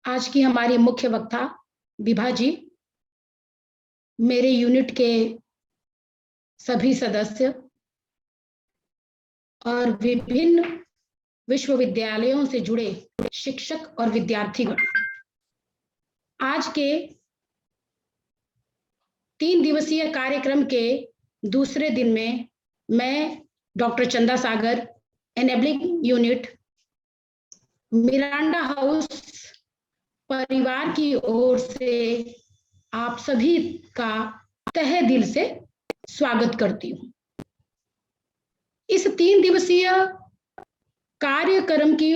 आज की हमारी मुख्य वक्ता विभा जी, मेरे यूनिट के सभी सदस्य और विभिन्न विश्वविद्यालयों से जुड़े शिक्षक और विद्यार्थीगण, आज के 3 दिवसीय कार्यक्रम के दूसरे दिन में मैं डॉक्टर चंदा सागर, एनेबलिंग यूनिट, मिरांडा हाउस परिवार की ओर से आप सभी का तहे दिल से स्वागत करती हूँ। इस 3 दिवसीय कार्यक्रम की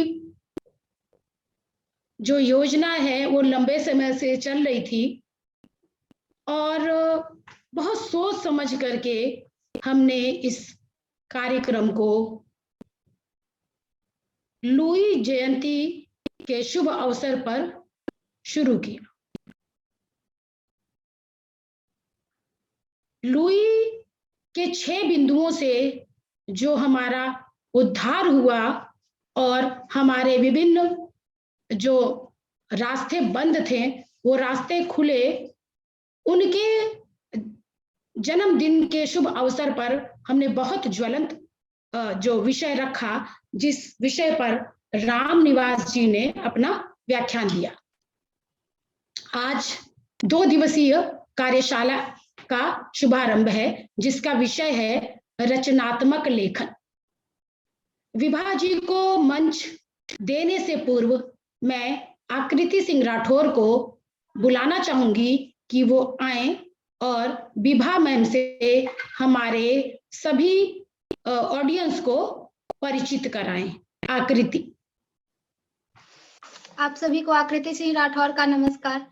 जो योजना है वो लंबे समय से चल रही थी और बहुत सोच समझ करके हमने इस कार्यक्रम को लुई जयंती के शुभ अवसर पर शुरू किया। लुई के 6 बिंदुओं से जो हमारा उद्धार हुआ और हमारे विभिन्न जो रास्ते बंद थे वो रास्ते खुले, उनके जन्मदिन के शुभ अवसर पर हमने बहुत ज्वलंत जो विषय रखा, जिस विषय पर राम निवास जी ने अपना व्याख्यान दिया। आज 2 दिवसीय कार्यशाला का शुभारंभ है, जिसका विषय है रचनात्मक लेखन। विभा जी को मंच देने से पूर्व मैं आकृति सिंह राठौर को बुलाना चाहूंगी कि वो आए और विभा मैम से हमारे सभी ऑडियंस को परिचित कराएं। आकृति। आप सभी को आकृति सिंह राठौर का नमस्कार।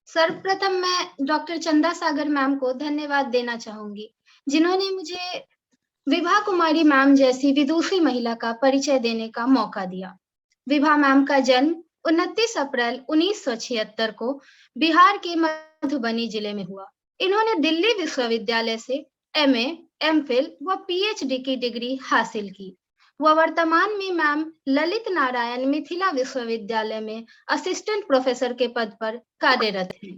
सर्वप्रथम मैं डॉक्टर चंदा सागर मैम को धन्यवाद देना चाहूंगी, जिन्होंने मुझे विभा कुमारी मैम जैसी विदुषी महिला का परिचय देने का मौका दिया। विभा मैम का जन्म 29 अप्रैल 1976 को बिहार के मधुबनी जिले में हुआ। इन्होंने दिल्ली विश्वविद्यालय से MA, MPhil व PhD की डिग्री हासिल की। वह वर्तमान में मैम ललित नारायण मिथिला विश्वविद्यालय में असिस्टेंट प्रोफेसर के पद पर कार्यरत हैं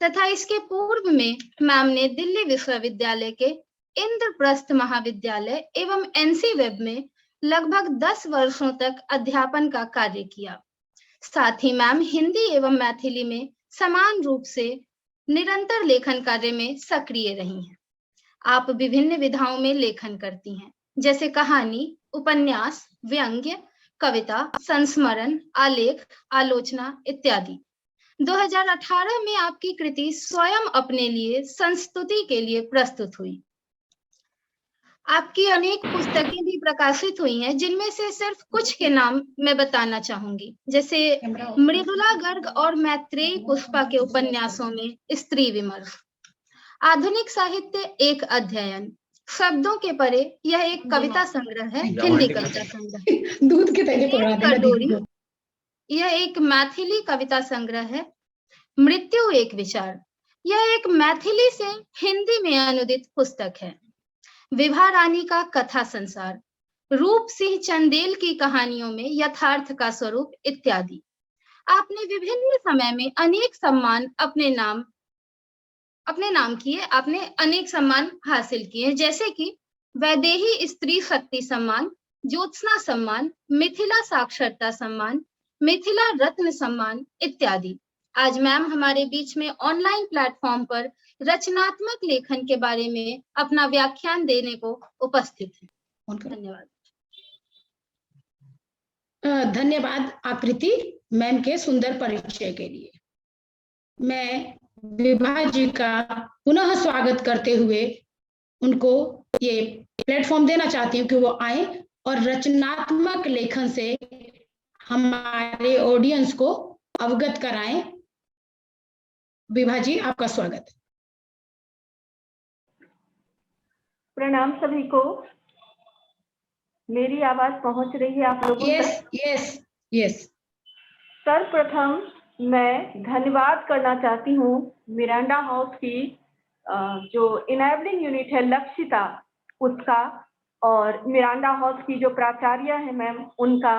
तथा इसके पूर्व में मैम ने दिल्ली विश्वविद्यालय के इंद्रप्रस्थ महाविद्यालय एवं NC वेब में लगभग 10 वर्षों तक अध्यापन का कार्य किया। साथ ही मैम हिंदी एवं मैथिली में समान रूप से निरंतर लेखन कार्य में सक्रिय रही हैं। आप विभिन्न विधाओं में लेखन करती हैं, जैसे कहानी, उपन्यास, व्यंग्य, कविता, संस्मरण, आलेख, आलोचना इत्यादि। 2018 में आपकी कृति स्वयं अपने लिए संस्तुति के लिए प्रस्तुत हुई। आपकी अनेक पुस्तकें भी प्रकाशित हुई हैं, जिनमें से सिर्फ कुछ के नाम मैं बताना चाहूंगी, जैसे मृदुला गर्ग और मैत्रेयी पुष्पा के उपन्यासों में स्त्री विमर्श, आधुनिक साहित्य एक अध्ययन, शब्दों के परे यह एक कविता संग्रह है, हिंदी कविता संग्रह, दूध के तले कटोरी यह एक मैथिली कविता संग्रह है, मृत्यु एक विचार यह एक मैथिली से हिंदी में अनुदित पुस्तक है, विभा रानी का कथा संसार, रूप सिंह चंदेल की कहानियों में यथार्थ का स्वरूप इत्यादि। आपने विभिन्न समय में अनेक सम्मान अपने नाम किए, आपने अनेक सम्मान हासिल किए, जैसे कि वैदेही स्त्री शक्ति सम्मान, ज्योत्सना सम्मान, मिथिला साक्षरता सम्मान, मिथिला रत्न सम्मान इत्यादि। आज मैम हमारे बीच में ऑनलाइन प्लेटफॉर्म पर रचनात्मक लेखन के बारे में अपना व्याख्यान देने को उपस्थित हैं। धन्यवाद। धन्यवाद आकृति मैम के सुंदर परिचय के लिए। मैं विभा जी का पुनः स्वागत करते हुए उनको ये प्लेटफॉर्म देना चाहती हूँ कि वो आए और रचनात्मक लेखन से हमारे ऑडियंस को अवगत कराएं। विभा जी, आपका स्वागत। प्रणाम सभी को। मेरी आवाज पहुंच रही है आप लोगों तक? यस। सर्वप्रथम मैं धन्यवाद करना चाहती हूँ मिरांडा हाउस की जो इनेबलिंग यूनिट है लक्षिता उसका, और मिरांडा हाउस की जो प्राचार्य है मैम उनका,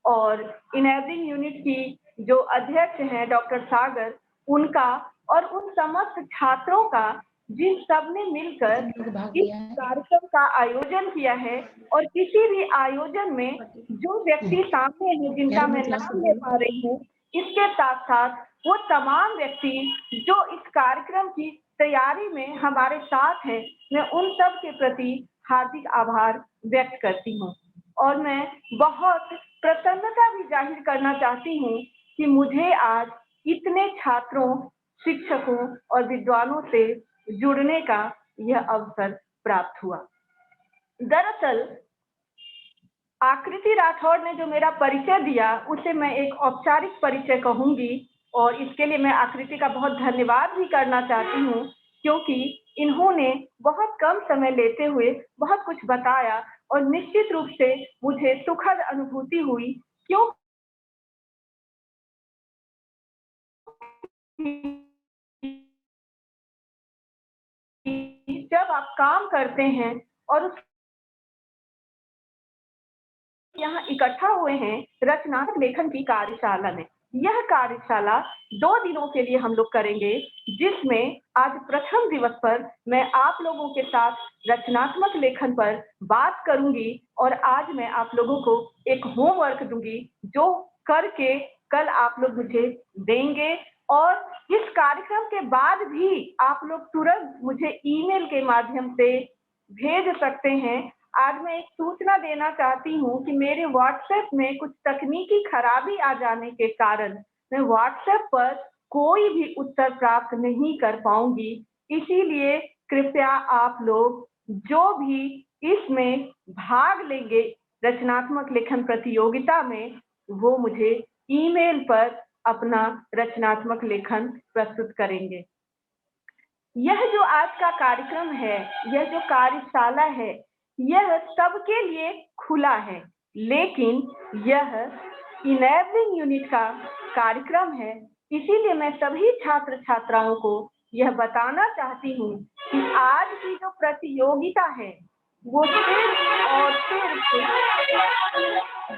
और इनेबलिंग यूनिट की जो अध्यक्ष हैं डॉक्टर सागर, उनका और उन समस्त छात्रों का जिन सब ने मिलकर इस कार्यक्रम का आयोजन किया है। और किसी भी आयोजन में जो व्यक्ति सामने हैं जिनका मैं नाम ले पा रही हूँ, इसके साथ साथ वो तमाम व्यक्ति जो इस कार्यक्रम की तैयारी में हमारे साथ हैं, मैं उन सब के प्रति हार्दिक आभार व्यक्त करती हूँ। और मैं बहुत प्रसन्नता भी जाहिर करना चाहती हूँ कि मुझे आज इतने छात्रों, शिक्षकों और विद्वानों से जुड़ने का यह अवसर प्राप्त हुआ। दरअसल आकृति राठौड़ ने जो मेरा परिचय दिया, उसे मैं एक औपचारिक परिचय कहूंगी और इसके लिए मैं आकृति का बहुत धन्यवाद भी करना चाहती हूँ, क्योंकि इन्होंने बहुत कम समय लेते हुए बहुत कुछ बताया और निश्चित रूप से मुझे सुखद अनुभूति हुई, क्योंकि जब आप काम करते हैं और उस यहाँ इकट्ठा हुए हैं रचनात्मक लेखन की कार्यशाला में। यह कार्यशाला 2 दिनों के लिए हम लोग करेंगे, जिसमें आज प्रथम दिवस पर मैं आप लोगों के साथ रचनात्मक लेखन पर बात करूंगी और आज मैं आप लोगों को एक होमवर्क दूंगी जो करके कल आप लोग मुझे देंगे। और इस कार्यक्रम के बाद भी आप लोग तुरंत मुझे ईमेल के माध्यम से भेज सकते हैं। आज मैं एक सूचना देना चाहती हूँ कि मेरे व्हाट्सएप में कुछ तकनीकी खराबी आ जाने के कारण मैं व्हाट्सएप पर कोई भी उत्तर प्राप्त नहीं कर पाऊंगी, इसीलिए कृपया आप लोग जो भी इसमें भाग लेंगे रचनात्मक लेखन प्रतियोगिता में, वो मुझे ईमेल पर अपना रचनात्मक लेखन प्रस्तुत करेंगे। यह जो आज का कार्यक्रम है, यह जो कार्यशाला है, यह सबके लिए खुला है, लेकिन यह इनेबलिंग यूनिट का कार्यक्रम है। इसीलिए मैं सभी छात्र छात्राओं को यह बताना चाहती हूँ कि आज की जो प्रतियोगिता है वो सिर्फ और सिर्फ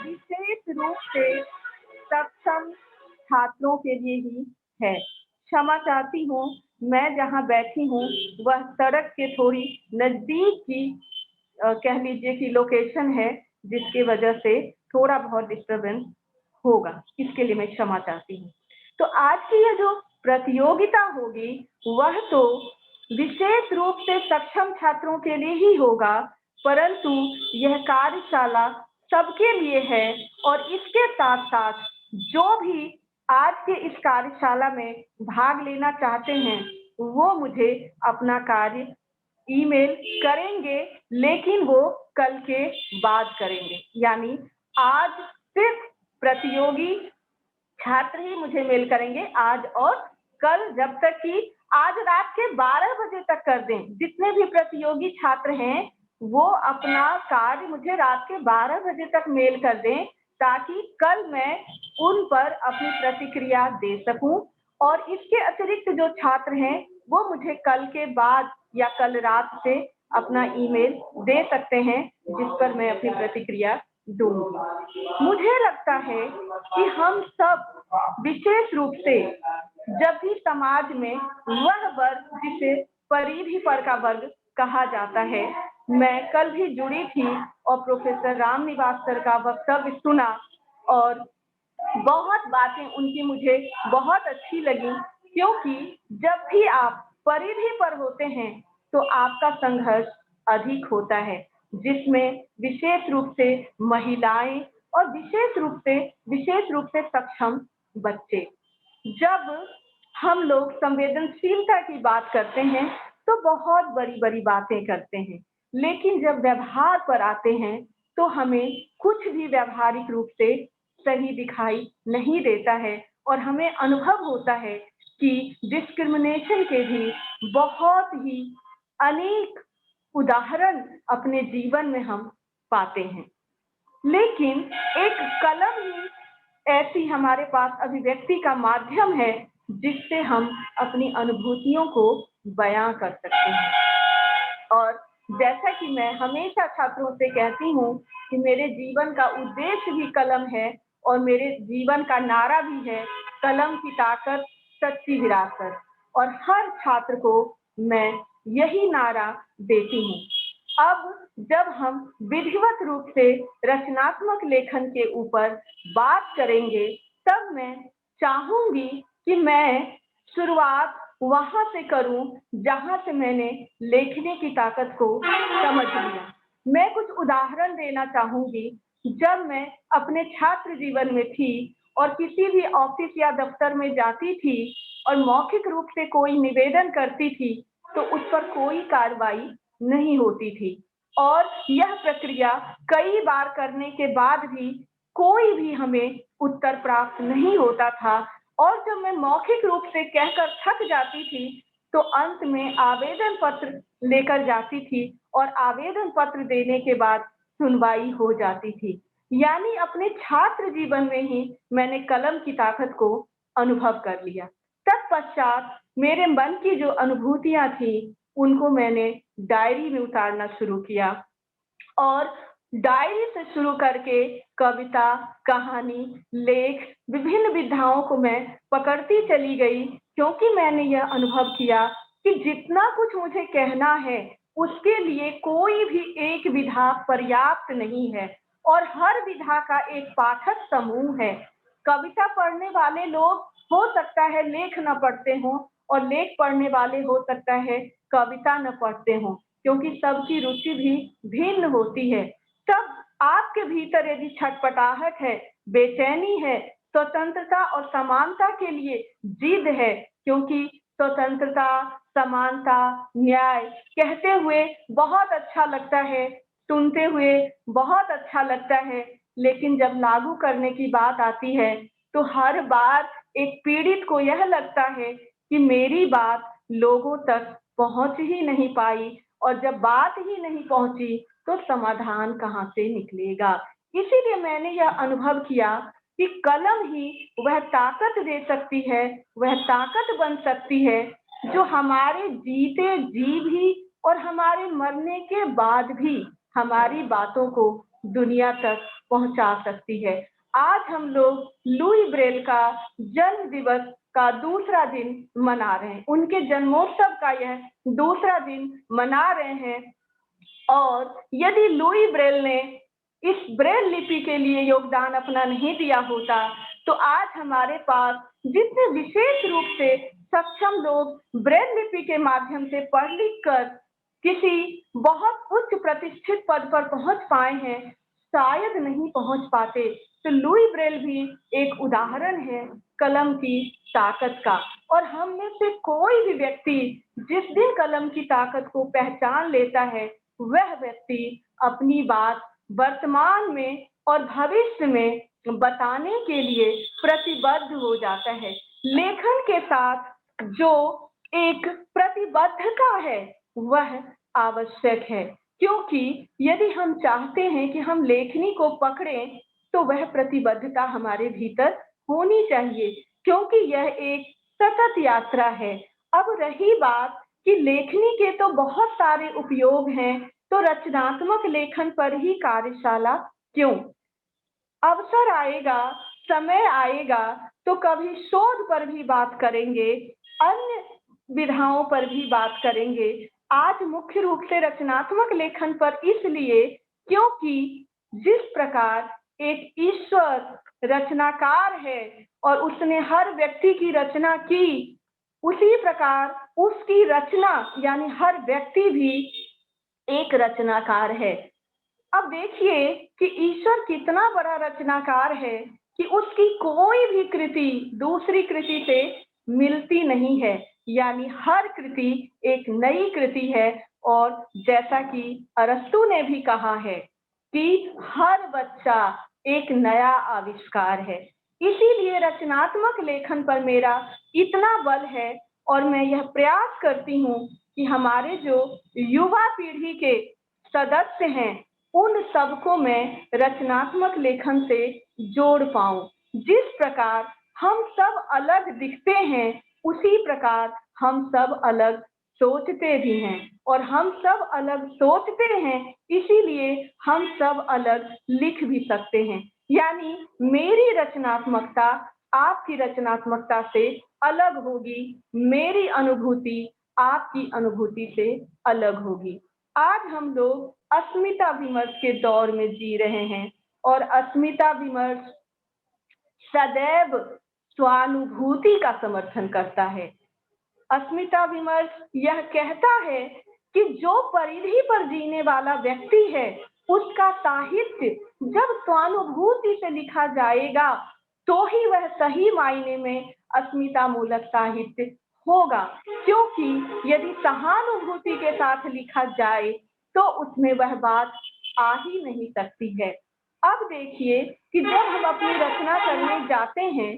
विशेष रूप से सक्षम छात्रों के लिए ही है। क्षमा चाहती हूँ, मैं जहाँ बैठी हूँ वह सड़क के थोड़ी नजदीक की कह लीजिए कि लोकेशन है, जिसकी वजह से थोड़ा बहुत डिस्टरबेंस होगा, इसके लिए मैं क्षमा चाहती हूँ। तो आज की यह जो प्रतियोगिता होगी वह तो विशेष रूप से सक्षम छात्रों के लिए ही होगा, परंतु यह कार्यशाला सबके लिए है। और इसके साथ साथ जो भी आज के इस कार्यशाला में भाग लेना चाहते हैं वो मुझे अपना कार्य ईमेल करेंगे, लेकिन वो कल के बाद करेंगे। यानी आज सिर्फ प्रतियोगी छात्र ही मुझे मेल करेंगे आज और कल, जब तक कि आज रात के 12 बजे तक कर दें। जितने भी प्रतियोगी छात्र हैं वो अपना कार्य मुझे रात के 12 बजे तक मेल कर दें, ताकि कल मैं उन पर अपनी प्रतिक्रिया दे सकूं। और इसके अतिरिक्त जो छात्र हैं वो मुझे कल के बाद या कल रात से अपना ईमेल दे सकते हैं, जिस पर मैं अपनी प्रतिक्रिया दूंगी। मुझे लगता है कि हम सब विशेष रूप से जब भी समाज में वह वर्ग जिसे परिधि पर का वर्ग कहा जाता है, मैं कल भी जुड़ी थी और प्रोफेसर रामनिवास सर का वक्तव्य सुना और बहुत बातें उनकी मुझे बहुत अच्छी लगी, क्योंकि जब भी आप परिधि पर होते हैं तो आपका संघर्ष अधिक होता है, जिसमें विशेष रूप से महिलाएं और विशेष रूप से सक्षम बच्चे। जब हम लोग संवेदनशीलता की बात करते हैं तो बहुत बड़ी बड़ी बातें करते हैं, लेकिन जब व्यवहार पर आते हैं तो हमें कुछ भी व्यवहारिक रूप से सही दिखाई नहीं देता है और हमें अनुभव होता है कि डिस्क्रिमिनेशन के भी बहुत ही अनेक उदाहरण अपने जीवन में हम पाते हैं। लेकिन एक कलम ही ऐसी हमारे पास अभिव्यक्ति का माध्यम है जिससे हम अपनी अनुभूतियों को बयां कर सकते हैं। और जैसा कि मैं हमेशा छात्रों से कहती हूँ कि मेरे जीवन का उद्देश्य भी कलम है और मेरे जीवन का नारा भी है कलम की ताकत, सच्ची विरासत। और हर छात्र को मैं यही नारा देती हूँ। अब जब हम विधिवत रूप से रचनात्मक लेखन के ऊपर बात करेंगे, तब मैं चाहूंगी कि मैं शुरुआत वहां से करूं जहां से मैंने लेखने की ताकत को समझ लिया। मैं कुछ उदाहरण देना चाहूंगी। जब मैं अपने छात्र जीवन में थी और किसी भी ऑफिस या दफ्तर में जाती थी और मौखिक रूप से कोई निवेदन करती थी, तो उस पर कोई कार्रवाई नहीं होती थी और यह प्रक्रिया कई बार करने के बाद भी कोई भी हमें उत्तर प्राप्त नहीं होता था। और जब मैं मौखिक रूप से कहकर थक जाती थी, तो अंत में आवेदन पत्र लेकर जाती थी और आवेदन पत्र देने के बाद सुनवाई हो जाती थी। यानी अपने छात्र जीवन में ही मैंने कलम की ताकत को अनुभव कर लिया। तत्पश्चात मेरे मन की जो अनुभूतियां थी, उनको मैंने डायरी में उतारना शुरू किया और डायरी से शुरू करके कविता, कहानी, लेख, विभिन्न विधाओं को मैं पकड़ती चली गई, क्योंकि मैंने यह अनुभव किया कि जितना कुछ मुझे कहना है, उसके लिए कोई भी एक विधा पर्याप्त नहीं है और हर विधा का एक पाठक समूह है। कविता पढ़ने वाले लोग हो सकता है लेख न पढ़ते हों और लेख पढ़ने वाले हो सकता है कविता न पढ़ते हों, क्योंकि सबकी रुचि भी भिन्न होती है। तब आपके भीतर यदि छटपटाहट है, बेचैनी है, स्वतंत्रता और समानता के लिए जिद है, क्योंकि स्वतंत्रता, समानता, न्याय कहते हुए बहुत अच्छा लगता है, सुनते हुए बहुत अच्छा लगता है, लेकिन जब लागू करने की बात आती है, तो हर बार एक पीड़ित को यह लगता है कि मेरी बात लोगों तक पहुंच ही नहीं पाई, और जब बात ही नहीं पहुंची तो समाधान कहाँ से निकलेगा। इसीलिए मैंने यह अनुभव किया कि कलम ही वह ताकत दे सकती है, वह ताकत बन सकती है जो हमारे जीते जी भी और हमारे मरने के बाद भी हमारी बातों को दुनिया तक पहुंचा सकती है। आज हम लोग लुई ब्रेल का जन्म दिवस का दूसरा दिन मना रहे हैं, उनके जन्मोत्सव का यह दूसरा दिन मना रहे हैं। और यदि लुई ब्रेल ने इस ब्रेल लिपि के लिए योगदान अपना नहीं दिया होता, तो आज हमारे पास जितने विशेष रूप से सक्षम लोग ब्रेल लिपि के माध्यम से पढ़ लिख कर किसी बहुत उच्च प्रतिष्ठित पद पर पहुंच पाए हैं, शायद नहीं पहुंच पाते। तो लुई ब्रेल भी एक उदाहरण है कलम की ताकत का। और हम में से कोई भी व्यक्ति जिस दिन कलम की ताकत को पहचान लेता है, वह व्यक्ति अपनी बात वर्तमान में और भविष्य में बताने के लिए प्रतिबद्ध हो जाता है। लेखन के साथ जो एक प्रतिबद्धता है, वह आवश्यक है, क्योंकि यदि हम चाहते हैं कि हम लेखनी को पकड़ें, तो वह प्रतिबद्धता हमारे भीतर होनी चाहिए, क्योंकि यह एक सतत यात्रा है। अब रही बात कि लेखनी के तो बहुत सारे उपयोग हैं, तो रचनात्मक लेखन पर ही कार्यशाला क्यों? अवसर आएगा, समय आएगा तो कभी शोध पर भी बात करेंगे, अन्य विधाओं पर भी बात करेंगे। आज मुख्य रूप से रचनात्मक लेखन पर इसलिए क्योंकि जिस प्रकार एक ईश्वर रचनाकार है और उसने हर व्यक्ति की रचना की, उसी प्रकार उसकी रचना यानी हर व्यक्ति भी एक रचनाकार है। अब देखिए कि ईश्वर कितना बड़ा रचनाकार है कि उसकी कोई भी कृति दूसरी कृति से मिलती नहीं है, यानी हर कृति एक नई कृति है। और जैसा कि अरस्तु ने भी कहा है कि हर बच्चा एक नया आविष्कार है। इसीलिए रचनात्मक लेखन पर मेरा इतना बल है और मैं यह प्रयास करती हूँ कि हमारे जो युवा पीढ़ी के सदस्य हैं, उन सबको मैं रचनात्मक लेखन से जोड़ पाऊं। जिस प्रकार हम सब अलग दिखते हैं, उसी प्रकार हम सब अलग सोचते भी हैं, और हम सब अलग सोचते हैं, इसीलिए हम सब अलग लिख भी सकते हैं। यानी मेरी रचनात्मकता आपकी रचनात्मकता से अलग होगी, मेरी अनुभूति आपकी अनुभूति से अलग होगी। आज हम लोग अस्मिता विमर्श के दौर में जी रहे हैं और अस्मिता विमर्श सदैव स्वानुभूति का समर्थन करता है। अस्मिता विमर्श यह कहता है कि जो परिधि पर जीने वाला व्यक्ति है उसका साहित्य जब स्वानुभूति से लिखा जाएगा तो ही वह सही मायने में अस्मिता मूलक साहित्य होगा, क्योंकि यदि सहानुभूति के साथ लिखा जाए तो उसमें वह बात आ ही नहीं सकती है। अब देखिए कि जब हम अपनी रचना करने जाते हैं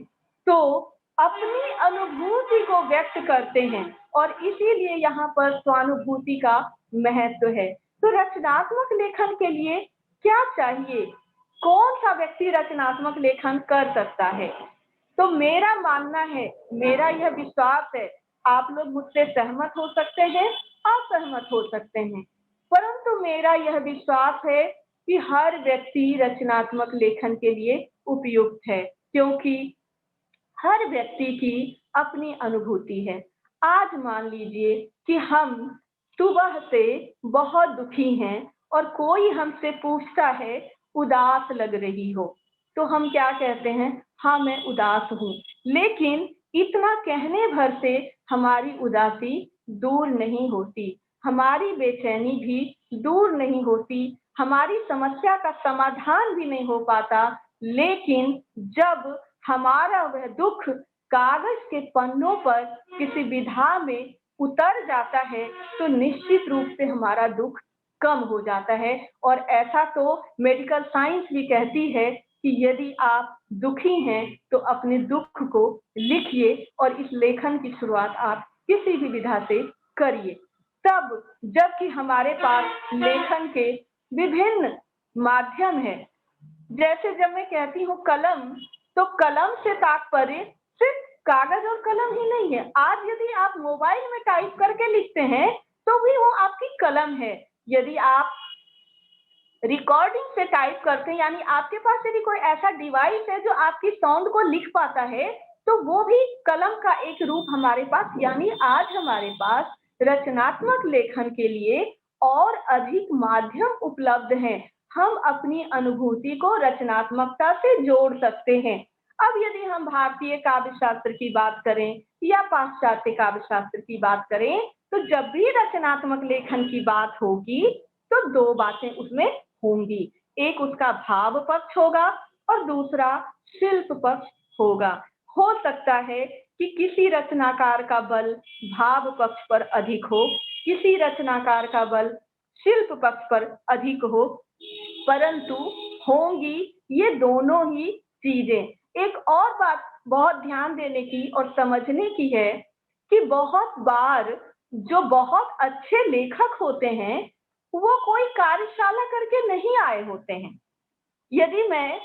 तो अपनी अनुभूति को व्यक्त करते हैं और इसीलिए यहाँ पर स्वानुभूति का महत्व है। तो रचनात्मक लेखन के लिए क्या चाहिए? कौन सा व्यक्ति रचनात्मक लेखन कर सकता है? तो मेरा मानना है, मेरा यह विश्वास है, आप लोग मुझसे सहमत हो सकते हैं, असहमत हो सकते हैं, परंतु मेरा यह विश्वास है कि हर व्यक्ति रचनात्मक लेखन के लिए उपयुक्त है, क्योंकि हर व्यक्ति की अपनी अनुभूति है। आज मान लीजिए कि हम सुबह से बहुत दुखी हैं और कोई हमसे पूछता है उदास लग रही हो, तो हम क्या कहते हैं? हाँ, मैं उदास हूँ। लेकिन इतना कहने भर से हमारी उदासी दूर नहीं होती, हमारी बेचैनी भी दूर नहीं होती, हमारी समस्या का समाधान भी नहीं हो पाता। लेकिन जब हमारा वह दुख कागज के पन्नों पर किसी विधा में उतर जाता है तो निश्चित रूप से हमारा दुख कम हो जाता है। और ऐसा तो मेडिकल साइंस भी कहती है कि यदि आप दुखी हैं तो अपने दुख को लिखिए और इस लेखन की शुरुआत आप किसी भी विधा से करिए। तब जबकि हमारे पास लेखन के विभिन्न माध्यम हैं, जैसे जब मैं कहती हूँ कलम, तो कलम से तात्पर्य सिर्फ कागज और कलम ही नहीं है। आज यदि आप मोबाइल में टाइप करके लिखते हैं तो भी वो आपकी कलम है। यदि आप रिकॉर्डिंग से टाइप करते हैं, यानी आपके पास यदि कोई ऐसा डिवाइस है जो आपकी साउंड को लिख पाता है, तो वो भी कलम का एक रूप हमारे पास। यानी आज हमारे पास रचनात्मक लेखन के लिए और अधिक माध्यम उपलब्ध हैं। हम अपनी अनुभूति को रचनात्मकता से जोड़ सकते हैं। अब यदि हम भारतीय काव्य शास्त्र की बात करें या पाश्चात्य काव्य शास्त्र की बात करें, तो जब भी रचनात्मक लेखन की बात होगी तो दो बातें उसमें होंगी। एक उसका भाव पक्ष होगा और दूसरा शिल्प पक्ष होगा। हो सकता है कि किसी रचनाकार का बल भाव पक्ष पर अधिक हो, किसी रचनाकार का बल शिल्प पक्ष पर अधिक हो, परंतु होंगी ये दोनों ही चीजें। एक और बात बहुत ध्यान देने की और समझने की है कि बहुत बार जो बहुत अच्छे लेखक होते हैं वो कोई कार्यशाला करके नहीं आए होते हैं। यदि मैं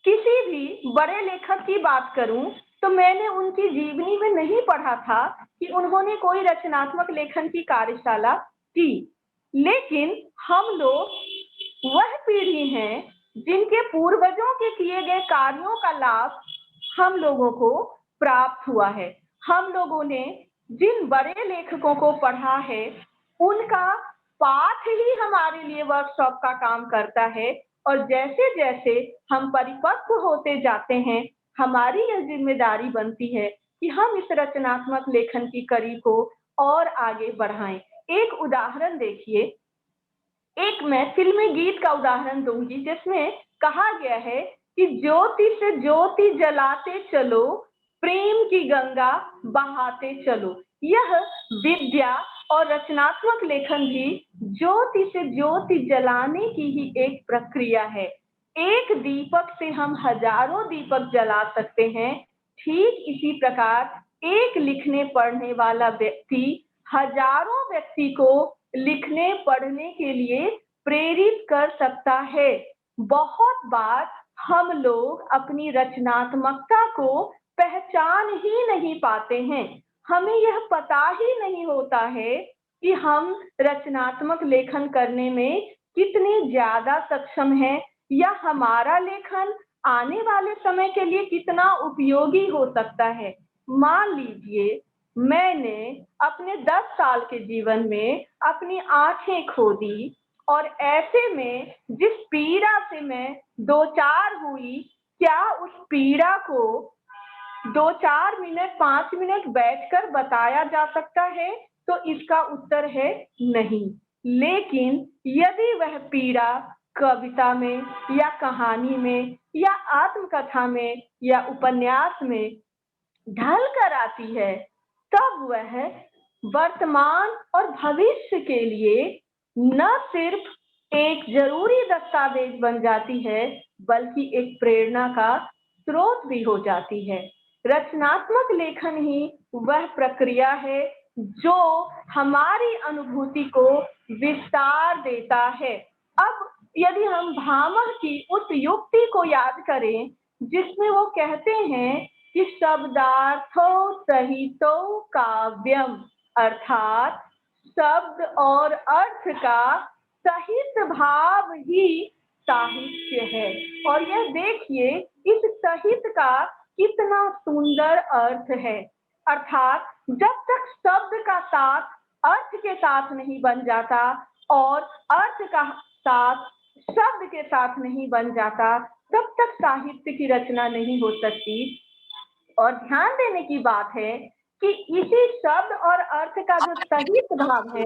किसी भी बड़े लेखक की बात करूं तो मैंने उनकी जीवनी में नहीं पढ़ा था कि उन्होंने कोई रचनात्मक लेखन की कार्यशाला की, लेकिन हम लोग वह पीढ़ी हैं जिनके पूर्वजों के किए गए कार्यों का लाभ हम लोगों को प्राप्त हुआ है। हम लोगों ने जिन बड़े लेखकों को पढ़ा है उनका पाठ ही हमारे लिए वर्कशॉप का काम करता है, और जैसे जैसे हम परिपक्व होते जाते हैं हमारी यह जिम्मेदारी बनती है कि हम इस रचनात्मक लेखन की कड़ी को और आगे बढ़ाएं। एक उदाहरण देखिए, एक मैं फिल्मी गीत का उदाहरण दूंगी जिसमें कहा गया है कि ज्योति से ज्योति जलाते चलो, प्रेम की गंगा बहाते चलो। यह विद्या और रचनात्मक लेखन भी ज्योति से ज्योति जलाने की ही एक प्रक्रिया है। एक दीपक से हम हजारों दीपक जला सकते हैं, ठीक इसी प्रकार एक लिखने पढ़ने वाला व्यक्ति हजारों व्यक्ति को लिखने पढ़ने के लिए प्रेरित कर सकता है। बहुत बार हम लोग अपनी रचनात्मकता को पहचान ही नहीं पाते हैं। हमें यह पता ही नहीं होता है कि हम रचनात्मक लेखन करने में कितने ज्यादा सक्षम हैं, या हमारा लेखन आने वाले समय के लिए कितना उपयोगी हो सकता है। मान लीजिए मैंने अपने 10 साल के जीवन में अपनी आंखें खो दी और ऐसे में जिस पीड़ा से मैं दो चार हुई, क्या उस पीड़ा को 2-4 मिनट 5 मिनट बैठकर बताया जा सकता है? तो इसका उत्तर है नहीं। लेकिन यदि वह पीड़ा कविता में या कहानी में या आत्मकथा में या उपन्यास में ढल कर आती है, तब वह वर्तमान और भविष्य के लिए न सिर्फ एक जरूरी दस्तावेज बन जाती है, बल्कि एक प्रेरणा का स्रोत भी हो जाती है। रचनात्मक लेखन ही वह प्रक्रिया है जो हमारी अनुभूति को विस्तार देता है। अब यदि हम भामह की उस युक्ति को याद करें जिसमें वो कहते हैं कि शब्दार्थो सहितो काव्यम, अर्थात शब्द और अर्थ का सहित भाव ही साहित्य है। और यह देखिए इस सहित का कितना सुंदर अर्थ है, अर्थात जब तक शब्द का साथ अर्थ के साथ नहीं बन जाता और अर्थ का साथ शब्द के साथ नहीं बन जाता, तब तक साहित्य की रचना नहीं हो सकती। और ध्यान देने की बात है कि इसी शब्द और अर्थ का जो सहित भाव है,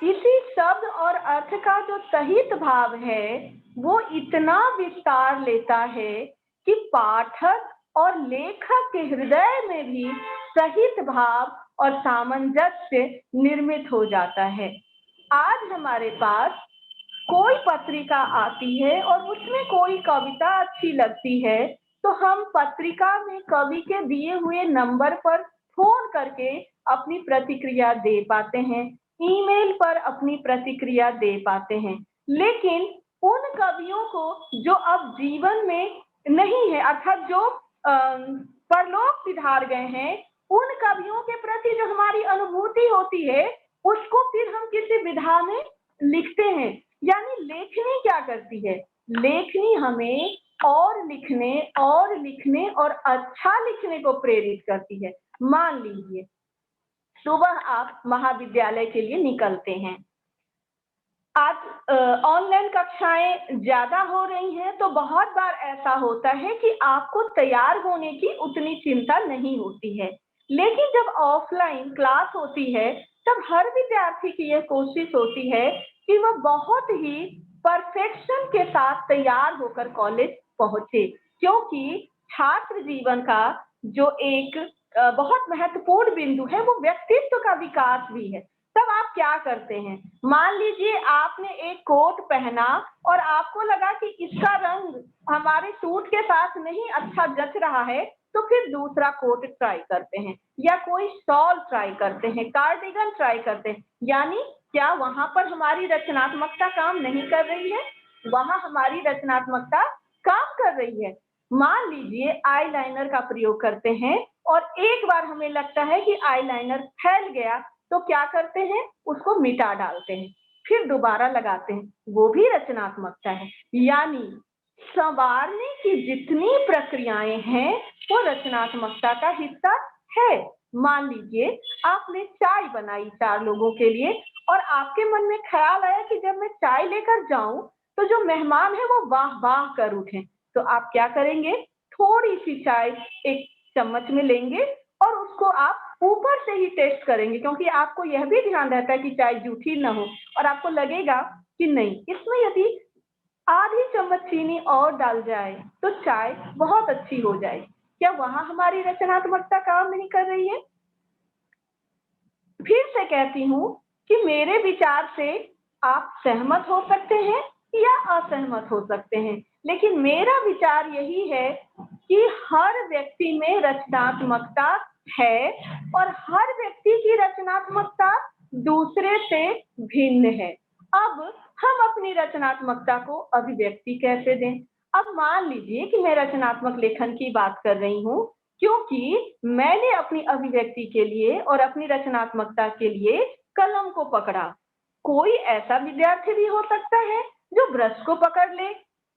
इसी शब्द और अर्थ का जो सहित भाव है वो इतना विस्तार लेता है कि पाठक और लेखक के हृदय में भी सहित भाव और सामंजस्य निर्मित हो जाता है। आज हमारे पास कोई पत्रिका आती है और उसमें कोई कविता अच्छी लगती है, तो हम पत्रिका में कवि के दिए हुए नंबर पर फोन करके अपनी प्रतिक्रिया दे पाते हैं, ईमेल पर अपनी प्रतिक्रिया दे पाते हैं। लेकिन उन कवियों को जो अब जीवन में नहीं है, अर्थात जो परलोक सिधार गए हैं, उन कवियों के प्रति जो हमारी अनुभूति होती है उसको फिर हम किसी विधा में लिखते हैं। यानी लेखनी क्या करती है? लेखनी हमें और लिखने और अच्छा लिखने को प्रेरित करती है। मान लीजिए सुबह आप महाविद्यालय के लिए निकलते हैं। आज ऑनलाइन कक्षाएं ज्यादा हो रही हैं, तो बहुत बार ऐसा होता है कि आपको तैयार होने की उतनी चिंता नहीं होती है। लेकिन जब ऑफलाइन क्लास होती है तब हर विद्यार्थी की यह कोशिश होती है कि वह बहुत ही परफेक्शन के साथ तैयार होकर कॉलेज पहुंचे, क्योंकि छात्र जीवन का जो एक बहुत महत्वपूर्ण बिंदु है वो व्यक्तित्व का विकास भी है। तब आप क्या करते हैं? मान लीजिए आपने एक कोट पहना और आपको लगा कि इसका रंग हमारे सूट के साथ नहीं अच्छा जच रहा है, तो फिर दूसरा कोट ट्राई करते हैं या कोई शॉल ट्राई करते हैं, कार्डिगन ट्राई करते हैं। यानी क्या वहां पर हमारी रचनात्मकता काम नहीं कर रही है? वहां हमारी रचनात्मकता काम कर रही है। मान लीजिए आईलाइनर का प्रयोग करते हैं और एक बार हमें लगता है कि आईलाइनर फैल गया, तो क्या करते हैं? उसको मिटा डालते हैं, फिर दोबारा लगाते हैं। वो भी रचनात्मकता है। यानी संवारने की जितनी प्रक्रियाएं हैं वो रचनात्मकता का हिस्सा है। मान लीजिए आपने चाय बनाई 4 लोगों के लिए और आपके मन में ख्याल आया कि जब मैं चाय लेकर जाऊं तो जो मेहमान है वो वाह वाह कर उठें, तो आप क्या करेंगे? थोड़ी सी चाय एक चम्मच में लेंगे और उसको आप ऊपर से ही टेस्ट करेंगे, क्योंकि आपको यह भी ध्यान रहता है कि चाय जूठी न हो, और आपको लगेगा कि नहीं, इसमें यदि आधी चम्मच चीनी और डाल जाए तो चाय बहुत अच्छी हो जाएगी। क्या वहां हमारी रचनात्मकता काम नहीं कर रही है? फिर से कहती हूँ कि मेरे विचार से आप सहमत हो सकते हैं या असहमत हो सकते हैं, लेकिन मेरा विचार यही है कि हर व्यक्ति में रचनात्मकता है और हर व्यक्ति की रचनात्मकता दूसरे से भिन्न है। अब हम अपनी रचनात्मकता को अभिव्यक्ति कैसे दें? अब मान लीजिए कि मैं रचनात्मक लेखन की बात कर रही हूँ, क्योंकि मैंने अपनी अभिव्यक्ति के लिए और अपनी रचनात्मकता के लिए कलम को पकड़ा। कोई ऐसा विद्यार्थी भी हो सकता है जो ब्रश को पकड़ ले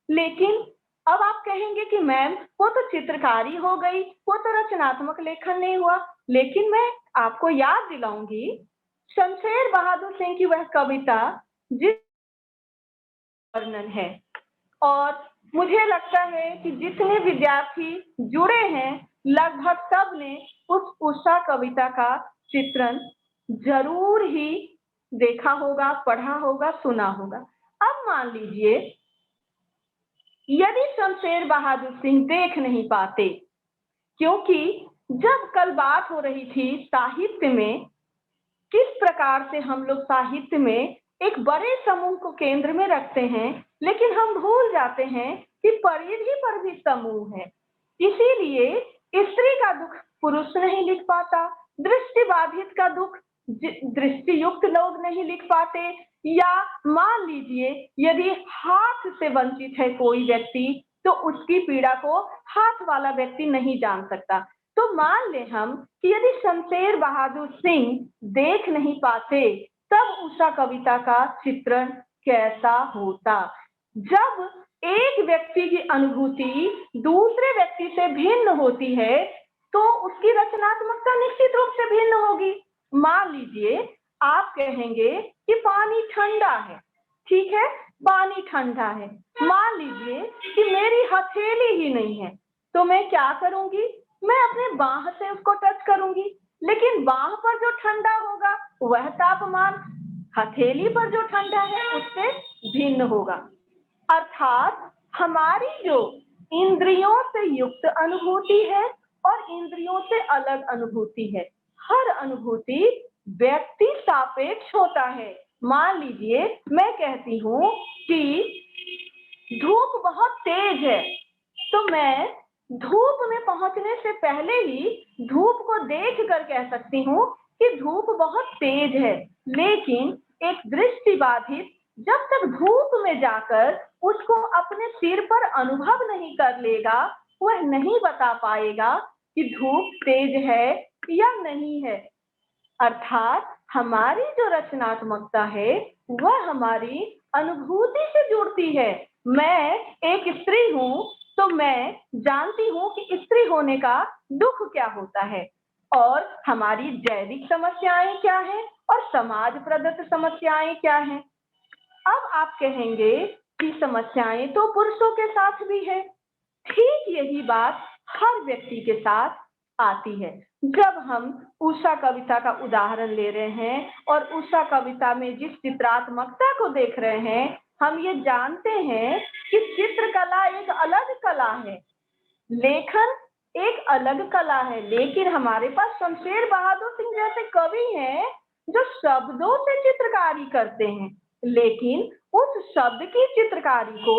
लेकिन अब आप कहेंगे कि मैम वो तो चित्रकारी हो गई, वो तो रचनात्मक लेखन नहीं हुआ। लेकिन मैं आपको याद दिलाऊंगी शमशेर बहादुर सिंह की वह कविता जिस वर्णन है, और मुझे लगता है कि जितने विद्यार्थी जुड़े हैं लगभग सब ने उस उषा कविता का चित्रण जरूर ही देखा होगा, पढ़ा होगा, सुना होगा। अब मान लीजिए यदि शमशेर बहादुर सिंह देख नहीं पाते, क्योंकि जब कल बात हो रही थी साहित्य में, किस प्रकार से हम लोग साहित्य में एक बड़े समूह को केंद्र में रखते हैं, लेकिन हम भूल जाते हैं कि परिधि पर भी समूह है। इसीलिए स्त्री का दुख पुरुष नहीं लिख पाता, दृष्टिबाधित का दुख दृष्टि युक्त लोग नहीं लिख पाते, या मान लीजिए यदि हाथ से वंचित है कोई व्यक्ति तो उसकी पीड़ा को हाथ वाला व्यक्ति नहीं जान सकता। तो मान ले हम कि यदि शमशेर बहादुर सिंह देख नहीं पाते तब उषा कविता का चित्रण कैसा होता। जब एक व्यक्ति की अनुभूति दूसरे व्यक्ति से भिन्न होती है तो उसकी रचनात्मकता निश्चित रूप से भिन्न होगी। मान लीजिए आप कहेंगे कि पानी ठंडा है, ठीक है, पानी ठंडा है। मान लीजिए कि मेरी हथेली ही नहीं है, तो मैं क्या करूंगी, मैं अपने बाह से उसको टच करूंगी, लेकिन बाह पर जो ठंडा होगा वह तापमान हथेली पर जो ठंडा है उससे भिन्न होगा। अर्थात हमारी जो इंद्रियों से युक्त अनुभूति है और इंद्रियों से अलग अनुभूति है, हर अनुभूति व्यक्ति सापेक्ष होता है। मान लीजिए मैं कहती हूँ कि धूप बहुत तेज है, तो मैं धूप में पहुंचने से पहले ही धूप को देखकर कह सकती हूँ कि धूप बहुत तेज है। लेकिन एक दृष्टिबाधित जब तक धूप में जाकर उसको अपने सिर पर अनुभव नहीं कर लेगा, वह नहीं बता पाएगा कि धूप तेज है या नहीं है। अर्थात हमारी जो रचनात्मकता है वह हमारी अनुभूति से जुड़ती है। मैं एक स्त्री हूँ तो मैं जानती हूँ कि स्त्री होने का दुख क्या होता है और हमारी जैविक समस्याएं क्या हैं और समाज प्रदत्त समस्याएं क्या हैं। अब आप कहेंगे कि समस्याएं तो पुरुषों के साथ भी है। ठीक यही बात हर व्यक्ति के साथ आती है। जब हम उषा कविता का उदाहरण ले रहे हैं और उषा कविता में जिस चित्रात्मकता को देख रहे हैं, हम ये जानते हैं कि चित्रकला एक अलग कला है, लेखन एक अलग कला है। लेकिन हमारे पास शमशेर बहादुर सिंह जैसे कवि हैं जो शब्दों से चित्रकारी करते हैं, लेकिन उस शब्द की चित्रकारी को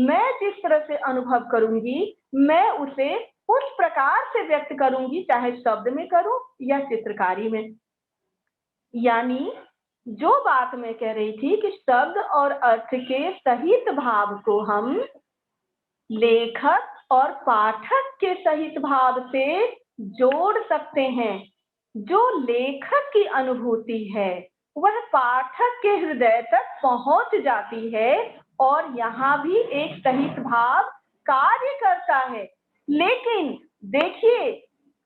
मैं जिस तरह से अनुभव करूंगी, मैं उसे उस प्रकार से व्यक्त करूंगी, चाहे शब्द में करूं या चित्रकारी में। यानी जो बात मैं कह रही थी कि शब्द और अर्थ के सहित भाव को हम लेखक और पाठक के सहित भाव से जोड़ सकते हैं। जो लेखक की अनुभूति है वह पाठक के हृदय तक पहुंच जाती है और यहाँ भी एक सहित भाव कार्य करता है। लेकिन देखिए,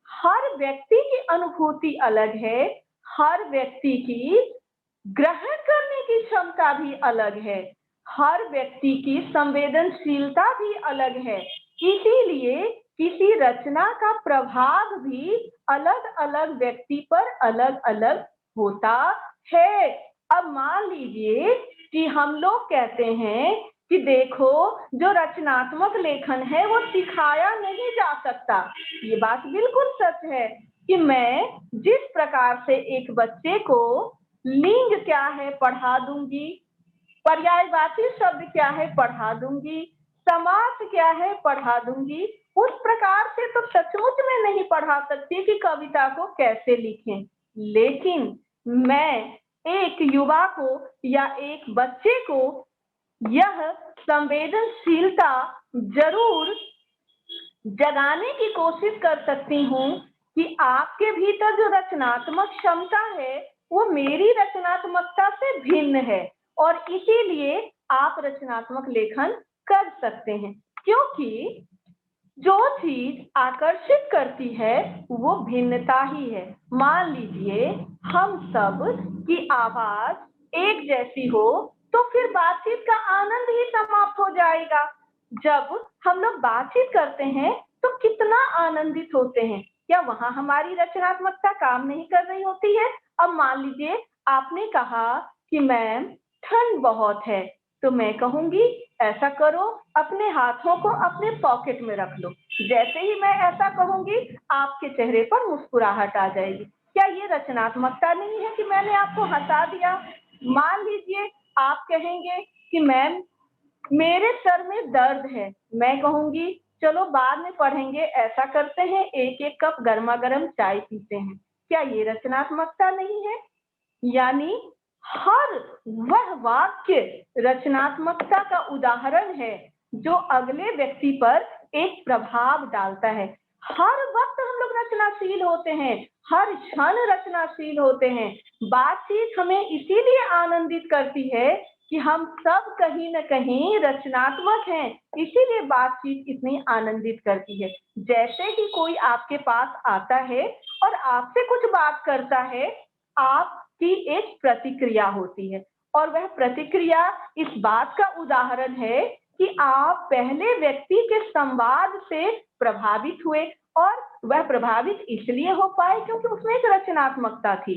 हर व्यक्ति की अनुभूति अलग है, हर व्यक्ति की ग्रहण करने की क्षमता भी अलग है, हर व्यक्ति की संवेदनशीलता भी अलग है। इसीलिए किसी रचना का प्रभाव भी अलग अलग व्यक्ति पर अलग अलग होता है। अब मान लीजिए कि हम लोग कहते हैं कि देखो जो रचनात्मक लेखन है वो सिखाया नहीं जा सकता। ये बात बिल्कुल सच है कि मैं जिस प्रकार से एक बच्चे को लिंग क्या है पढ़ा दूंगी, पर्यायवाची शब्द क्या है पढ़ा दूंगी, समास क्या है पढ़ा दूंगी, उस प्रकार से तो सचमुच में नहीं पढ़ा सकती कि कविता को कैसे लिखें। लेकिन मैं एक युवा को या एक बच्चे को यह संवेदनशीलता जरूर जगाने की कोशिश कर सकती हूँ कि आपके भीतर जो रचनात्मक क्षमता है वो मेरी रचनात्मकता से भिन्न है और इसीलिए आप रचनात्मक लेखन कर सकते हैं, क्योंकि जो चीज आकर्षित करती है वो भिन्नता ही है। मान लीजिए हम सब की आवाज एक जैसी हो तो फिर बातचीत का आनंद ही समाप्त हो जाएगा। जब हम लोग बातचीत करते हैं तो कितना आनंदित होते हैं, क्या वहां हमारी रचनात्मकता काम नहीं कर रही होती है? अब मान लीजिए आपने कहा कि मैम ठंड बहुत है, तो मैं कहूंगी ऐसा करो, अपने हाथों को अपने पॉकेट में रख लो। जैसे ही मैं ऐसा कहूंगी आपके चेहरे पर मुस्कुराहट आ जाएगी। क्या ये रचनात्मकता नहीं है कि मैंने आपको हंसा दिया? मान लीजिए आप कहेंगे कि मैम मेरे सर में दर्द है, मैं कहूंगी चलो बाद में पढ़ेंगे, ऐसा करते हैं एक एक कप गर्मा गर्म चाय पीते हैं। क्या ये रचनात्मकता नहीं है? यानी हर वह वाक्य रचनात्मकता का उदाहरण है जो अगले व्यक्ति पर एक प्रभाव डालता है। हर वक्त हम लोग रचनाशील होते हैं, हर क्षण रचनाशील होते हैं। बातचीत हमें इसीलिए आनंदित करती है कि हम सब कहीं न कहीं रचनात्मक हैं, इसीलिए बातचीत इतनी आनंदित करती है। जैसे ही कोई आपके पास आता है और आपसे कुछ बात करता है, आपकी एक प्रतिक्रिया होती है, और वह प्रतिक्रिया इस बात का उदाहरण है कि आप पहले व्यक्ति के संवाद से प्रभावित हुए, और वह प्रभावित इसलिए हो पाए क्योंकि उसमें एक रचनात्मकता थी।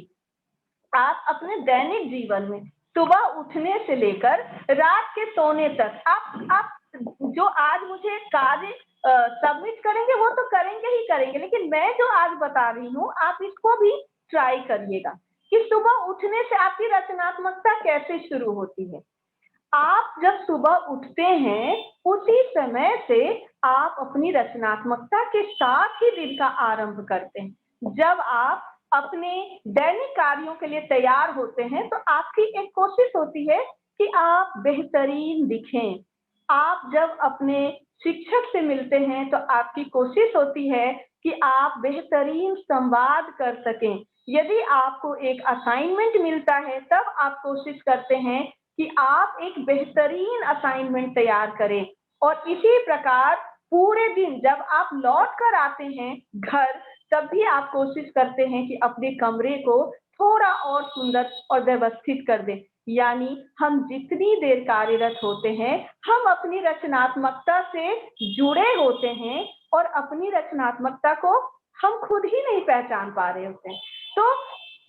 आप अपने दैनिक जीवन में सुबह उठने से लेकर रात के सोने तक आप जो आज मुझे कार्य सबमिट करेंगे वो तो करेंगे ही करेंगे, लेकिन मैं जो आज बता रही हूँ आप इसको भी ट्राई करिएगा कि सुबह उठने से आपकी रचनात्मकता कैसे शुरू होती है। आप जब सुबह उठते हैं उसी समय से आप अपनी रचनात्मकता के साथ ही दिन का आरंभ करते हैं। जब आप अपने दैनिक कार्यों के लिए तैयार होते हैं तो आपकी एक कोशिश होती है कि आप बेहतरीन दिखें। आप जब अपने शिक्षक से मिलते हैं तो आपकी कोशिश होती है कि आप बेहतरीन संवाद कर सकें। यदि आपको एक असाइनमेंट मिलता है तब आप कोशिश करते हैं कि आप एक बेहतरीन असाइनमेंट तैयार करें, और इसी प्रकार पूरे दिन जब आप लौट कर आते हैं घर, तब भी आप कोशिश करते हैं कि अपने कमरे को थोड़ा और सुंदर और व्यवस्थित कर दें। यानी हम जितनी देर कार्यरत होते हैं हम अपनी रचनात्मकता से जुड़े होते हैं, और अपनी रचनात्मकता को हम खुद ही नहीं पहचान पा रहे होते हैं। तो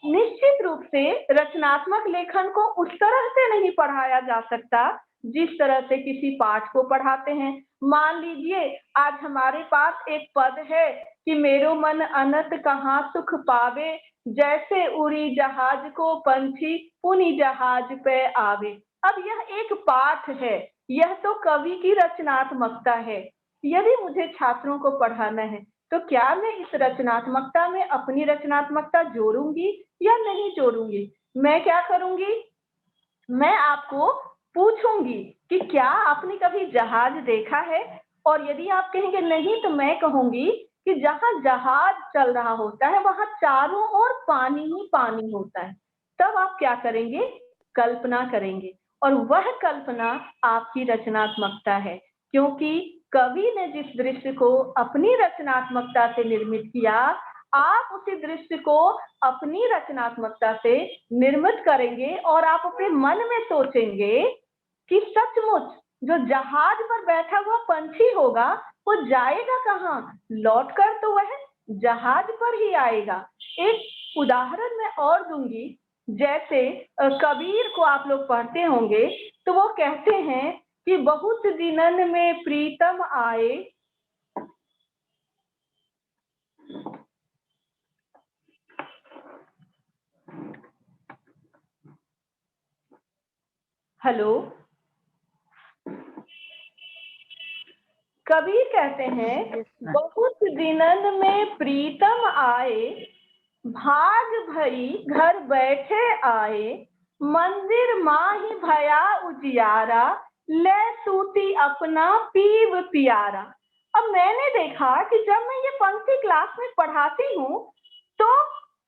निश्चित रूप से रचनात्मक लेखन को उस तरह से नहीं पढ़ाया जा सकता जिस तरह से किसी पाठ को पढ़ाते हैं। मान लीजिए आज हमारे पास एक पद है कि मेरो मन अनत कहाँ सुख पावे, जैसे उड़ी जहाज को पंछी पुनि जहाज पे आवे। अब यह एक पाठ है, यह तो कवि की रचनात्मकता है। यदि मुझे छात्रों को पढ़ाना है तो क्या मैं इस रचनात्मकता में अपनी रचनात्मकता जोड़ूंगी या नहीं जोड़ूंगी? मैं क्या करूंगी, मैं आपको पूछूंगी कि क्या आपने कभी जहाज देखा है, और यदि आप कहेंगे नहीं तो मैं कहूंगी कि जहां जहाज चल रहा होता है वहां चारों ओर पानी ही पानी होता है। तब आप क्या करेंगे, कल्पना करेंगे, और वह कल्पना आपकी रचनात्मकता है, क्योंकि कवि ने जिस दृश्य को अपनी रचनात्मकता से निर्मित किया, आप उसी दृश्य को अपनी रचनात्मकता से निर्मित करेंगे, और आप अपने मन में सोचेंगे कि सचमुच जो जहाज पर बैठा हुआ पंछी होगा वो जाएगा कहाँ, लौटकर तो वह जहाज पर ही आएगा। एक उदाहरण मैं और दूंगी, जैसे कबीर को आप लोग पढ़ते होंगे तो वो कहते हैं कि बहुत दिनन में प्रीतम आए, हेलो, कबीर कहते हैं बहुत दिनन में प्रीतम आए, भाग भई घर बैठे आए, मंदिर माही भया उजियारा, ले सूती अपना पीव पियारा। अब मैंने देखा कि जब मैं ये पंक्ति क्लास में पढ़ाती हूँ तो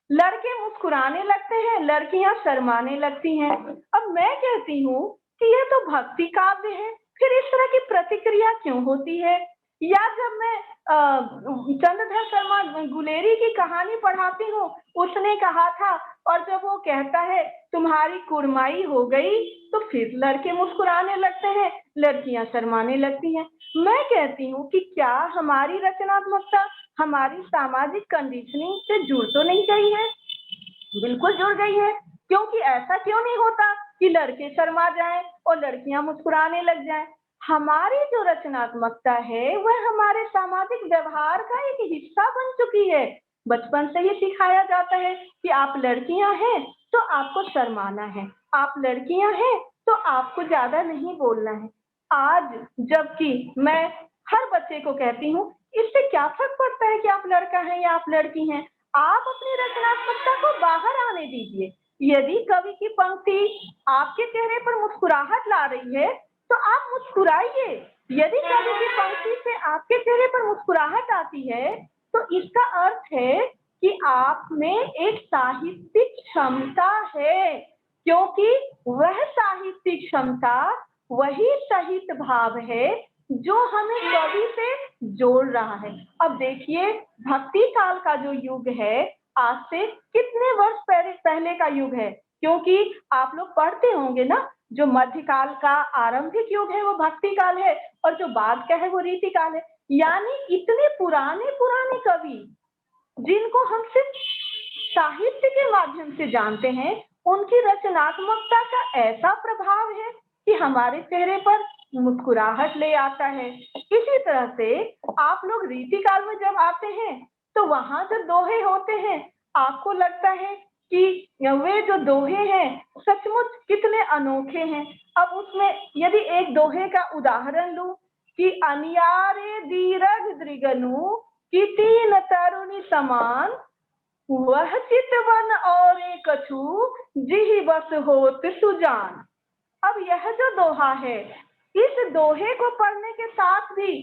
लड़के मुस्कुराने लगते हैं, लड़कियां शर्माने लगती हैं। अब मैं कहती हूँ कि यह तो भक्ति काव्य है, फिर इस तरह की प्रतिक्रिया क्यों होती है? या जब मैं चंद्रधर शर्मा गुलेरी की कहानी पढ़ाती हूँ, उसने कहा था, और जब वो कहता है तुम्हारी कुड़माई हो गई, तो फिर लड़के मुस्कुराने लगते हैं, लड़कियां शर्माने लगती हैं। मैं कहती हूँ कि क्या हमारी रचनात्मकता हमारी सामाजिक कंडीशनिंग से जुड़ तो नहीं गई है? बिल्कुल जुड़ गई है, क्योंकि ऐसा क्यों नहीं होता कि लड़के शर्मा जाएं और लड़कियां मुस्कुराने लग जाएं। हमारी जो रचनात्मकता है वह हमारे सामाजिक व्यवहार का एक हिस्सा बन चुकी है। बचपन से ही सिखाया जाता है कि आप लड़कियां हैं तो आपको शर्माना है, आप लड़कियां हैं तो आपको ज्यादा नहीं बोलना है। आज जबकि मैं हर बच्चे को कहती हूँ, इससे क्या फर्क पड़ता है कि आप लड़का हैं या आप लड़की हैं? आप अपनी रचनात्मकता को बाहर आने दीजिए। यदि कवि की पंक्ति आपके चेहरे पर मुस्कुराहट ला रही है तो आप मुस्कुराइए। यदि कवि की पंक्ति से आपके चेहरे पर मुस्कुराहट आती है तो इसका अर्थ है कि आप में एक साहित्यिक क्षमता है, क्योंकि वह साहित्यिक क्षमता वही सहित भाव है जो हमें कवि से जोड़ रहा है। अब देखिए, भक्ति काल का जो युग है आज से कितने वर्ष पहले का युग है, क्योंकि आप लोग पढ़ते होंगे ना, जो मध्यकाल का आरंभिक युग है वो भक्ति काल है और जो बाद का है वो रीति काल है। यानी इतने पुराने पुराने कवि जिनको हम सिर्फ साहित्य के माध्यम से जानते हैं, उनकी रचनात्मकता का ऐसा प्रभाव है कि हमारे चेहरे पर मुस्कुराहट ले आता है। इसी तरह से आप लोग रीति काल में जब आते हैं तो वहां जो दोहे होते हैं, आपको लगता है कि वे जो दोहे हैं सचमुच कितने अनोखे हैं। अब उसमें यदि एक दोहे का उदाहरण लूं कि अनियारे दीरघ दृगनु की तीन तरुणी समान, वह चितवन और कछु जिहि बस होत सुजान। अब यह जो दोहा है, इस दोहे को पढ़ने के साथ भी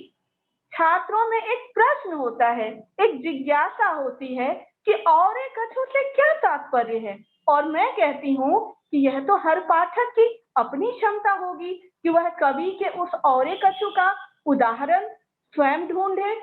छात्रों में एक प्रश्न होता है, एक जिज्ञासा होती है कि और कछु से क्या तात्पर्य है। और मैं कहती हूँ कि यह तो हर पाठक की अपनी क्षमता होगी कि वह कवि के उस और कछु का उदाहरण स्वयं ढूंढे।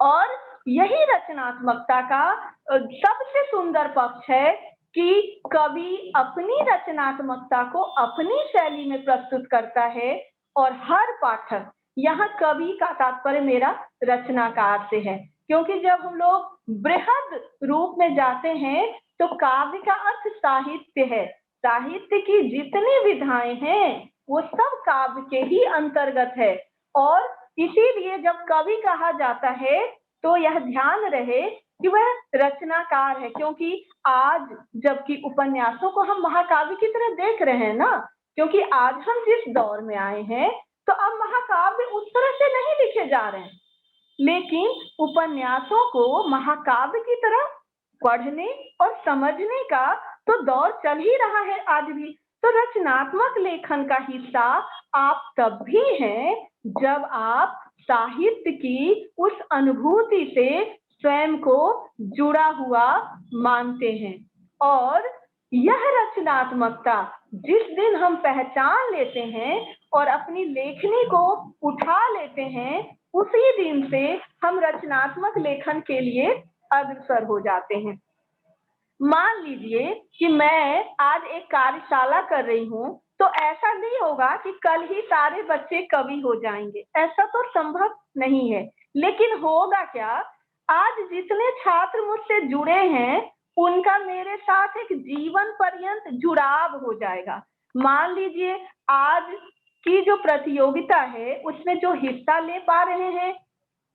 और यही रचनात्मकता का सबसे सुंदर पक्ष है कि कवि अपनी रचनात्मकता को अपनी शैली में प्रस्तुत करता है और हर पाठक, यहाँ कवि का तात्पर्य मेरा रचनाकार से है, क्योंकि जब हम लोग बृहद रूप में जाते हैं तो काव्य का अर्थ साहित्य है। साहित्य की जितनी विधाएं हैं वो सब काव्य के ही अंतर्गत है। और इसीलिए जब कवि कहा जाता है तो यह ध्यान रहे कि वह रचनाकार है, क्योंकि आज जबकि उपन्यासों को हम महाकाव्य की तरह देख रहे हैं ना, क्योंकि आज हम जिस दौर में आए हैं तो अब महाकाव्य उस तरह से नहीं लिखे जा रहे हैं, लेकिन उपन्यासों को महाकाव्य की तरह पढ़ने और समझने का तो दौर चल ही रहा है आज भी। तो रचनात्मक लेखन का हिस्सा आप तब भी हैं जब आप साहित्य की उस अनुभूति से स्वयं को जुड़ा हुआ मानते हैं। और यह रचनात्मकता जिस दिन हम पहचान लेते हैं और अपनी लेखनी को उठा लेते हैं, उसी दिन से हम रचनात्मक लेखन के लिए अग्रसर हो जाते हैं। मान लीजिए कि मैं आज एक कार्यशाला कर रही हूँ, तो ऐसा नहीं होगा कि कल ही सारे बच्चे कवि हो जाएंगे, ऐसा तो संभव नहीं है। लेकिन होगा क्या, आज जितने छात्र मुझसे जुड़े हैं उनका मेरे साथ एक जीवन पर्यंत जुड़ाव हो जाएगा। मान लीजिए आज की जो प्रतियोगिता है उसमें जो हिस्सा ले पा रहे हैं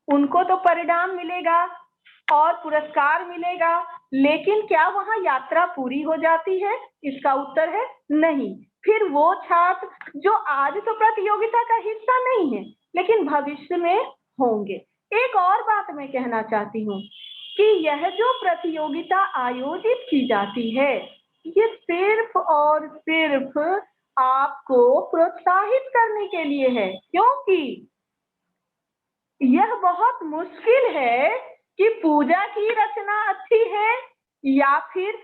उनको तो परिणाम मिलेगा और पुरस्कार मिलेगा, लेकिन क्या वहां यात्रा पूरी हो जाती है? इसका उत्तर है नहीं। फिर वो छात्र जो आज तो प्रतियोगिता का हिस्सा नहीं है लेकिन भविष्य में होंगे। एक और बात मैं कहना चाहती हूँ कि यह जो प्रतियोगिता आयोजित की जाती है ये सिर्फ और सिर्फ आपको प्रोत्साहित करने के लिए है, क्योंकि यह बहुत मुश्किल है कि पूजा की रचना अच्छी है या फिर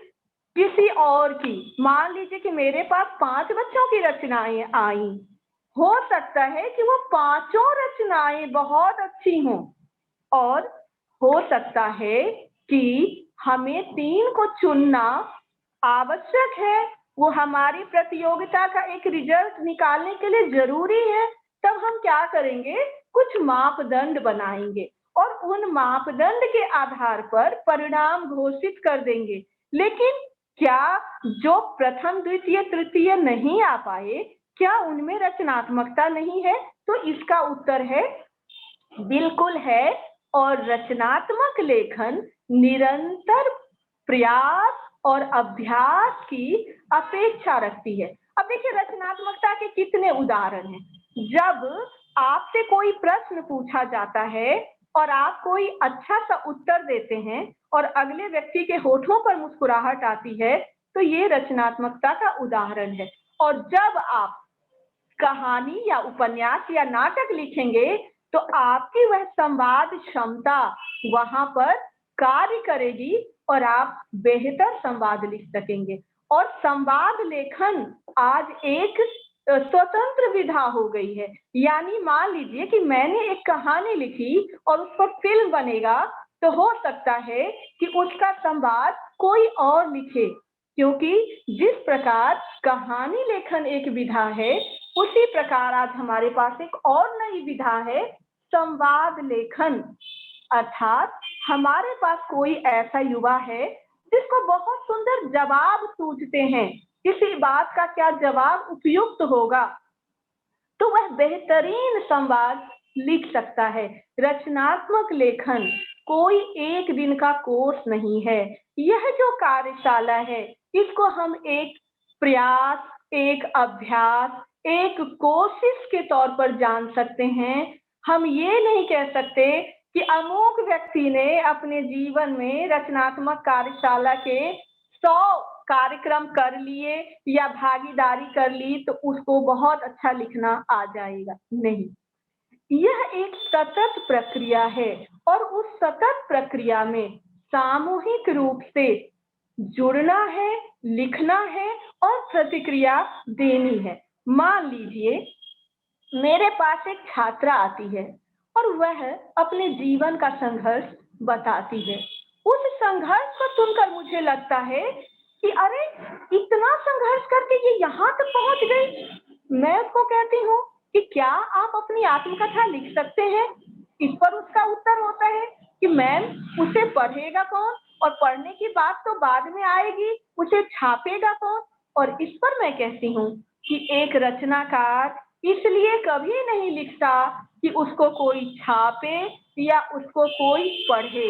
किसी और की। मान लीजिए कि मेरे पास 5 बच्चों की रचनाएं आई, हो सकता है कि वो पांचों रचनाएं बहुत अच्छी हों, और हो सकता है कि हमें 3 को चुनना आवश्यक है, वो हमारी प्रतियोगिता का एक रिजल्ट निकालने के लिए जरूरी है। तब हम क्या करेंगे, कुछ मापदंड बनाएंगे और उन मापदंड के आधार पर परिणाम घोषित कर देंगे। लेकिन क्या जो प्रथम द्वितीय तृतीय नहीं आ पाए, क्या उनमें रचनात्मकता नहीं है? तो इसका उत्तर है बिल्कुल है। और रचनात्मक लेखन निरंतर प्रयास और अभ्यास की अपेक्षा रखती है। अब देखिए रचनात्मकता के कितने उदाहरण हैं। जब आपसे कोई प्रश्न पूछा जाता है और आप कोई अच्छा सा उत्तर देते हैं और अगले व्यक्ति के होठों पर मुस्कुराहट आती है, तो ये रचनात्मकता का उदाहरण है। और जब आप कहानी या उपन्यास या नाटक लिखेंगे तो आपकी वह संवाद क्षमता वहां पर कार्य करेगी और आप बेहतर संवाद लिख सकेंगे। और संवाद लेखन आज एक स्वतंत्र विधा हो गई है। यानी मान लीजिए कि मैंने एक कहानी लिखी और उस पर फिल्म बनेगा, तो हो सकता है कि उसका संवाद कोई और लिखे, क्योंकि जिस प्रकार कहानी लेखन एक विधा है, उसी प्रकार आज हमारे पास एक और नई विधा है, संवाद लेखन। अर्थात हमारे पास कोई ऐसा युवा है जिसको बहुत सुंदर जवाब सूझते हैं, किसी बात का क्या जवाब उपयुक्त होगा, तो वह बेहतरीन संवाद लिख सकता है। रचनात्मक लेखन कोई एक दिन का कोर्स नहीं है। यह जो कार्यशाला है, इसको हम एक प्रयास, एक अभ्यास, एक कोशिश के तौर पर जान सकते हैं। हम ये नहीं कह सकते कि अमुक व्यक्ति ने अपने जीवन में रचनात्मक कार्यशाला के 100 कार्यक्रम कर लिए या भागीदारी कर ली तो उसको बहुत अच्छा लिखना आ जाएगा। नहीं, यह एक सतत प्रक्रिया है और उस सतत प्रक्रिया में सामूहिक रूप से जुड़ना है, लिखना है और प्रतिक्रिया देनी है। मान लीजिए मेरे पास एक छात्रा आती है और वह अपने जीवन का संघर्ष बताती है। उस संघर्ष को सुनकर मुझे लगता है कि अरे इतना संघर्ष करके ये यहाँ तक पहुंच गई। मैं उसको कहती हूँ कि क्या आप अपनी आत्मकथा लिख सकते हैं? इस पर उसका उत्तर होता है कि मैम उसे पढ़ेगा कौन, और पढ़ने की बात तो बाद में आएगी, उसे छापेगा कौन? और इस पर मैं कहती हूँ कि एक रचनाकार इसलिए कभी नहीं लिखता कि उसको कोई छापे या उसको कोई पढ़े।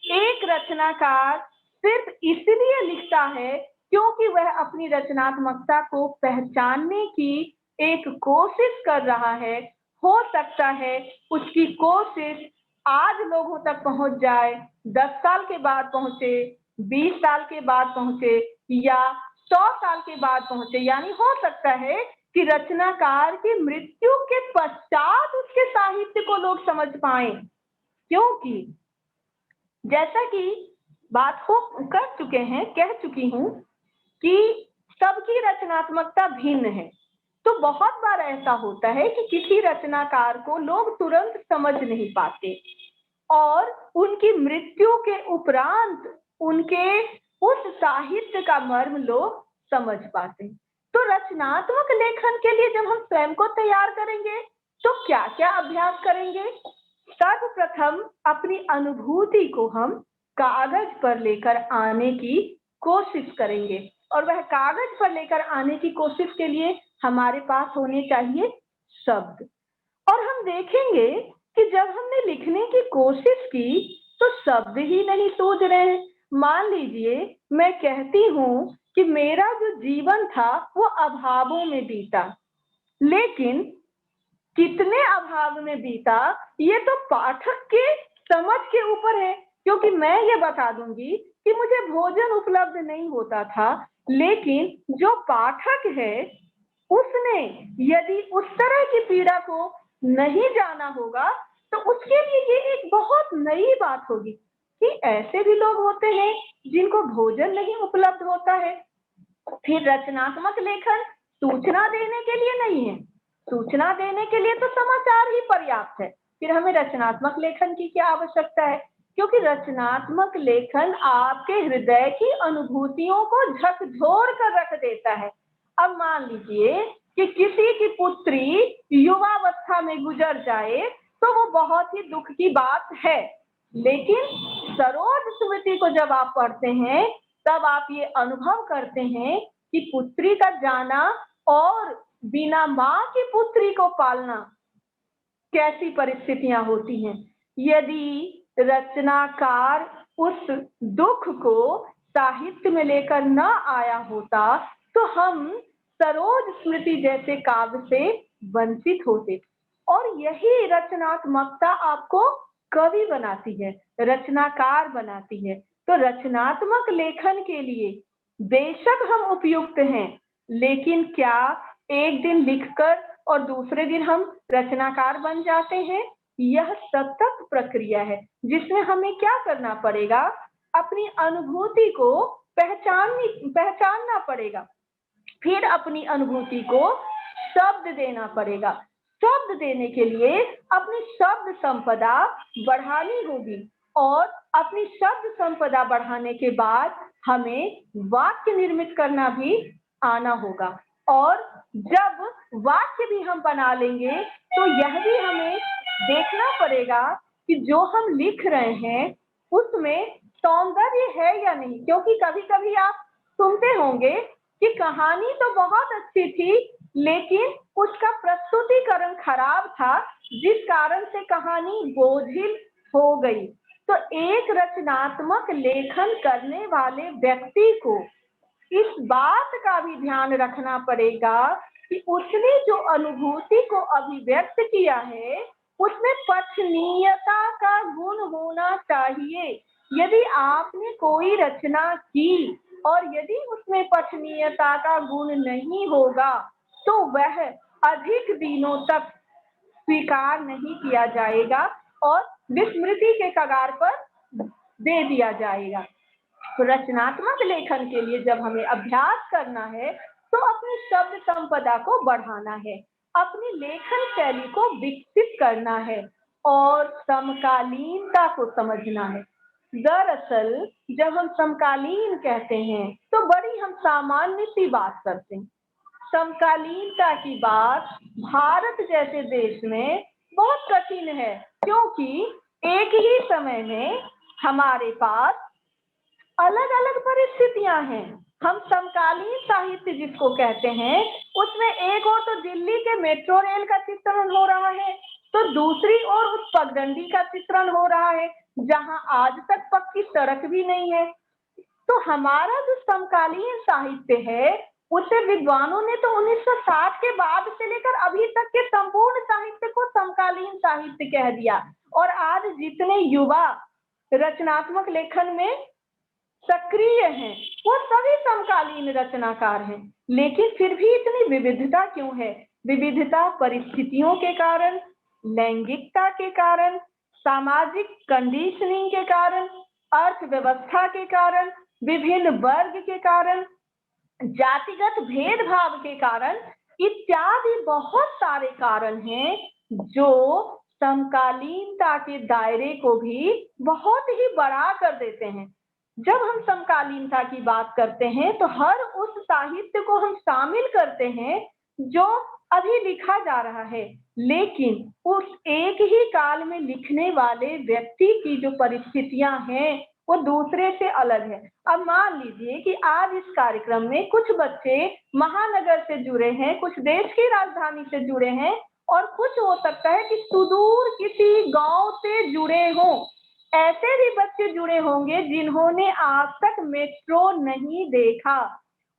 एक रचनाकार सिर्फ इसलिए लिखता है क्योंकि वह अपनी रचनात्मकता को पहचानने की एक कोशिश कर रहा है। हो सकता है उसकी कोशिश आज लोगों तक पहुंच जाए, 10 साल के बाद पहुंचे, 20 साल के बाद पहुंचे या 100 साल के बाद पहुंचे। यानी हो सकता है कि रचनाकार की मृत्यु के पश्चात उसके साहित्य को लोग समझ पाए, क्योंकि जैसा कि बात हो कर चुके हैं, कह चुकी हूं कि सबकी रचनात्मकता भिन्न है। तो बहुत बार ऐसा होता है कि किसी रचनाकार को लोग तुरंत समझ नहीं पाते और उनकी मृत्यु के उपरांत उनके उस साहित्य का मर्म लोग समझ पाते हैं। तो रचनात्मक लेखन के लिए जब हम स्वयं को तैयार करेंगे तो क्या क्या अभ्यास करेंगे? सर्वप्रथम अपनी अनुभूति को हम कागज पर लेकर आने की कोशिश करेंगे, और वह कागज पर लेकर आने की कोशिश के लिए हमारे पास होने चाहिए शब्द। और हम देखेंगे कि जब हमने लिखने की कोशिश की तो शब्द ही नहीं सूझ रहे हैं। मान लीजिए मैं कहती हूँ कि मेरा जो जीवन था वो अभावों में बीता, लेकिन कितने अभाव में बीता ये तो पाठक के समझ के ऊपर है, क्योंकि मैं ये बता दूंगी कि मुझे भोजन उपलब्ध नहीं होता था, लेकिन जो पाठक है उसने यदि उस तरह की पीड़ा को नहीं जाना होगा तो उसके लिए ये एक बहुत नई बात होगी कि ऐसे भी लोग होते हैं जिनको भोजन नहीं उपलब्ध होता है। फिर रचनात्मक लेखन सूचना देने के लिए नहीं है, सूचना देने के लिए तो समाचार ही पर्याप्त है, फिर हमें रचनात्मक लेखन की क्या आवश्यकता है? क्योंकि रचनात्मक लेखन आपके हृदय की अनुभूतियों को झकझोर कर रख देता है। अब मान लीजिए कि किसी की पुत्री युवावस्था में गुजर जाए तो वो बहुत ही दुख की बात है, लेकिन सरोज स्मृति को जब आप पढ़ते हैं तब आप ये अनुभव करते हैं कि पुत्री का जाना और बिना माँ की पुत्री को पालना कैसी परिस्थितियां होती हैं। यदि रचनाकार उस दुख को साहित्य में लेकर न आया होता तो हम सरोज स्मृति जैसे काव्य से वंचित होते। और यही रचनात्मकता आपको कवि बनाती है, रचनाकार बनाती है। तो रचनात्मक लेखन के लिए बेशक हम उपयुक्त हैं, लेकिन क्या एक दिन लिखकर और दूसरे दिन हम रचनाकार बन जाते हैं? यह सतत प्रक्रिया है जिसमें हमें क्या करना पड़ेगा? अपनी अनुभूति को पहचानना पड़ेगा, फिर अपनी अनुभूति को शब्द देना पड़ेगा। शब्द देने के लिए अपनी शब्द संपदा बढ़ानी होगी और अपनी शब्द संपदा बढ़ाने के बाद हमें वाक्य निर्मित करना भी आना होगा। और जब वाक्य भी हम बना लेंगे तो यह भी हमें देखना पड़ेगा कि जो हम लिख रहे हैं उसमें सौंदर्य है या नहीं। क्योंकि कभी कभी आप सुनते होंगे कि कहानी तो बहुत अच्छी थी लेकिन उसका प्रस्तुतिकरण खराब था, जिस कारण से कहानी बोझिल हो गई। तो एक रचनात्मक लेखन करने वाले व्यक्ति को इस बात का भी ध्यान रखना पड़ेगा कि उसने जो अनुभूति को अभिव्यक्त किया है उसमें पठनीयता का गुण होना चाहिए। यदि आपने कोई रचना की और यदि उसमें पठनीयता का गुण नहीं होगा तो वह अधिक दिनों तक स्वीकार नहीं किया जाएगा और विस्मृति के कगार पर दे दिया जाएगा। तो रचनात्मक लेखन के लिए जब हमें अभ्यास करना है तो अपनी शब्द संपदा को बढ़ाना है, अपनी लेखन शैली को विकसित करना है और समकालीनता को समझना है। दरअसल जब हम समकालीन कहते हैं तो बड़ी हम सामान्य सी बात करते हैं। समकालीनता की बात भारत जैसे देश में बहुत कठिन है, क्योंकि एक ही समय में हमारे पास अलग अलग परिस्थितियां हैं। हम समकालीन साहित्य जिसको कहते हैं उसमें एक ओर तो दिल्ली के मेट्रो रेल का चित्रण हो रहा है तो दूसरी ओर उस पगडंडी का चित्रण हो रहा है जहां आज तक पक्की सड़क भी नहीं है। तो हमारा जो समकालीन साहित्य है उसे विद्वानों ने तो 1960 के बाद से लेकर अभी तक के संपूर्ण साहित्य को समकालीन साहित्य कह दिया। और आज जितने युवा रचनात्मक लेखन में सक्रिय हैं वो सभी समकालीन रचनाकार हैं। लेकिन फिर भी इतनी विविधता क्यों है? विविधता परिस्थितियों के कारण, लैंगिकता के कारण, सामाजिक कंडीशनिंग के कारण, अर्थव्यवस्था के कारण, विभिन्न वर्ग के कारण, जातिगत भेदभाव के कारण इत्यादि बहुत सारे कारण हैं जो समकालीनता के दायरे को भी बहुत ही बड़ा कर देते हैं। जब हम समकालीनता की बात करते हैं तो हर उस साहित्य को हम शामिल करते हैं जो अभी लिखा जा रहा है, लेकिन उस एक ही काल में लिखने वाले व्यक्ति की जो परिस्थितियां हैं वो दूसरे से अलग है। अब मान लीजिए कि आज इस कार्यक्रम में कुछ बच्चे महानगर से जुड़े हैं, कुछ देश की राजधानी से जुड़े हैं और कुछ हो सकता है कि सुदूर किसी गांव से जुड़े हों। ऐसे भी बच्चे जुड़े होंगे जिन्होंने आज तक मेट्रो नहीं देखा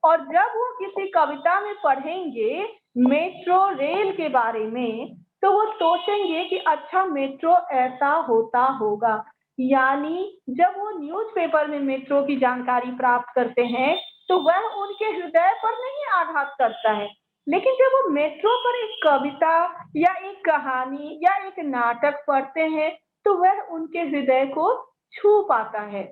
और जब वो किसी कविता में पढ़ेंगे मेट्रो रेल के बारे में तो वो सोचेंगे कि अच्छा मेट्रो ऐसा होता होगा। यानी जब वो न्यूज़पेपर में मेट्रो की जानकारी प्राप्त करते हैं तो वह उनके हृदय पर नहीं आघात करता है, लेकिन जब वो मेट्रो पर एक कविता या एक कहानी या एक नाटक पढ़ते हैं तो वह उनके हृदय को छू पाता है।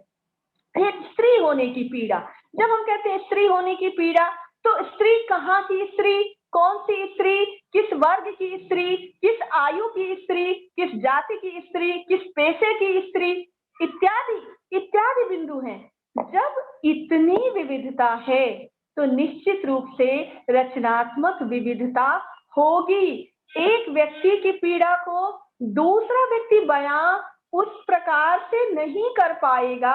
फिर स्त्री होने की पीड़ा, जब हम कहते हैं स्त्री होने की पीड़ा तो स्त्री कहाँ की स्त्री? कौन सी स्त्री, किस वर्ग की स्त्री, किस आयु की स्त्री, किस जाति की स्त्री, किस पेशे की स्त्री, इत्यादि इत्यादि बिंदु हैं। जब इतनी विविधता है तो निश्चित रूप से रचनात्मक विविधता होगी। एक व्यक्ति की पीड़ा को दूसरा व्यक्ति बयां उस प्रकार से नहीं कर पाएगा,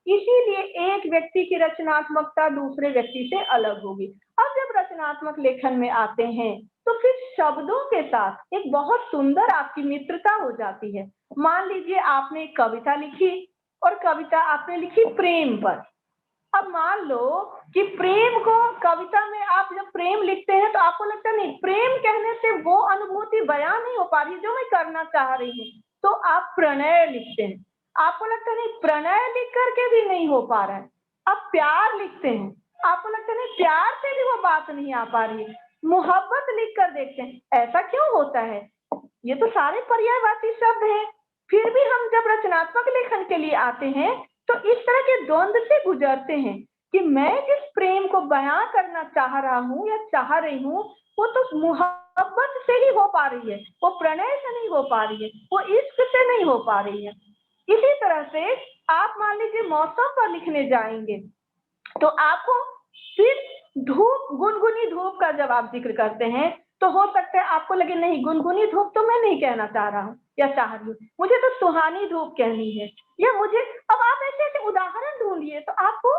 इसीलिए एक व्यक्ति की रचनात्मकता दूसरे व्यक्ति से अलग होगी। अब जब रचनात्मक लेखन में आते हैं तो फिर शब्दों के साथ एक बहुत सुंदर आपकी मित्रता हो जाती है। मान लीजिए आपने एक कविता लिखी और कविता आपने लिखी प्रेम पर। अब मान लो कि प्रेम को कविता में आप जब प्रेम लिखते हैं तो आपको लगता नहीं प्रेम कहने से वो अनुभूति बयां नहीं हो पा रही जो मैं करना चाह रही हूँ, तो आप प्रणय लिखते हैं। आपको लगता नहीं प्रणय लिख करके भी नहीं हो पा रहा है। अब प्यार लिखते हैं, आपको लगता नहीं प्यार से भी वो बात नहीं आ पा रही है। मोहब्बत लिख कर देखते हैं, ऐसा क्यों होता है? ये तो सारे पर्यायवाची शब्द हैं। फिर भी हम जब रचनात्मक लेखन के लिए आते हैं तो इस तरह के द्वंद से गुजरते हैं कि मैं जिस प्रेम को बयां करना चाह रहा हूँ या चाह रही हूँ वो तो मोहब्बत से ही हो पा रही है, वो प्रणय से नहीं हो पा रही है, वो इश्क से नहीं हो पा रही है। इसी तरह से आप मान लीजिए मौसम पर लिखने जाएंगे तो आपको फिर धूप, गुनगुनी धूप का जब आप जिक्र करते हैं तो हो सकता है आपको लगे नहीं गुनगुनी धूप तो मैं नहीं कहना चाह रहा हूँ या चाह रही हूँ, मुझे तो सुहानी धूप कहनी है या मुझे। अब आप ऐसे ऐसे उदाहरण ढूंढिए तो आपको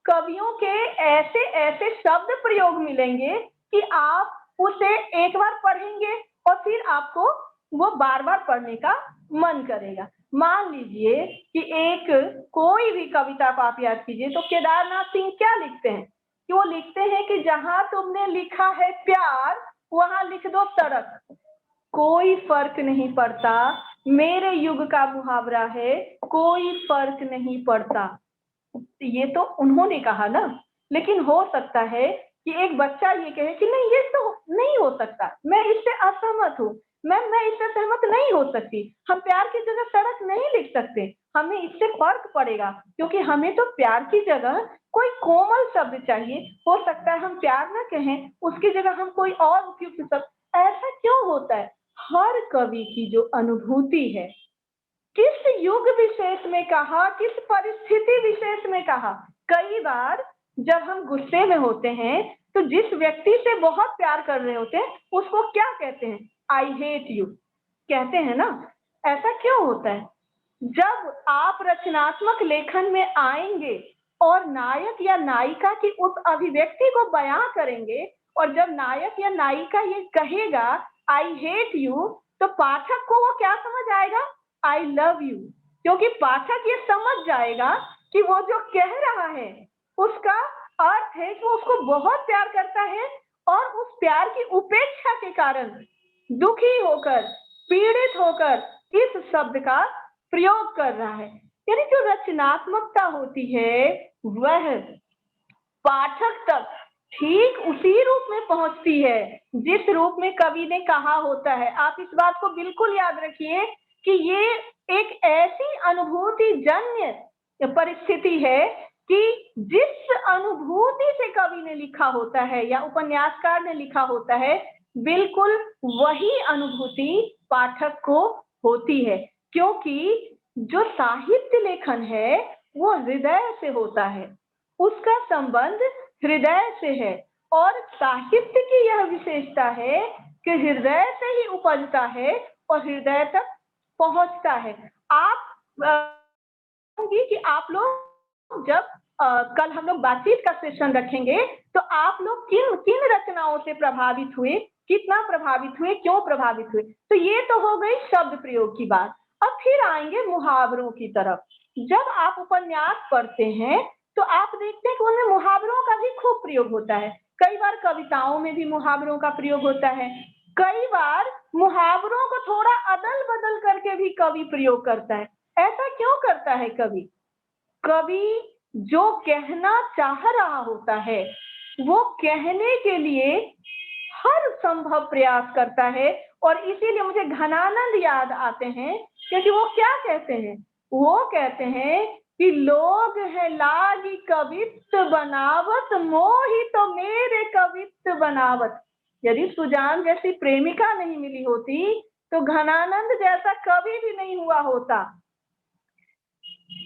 कवियों के ऐसे ऐसे शब्द प्रयोग मिलेंगे कि आप उसे एक बार पढ़ेंगे और फिर आपको वो बार बार पढ़ने का मन करेगा। मान लीजिए कि एक कोई भी कविता को आप याद कीजिए तो केदारनाथ सिंह क्या लिखते हैं कि वो लिखते हैं कि जहां तुमने लिखा है प्यार वहां लिख दो सड़क, कोई फर्क नहीं पड़ता, मेरे युग का मुहावरा है, कोई फर्क नहीं पड़ता। ये तो उन्होंने कहा ना, लेकिन हो सकता है कि एक बच्चा ये कहे कि नहीं ये तो नहीं हो सकता, मैं इससे असहमत हूँ, मैं इससे सहमत नहीं हो सकती, हम प्यार की जगह सड़क नहीं लिख सकते, हमें इससे फर्क पड़ेगा क्योंकि हमें तो प्यार की जगह कोई कोमल शब्द चाहिए। हो सकता है हम प्यार ना कहें, उसकी जगह हम कोई और उपयुक्त शब्द। ऐसा क्यों होता है? हर कवि की जो अनुभूति है, किस युग विशेष में कहा, किस परिस्थिति विशेष में कहा। कई बार जब हम गुस्से में होते हैं तो जिस व्यक्ति से बहुत प्यार कर रहे होते हैं उसको क्या कहते हैं? आई हेट यू कहते हैं ना। ऐसा क्यों होता है? जब आप रचनात्मक लेखन में आएंगे और नायक या नायिका की उस अभिव्यक्ति को बयां करेंगे और जब नायक या नायिका ये कहेगा आई हेट यू तो पाठक को वो क्या समझ आएगा? I love you. क्योंकि पाठक ये समझ जाएगा कि वो जो कह रहा है उसका अर्थ है कि वो उसको बहुत प्यार करता है और उस प्यार की उपेक्षा के कारण दुखी होकर, पीड़ित होकर इस शब्द का प्रयोग कर रहा है। यानी जो रचनात्मकता होती है वह पाठक तक ठीक उसी रूप में पहुंचती है जिस रूप में कवि ने कहा होता है। आप इस बात को बिल्कुल याद रखिए कि ये एक ऐसी अनुभूति जन्य परिस्थिति है कि जिस अनुभूति से कवि ने लिखा होता है या उपन्यासकार ने लिखा होता है बिल्कुल वही अनुभूति पाठक को होती है, क्योंकि जो साहित्य लेखन है वो हृदय से होता है, उसका संबंध हृदय से है और साहित्य की यह विशेषता है कि हृदय से ही उपजता है और हृदय तक पहुंचता है। आप कि आप लोग जब कल हम लोग बातचीत का सेशन रखेंगे तो आप लोग किन किन रचनाओं से प्रभावित हुए, कितना प्रभावित हुए, क्यों प्रभावित हुए। तो ये तो हो गई शब्द प्रयोग की बात। अब फिर आएंगे मुहावरों की तरफ। जब आप उपन्यास पढ़ते हैं तो आप देखते हैं कि उनमें मुहावरों का भी खूब प्रयोग होता है। कई बार कविताओं में भी मुहावरों का प्रयोग होता है, कई बार मुहावरों को थोड़ा अदल बदल करके भी कवि प्रयोग करता है। ऐसा क्यों करता है कवि? कवि जो कहना चाह रहा होता है वो कहने के लिए हर संभव प्रयास करता है और इसीलिए मुझे घनानंद याद आते हैं क्योंकि वो क्या कहते हैं? वो कहते हैं कि लोग है लागी कवित्व बनावत, मोही तो मेरे कवित्व बनावत। यदि सुजान जैसी प्रेमिका नहीं मिली होती तो घनानंद जैसा कभी भी नहीं हुआ होता।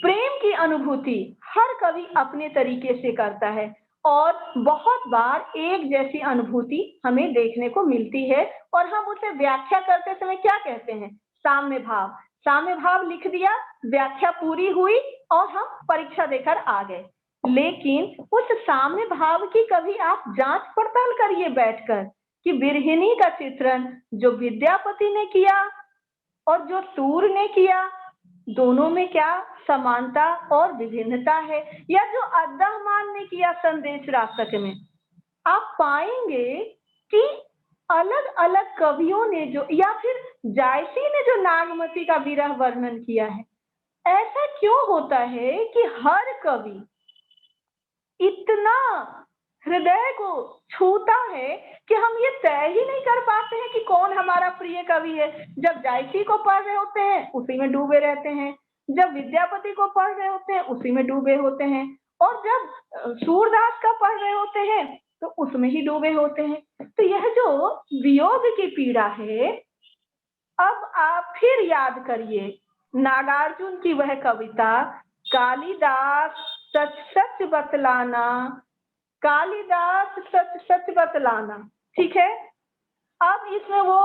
प्रेम की अनुभूति हर कवि अपने तरीके से करता है और बहुत बार एक जैसी अनुभूति हमें देखने को मिलती है और हम उसे व्याख्या करते समय क्या कहते हैं? साम्य भाव। साम्य भाव लिख दिया, व्याख्या पूरी हुई और हम परीक्षा देकर आ गए। लेकिन उस साम्य भाव की कभी आप जांच पड़ताल करिए बैठकर कि बिरहिनी का चित्रण जो विद्यापति ने किया और जो सूर ने किया, दोनों में क्या समानता और विभिन्नता है, या जो अद्दहमान ने किया संदेश रासक में, आप पाएंगे कि अलग अलग कवियों ने जो, या फिर जायसी ने जो नागमती का विरह वर्णन किया है, ऐसा क्यों होता है कि हर कवि इतना हृदय को छूता है कि हम ये तय ही नहीं कर पाते हैं कि कौन हमारा प्रिय कवि है। जब जायसी को पढ़ रहे होते हैं उसी में डूबे रहते हैं, जब विद्यापति को पढ़ रहे होते हैं उसी में डूबे होते हैं, और जब सूरदास का पढ़ रहे होते हैं तो उसमें ही डूबे होते हैं। तो यह जो वियोग की पीड़ा है, अब आप फिर याद करिए नागार्जुन की वह कविता कालिदास सच सच बतलाना, कालिदास सच सच बतलाना, ठीक है। अब इसमें वो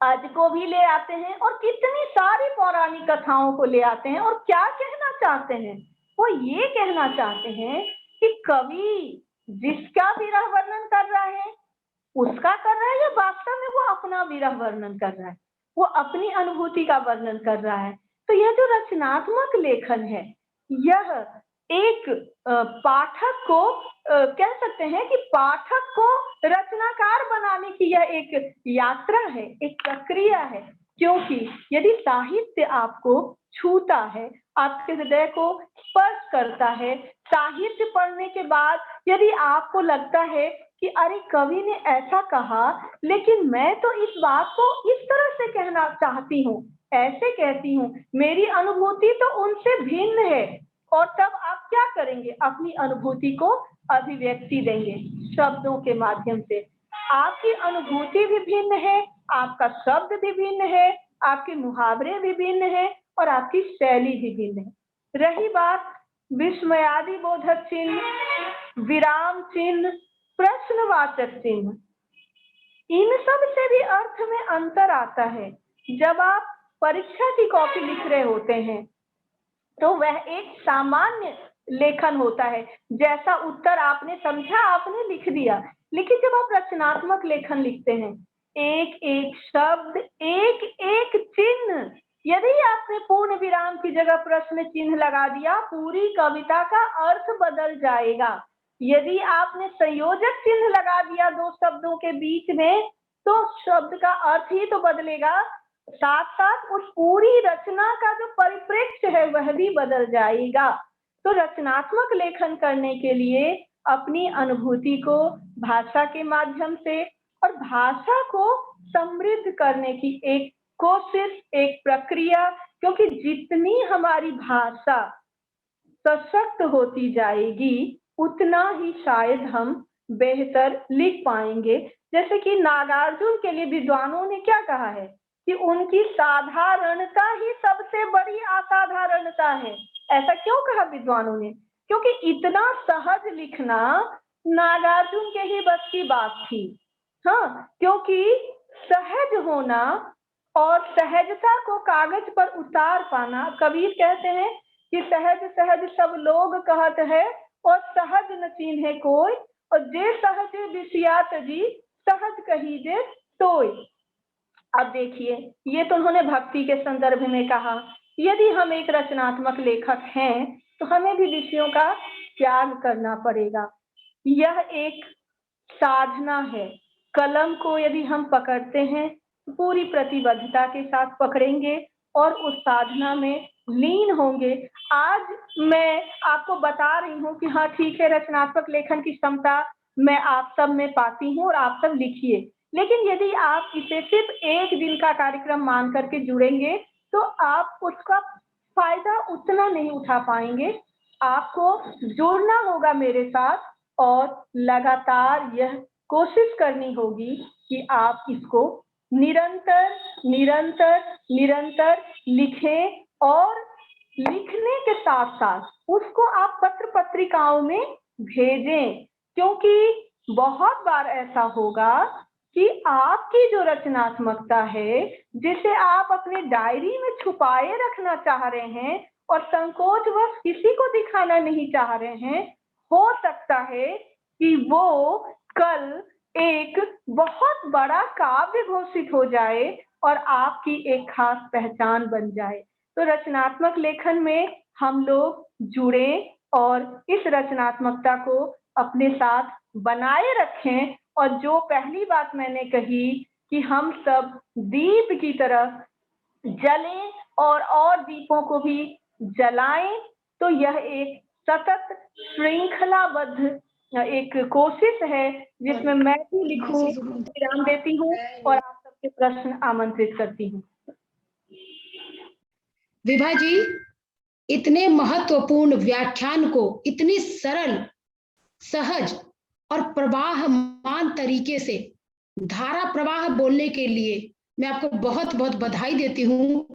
आज को भी ले आते हैं और कितनी सारी पौराणिक कथाओं को ले आते हैं, और क्या कहना चाहते हैं? वो ये कहना चाहते हैं कि कवि जिसका विरह वर्णन कर रहा है उसका कर रहा है, या वास्तव में वो अपना विरह वर्णन कर रहा है, वो अपनी अनुभूति का वर्णन कर रहा है। तो यह जो रचनात्मक लेखन है, यह एक पाठक को कह सकते हैं कि पाठक को रचनाकार बनाने की यह एक यात्रा है, एक प्रक्रिया है। क्योंकि यदि साहित्य आपको छूता है, आपके हृदय को स्पर्श करता है, साहित्य पढ़ने के बाद यदि आपको लगता है कि अरे कवि ने ऐसा कहा लेकिन मैं तो इस बात को इस तरह से कहना चाहती हूँ, ऐसे कहती हूँ, मेरी अनुभूति तो उनसे भिन्न है, और तब आप क्या करेंगे? अपनी अनुभूति को अभिव्यक्ति देंगे शब्दों के माध्यम से। आपकी अनुभूति भी भिन्न है, आपका शब्द भी भिन्न है, आपके मुहावरे भी भिन्न है और आपकी शैली भी भिन्न है। रही बात विस्मयादि बोधक चिन्ह, विराम चिन्ह, प्रश्नवाचक चिन्ह, इन सब से भी अर्थ में अंतर आता है। जब आप परीक्षा की कॉपी लिख रहे होते हैं तो वह एक सामान्य लेखन होता है, जैसा उत्तर आपने समझा आपने लिख दिया। लेकिन जब आप रचनात्मक लेखन लिखते हैं, एक एक शब्द, एक एक चिन्ह, यदि आपने पूर्ण विराम की जगह प्रश्न चिन्ह लगा दिया, पूरी कविता का अर्थ बदल जाएगा। यदि आपने संयोजक चिन्ह लगा दिया दो शब्दों के बीच में, तो शब्द का अर्थ ही तो बदलेगा, साथ साथ उस पूरी रचना का जो परिप्रेक्ष्य है वह भी बदल जाएगा। तो रचनात्मक लेखन करने के लिए अपनी अनुभूति को भाषा के माध्यम से और भाषा को समृद्ध करने की एक कोशिश, एक प्रक्रिया, क्योंकि जितनी हमारी भाषा सशक्त होती जाएगी उतना ही शायद हम बेहतर लिख पाएंगे। जैसे कि नागार्जुन के लिए विद्वानों ने क्या कहा है कि उनकी साधारणता ही सबसे बड़ी असाधारणता है। ऐसा क्यों कहा विद्वानों ने? क्योंकि इतना सहज लिखना नागार्जुन के ही बस की बात थी। हाँ, क्योंकि सहज होना और सहजता को कागज पर उतार पाना, कबीर कहते हैं कि सहज सहज सब लोग कहत है और सहज न चीन्हे कोई, और जे सहज विषयात जी सहज कहीजे तोय। अब देखिए, ये तो उन्होंने भक्ति के संदर्भ में कहा। यदि हम एक रचनात्मक लेखक हैं तो हमें भी विषयों का त्याग करना पड़ेगा। यह एक साधना है। कलम को यदि हम पकड़ते हैं तो पूरी प्रतिबद्धता के साथ पकड़ेंगे और उस साधना में लीन होंगे। आज मैं आपको बता रही हूँ कि हाँ ठीक है, रचनात्मक लेखन की क्षमता मैं आप सब में पाती हूँ और आप सब लिखिए, लेकिन यदि आप इसे सिर्फ एक दिन का कार्यक्रम मान करके जुड़ेंगे तो आप उसका फायदा उतना नहीं उठा पाएंगे। आपको जुड़ना होगा मेरे साथ और लगातार यह कोशिश करनी होगी कि आप इसको निरंतर निरंतर निरंतर लिखें और लिखने के साथ साथ उसको आप पत्र पत्रिकाओं में भेजें, क्योंकि बहुत बार ऐसा होगा कि आपकी जो रचनात्मकता है जिसे आप अपने डायरी में छुपाए रखना चाह रहे हैं और संकोचवश किसी को दिखाना नहीं चाह रहे हैं, हो सकता है कि वो कल एक बहुत बड़ा काव्य घोषित हो जाए और आपकी एक खास पहचान बन जाए। तो रचनात्मक लेखन में हम लोग जुड़े और इस रचनात्मकता को अपने साथ बनाए रखें। और जो पहली बात मैंने कही कि हम सब दीप की तरह जलें और दीपों को भी जलाएं, तो यह एक सतत श्रृंखलाबद्ध एक कोशिश है जिसमें मैं भी लिखूं, विराम देती हूँ और आप सबके प्रश्न आमंत्रित करती हूँ। विभा जी, इतने महत्वपूर्ण व्याख्यान को इतनी सरल, सहज और प्रवाहमान तरीके से धारा प्रवाह बोलने के लिए मैं आपको बहुत बहुत बधाई देती हूँ।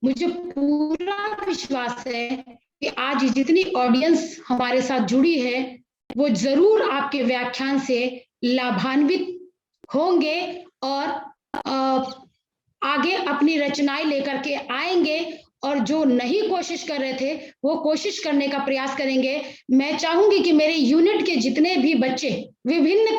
मुझे पूरा विश्वास है कि आज जितनी ऑडियंस हमारे साथ जुड़ी है वो जरूर आपके व्याख्यान से लाभान्वित होंगे और आगे अपनी रचनाएं लेकर के आएंगे और जो नहीं कोशिश कर रहे थे वो कोशिश करने का प्रयास करेंगे। मैं चाहूंगी कि मेरे यूनिट के जितने भी बच्चे विभिन्न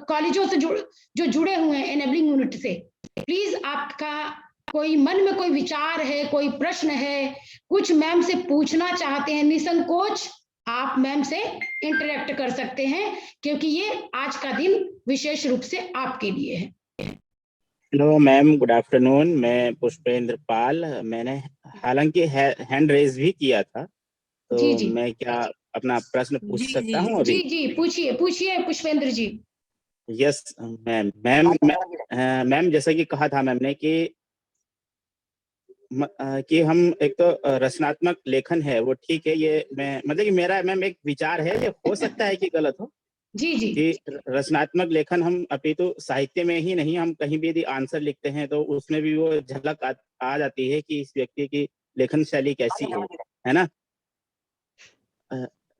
कॉलेजों से जो जुड़े हुए हैं एनेबलिंग यूनिट से, प्लीज आपका कोई मन में कोई विचार है, कोई प्रश्न है, कुछ मैम से पूछना चाहते हैं, निसंकोच आप मैम से इंटरेक्ट कर सकते हैं, क्योंकि ये आज का दिन विशेष रूप से आपके लिए है। Hello ma'am, good afternoon. मैं पुष्पेंद्र पाल, मैंने हालांकि हैंड रेज भी किया था, तो जी। मैं क्या अपना प्रश्न पूछ सकता हूँ अभी? जी पूछिए पुष्पेंद्र जी। यस मैम, जैसा कि कहा था मैम ने कि हम एक तो रचनात्मक लेखन है वो ठीक है, ये मैं मतलब कि मेरा मैम एक विचार है, ये हो सकता है कि गलत हो जी कि रचनात्मक लेखन हम अपितु साहित्य में ही नहीं, हम कहीं भी यदि आंसर लिखते हैं तो उसमें भी वो झलक आ जाती है कि इस व्यक्ति की लेखन शैली कैसी है ना।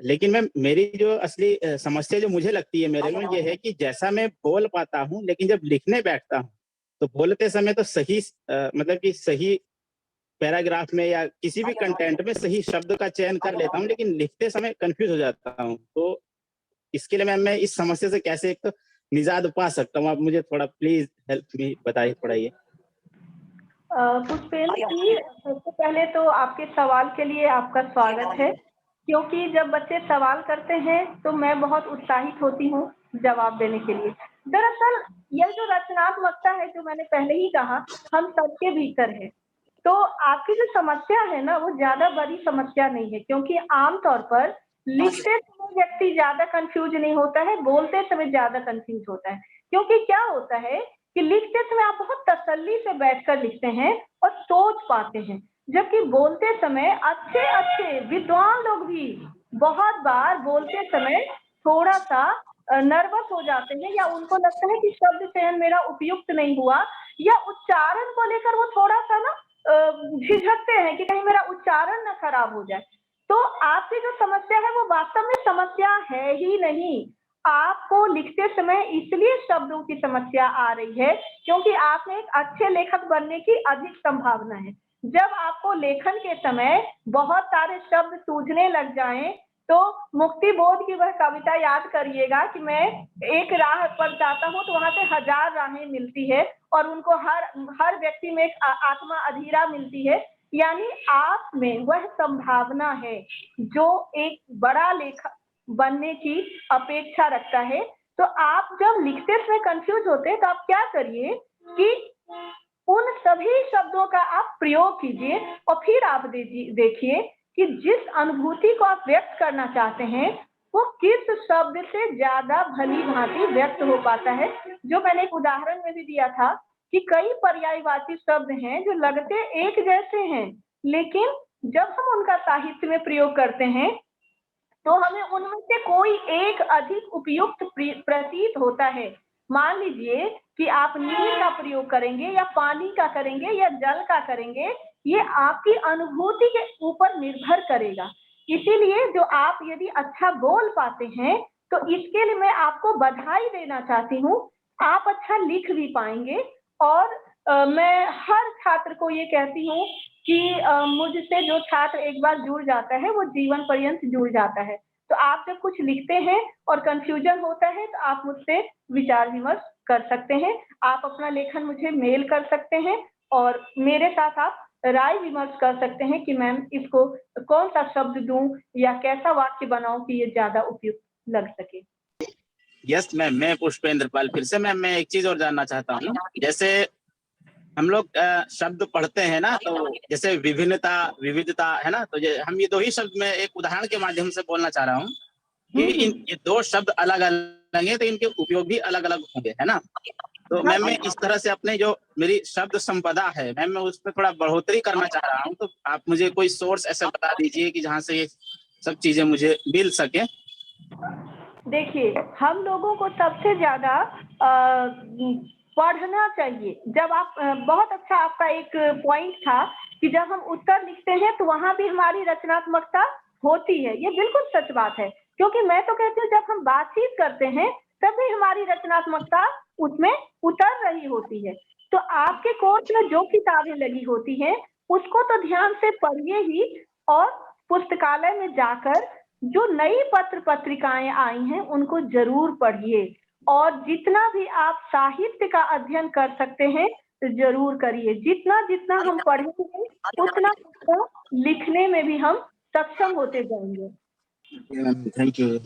लेकिन मैम मेरी जो असली समस्या जो मुझे लगती है मेरे में ये है कि जैसा मैं बोल पाता हूँ, लेकिन जब लिखने बैठता हूँ तो बोलते समय तो सही मतलब कि सही पैराग्राफ में या किसी भी कंटेंट में सही शब्द का चयन कर लेता हूँ, लेकिन लिखते समय कंफ्यूज हो जाता हूँ। तो इसके लिए मैम मैं इस समस्या से कैसे एक तो निजात पा सकता हूँ, आप मुझे थोड़ा प्लीज हेल्प मी बताइए थोड़ा ये। पुष्पेंद्र जी, सबसे पहले तो आपके सवाल के लिए आपका स्वागत है, क्योंकि जब बच्चे सवाल करते हैं तो मैं बहुत उत्साहित होती हूँ जवाब देने के लिए। दरअसल यह जो रचनात्मकता है, जो मैंने पहले ही कहा, हम सबके भीतर है। तो आपकी जो समस्या है ना, वो ज्यादा बड़ी समस्या नहीं है, क्योंकि आमतौर पर लिखते समय व्यक्ति ज्यादा कंफ्यूज नहीं होता है, बोलते समय ज्यादा कंफ्यूज होता है। क्योंकि क्या होता है कि लिखते समय आप बहुत तसल्ली से बैठकर लिखते हैं और सोच पाते हैं, जबकि बोलते समय अच्छे विद्वान लोग भी बहुत बार बोलते समय थोड़ा सा नर्वस हो जाते हैं, या उनको लगता है कि शब्द चयन मेरा उपयुक्त नहीं हुआ, या उच्चारण को लेकर वो थोड़ा सा ना झिझकते हैं कि कहीं मेरा उच्चारण ना खराब हो जाए। तो आपकी जो समस्या है वो वास्तव में समस्या है ही नहीं। आपको लिखते समय इसलिए शब्दों की समस्या आ रही है क्योंकि आप में एक अच्छे लेखक बनने की अधिक संभावना है। जब आपको लेखन के समय बहुत सारे शब्द सूझने लग जाएं, तो मुक्ति बोध की वह कविता याद करिएगा कि मैं एक राह पर जाता हूँ तो वहां से 1000 राहें मिलती है, और उनको हर व्यक्ति में एक आत्मा अधीरा मिलती है। यानी आप में वह संभावना है जो एक बड़ा लेखक बनने की अपेक्षा रखता है। तो आप जब लिखते समय कंफ्यूज होते हैं तो आप क्या करिए कि उन सभी शब्दों का आप प्रयोग कीजिए और फिर आप देखिए कि जिस अनुभूति को आप व्यक्त करना चाहते हैं वो किस शब्द से ज्यादा भली भांति व्यक्त हो पाता है। जो मैंने एक उदाहरण में भी दिया था कि कई पर्यायवाची शब्द हैं जो लगते एक जैसे हैं, लेकिन जब हम उनका साहित्य में प्रयोग करते हैं तो हमें उनमें से कोई एक अधिक उपयुक्त प्रतीत होता है। मान लीजिए कि आप नीर का प्रयोग करेंगे या पानी का करेंगे या जल का करेंगे, ये आपकी अनुभूति के ऊपर निर्भर करेगा। इसीलिए जो आप यदि अच्छा बोल पाते हैं तो इसके लिए मैं आपको बधाई देना चाहती हूँ। आप अच्छा लिख भी पाएंगे और मैं हर छात्र को ये कहती हूँ कि मुझसे जो छात्र एक बार जुड़ जाता है वो जीवन पर्यंत जुड़ जाता है। तो आप जब कुछ लिखते हैं और कंफ्यूजन होता है तो आप मुझसे विचार विमर्श कर सकते हैं। आप अपना लेखन मुझे मेल कर सकते हैं और मेरे साथ आप राय विमर्श कर सकते हैं कि मैम इसको कौन सा शब्द दूं या कैसा वाक्य बनाऊं कि ये ज्यादा उपयुक्त लग सके। यस मैम, मैं पुष्पेंद्र पाल फिर से मैम मैं एक चीज और जानना चाहता हूँ। जैसे हम लोग शब्द पढ़ते हैं ना, तो जैसे विभिन्नता विविधता है ना, तो हम ये दो ही शब्द में एक उदाहरण के माध्यम से बोलना चाह रहा हूँ कि ये दो शब्द अलग अलग हैं तो इनके उपयोग भी अलग अलग होंगे, है ना। तो मैम मैं इस तरह से अपने जो मेरी शब्द संपदा है मैम मैं उसमें थोड़ा बढ़ोतरी करना चाह रहा हूँ। तो आप मुझे कोई सोर्स ऐसा बता दीजिए कि जहाँ से ये सब चीजें मुझे मिल सके। देखिए, हम लोगों को सबसे ज्यादा पढ़ना चाहिए। जब आप बहुत अच्छा आपका एक पॉइंट था कि जब हम उत्तर लिखते हैं तो वहां भी हमारी रचनात्मकता होती है। ये बिल्कुल सच बात है, क्योंकि मैं तो कहती हूँ जब हम बातचीत करते हैं तब भी हमारी रचनात्मकता उसमें उतर रही होती है। तो आपके कोर्स में जो किताबें लगी होती हैं उसको तो ध्यान से पढ़िए ही, और पुस्तकालय में जाकर जो नई पत्र पत्रिकाएं आई हैं उनको जरूर पढ़िए, और जितना भी आप साहित्य का अध्ययन कर सकते हैं जरूर करिए। जितना जितना हम पढ़ेंगे उतना लिखने में भी हम सक्षम होते जाएंगे। Thank you.